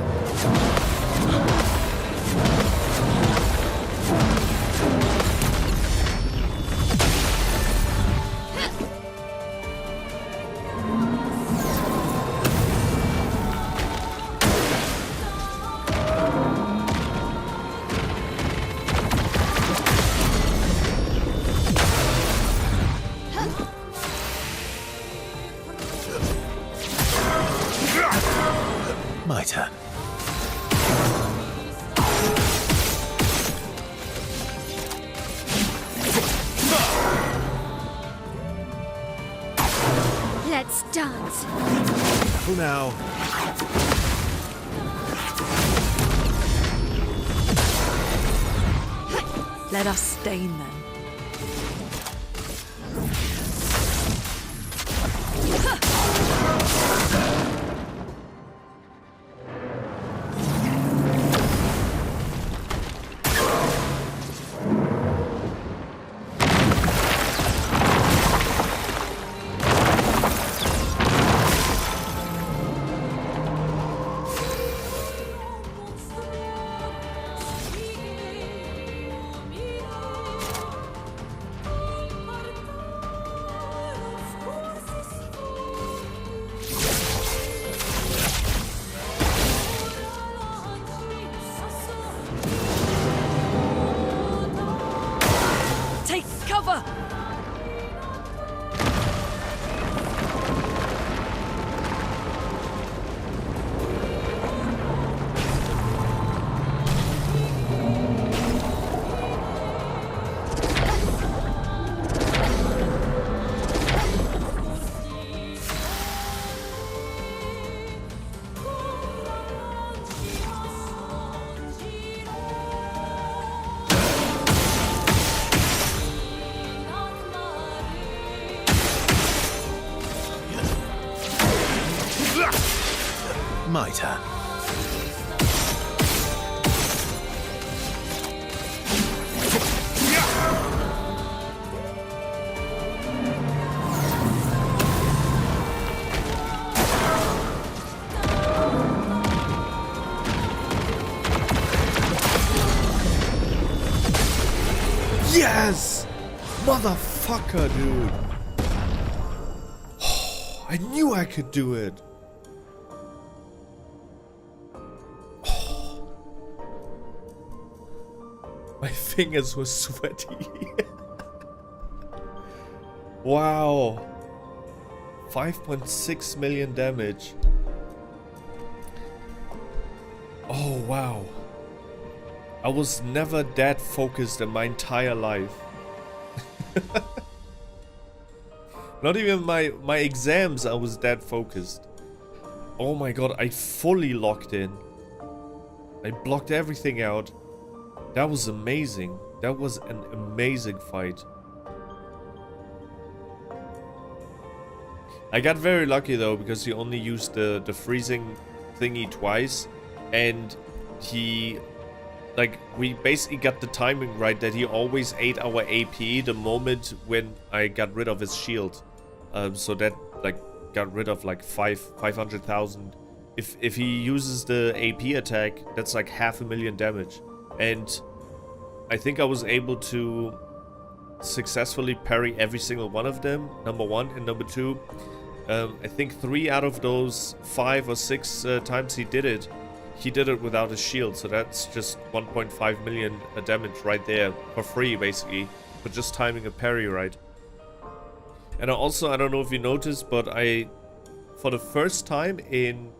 My turn.
Let's dance.
For now.
Let us stain them.
fighter.
Yes! Motherfucker, dude. Oh, I knew I could do it. Oh. My fingers were sweaty. Wow. 5.6 million damage. Oh, wow. I was never that focused in my entire life. Not even my exams I was that focused. Oh my god, I fully locked in. I blocked everything out. That was amazing. That was an amazing fight. I got very lucky though, because he only used the freezing thingy twice. And he... like, we basically got the timing right that he always ate our AP the moment when I got rid of his shield. So that, like, got rid of, like, 500,000. If he uses the AP attack, that's, like, 500,000 damage. And I think I was able to successfully parry every single one of them, number one. And number two, I think 3 out of those 5 or 6 times he did it without a shield, so that's just 1.5 million damage right there for free, basically, for just timing a parry right. And I don't know if you noticed, but for the first time in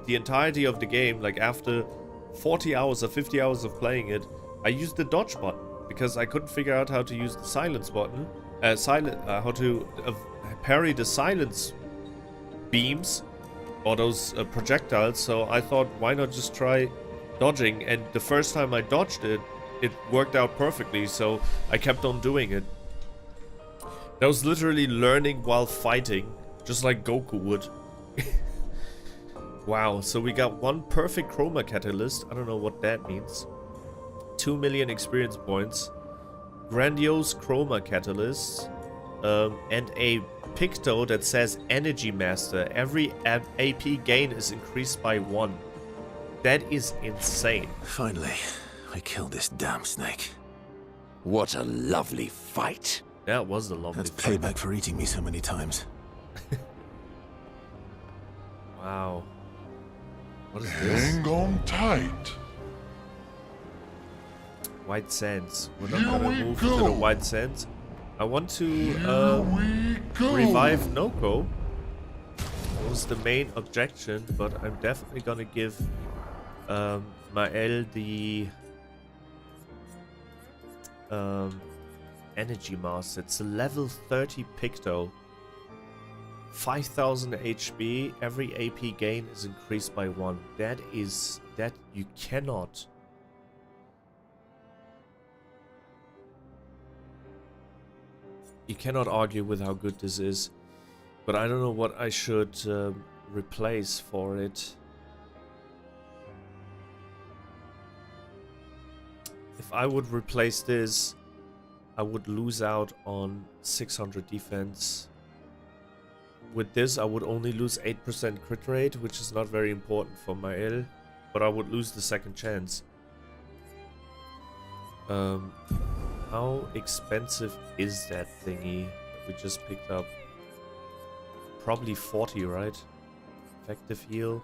the entirety of the game, like after 40 hours or 50 hours of playing it, I used the dodge button, because I couldn't figure out how to use the silence button, how to parry the silence beams, or those projectiles, so I thought, why not just try dodging? And the first time I dodged it, it worked out perfectly, so I kept on doing it. That was literally learning while fighting, just like Goku would. Wow, so we got 1 perfect Chroma Catalyst, I don't know what that means. 2 million experience points, grandiose Chroma Catalyst, and a Picto that says Energy Master. Every AP gain is increased by 1. That is insane.
Finally, I killed this damn snake.
What a lovely fight.
That was a lovely
That's
fight.
payback for eating me so many times.
Wow. What is this?
Hang on tight.
White Sands. We're not
Here
gonna
we
move
go.
to the White Sands. I want to
Here we go.
revive Monoco. That was the main objection, but I'm definitely gonna give Maelle the Energy Master. It's a level 30 Picto. 5000 HP. Every AP gain is increased by 1. That you cannot. You cannot argue with how good this is, but I don't know what I should replace for it. If I would replace this, I would lose out on 600 defense. With this, I would only lose 8% crit rate, which is not very important for Maelle, but I would lose the second chance. How expensive is that thingy that we just picked up? Probably 40, right? Effective heal.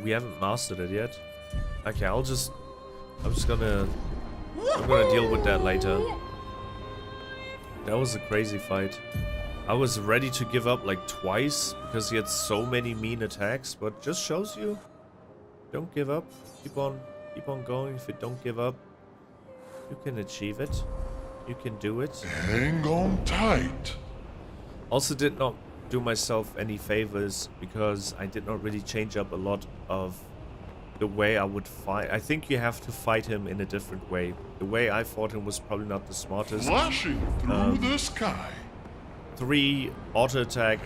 We haven't mastered it yet. Okay, I'm just gonna deal with that later. That was a crazy fight. I was ready to give up like twice because he had so many mean attacks, but just shows you, don't give up. Keep on going. If you don't give up, you can achieve it. You can do it.
Hang on tight.
Also did not do myself any favors because I did not really change up a lot of the way I would fight. I think you have to fight him in a different way. The way I fought him was probably not the smartest.
Flashing through the sky.
3 auto attack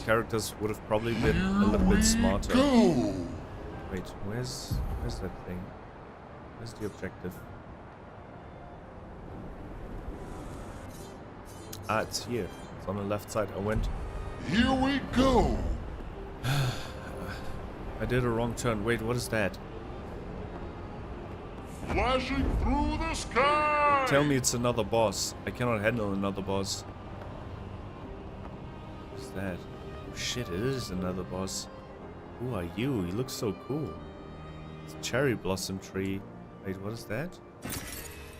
characters would have probably been a little bit smarter. Wait, where's that thing? Where's the objective? Ah, it's here. It's on the left side. I went.
Here we go.
I did a wrong turn. Wait, what is that?
Flashing through the sky.
Tell me it's another boss. I cannot handle another boss. What's that? Oh shit, it is another boss. Who are you? He looks so cool. It's a cherry blossom tree. Wait, what is that?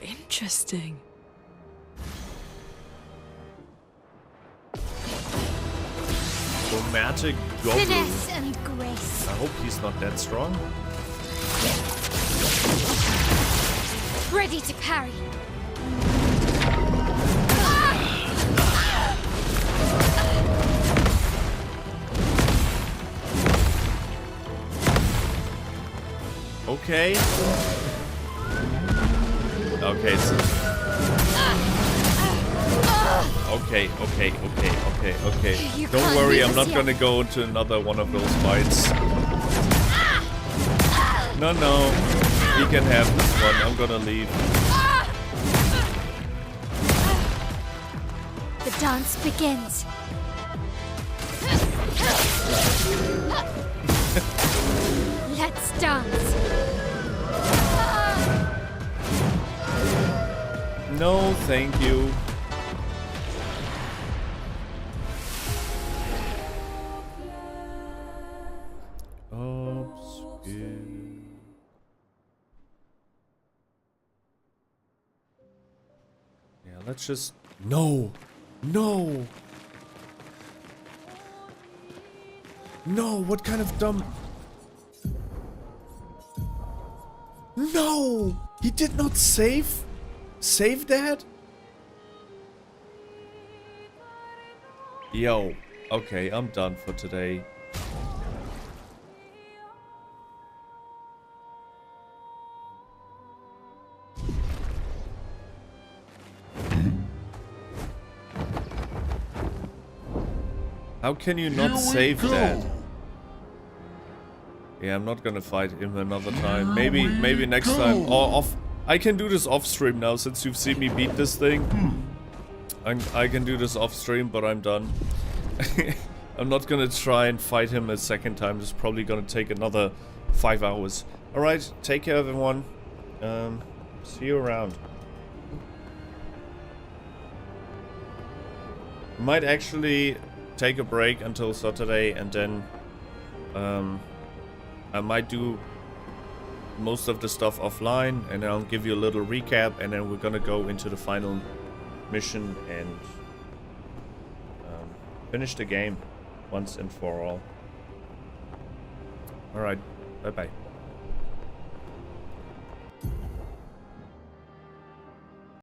Interesting.
Chromatic Goblin.
Finesse and grace.
I hope he's not that strong.
Ready to parry.
Okay. Okay, so... Okay. Don't worry, I'm not gonna go into another one of those fights. No. You can have this one. I'm gonna leave.
The dance begins. Let's dance.
No, thank you. Obscure. Yeah, let's just... No! What kind of dumb... No! He did not save that? Yo. Okay, I'm done for today. How can you not save that? Yeah, I'm not gonna fight him another time. Maybe next time. Or off. I can do this off stream now since you've seen me beat this thing. I can do this off stream, but I'm done. I'm not gonna try and fight him a second time. It's probably gonna take another 5 hours. Alright, take care everyone. See you around. Might actually take a break until Saturday and then I might do most of the stuff offline and I'll give you a little recap and then we're gonna go into the final mission and finish the game once and for all. Alright, bye bye.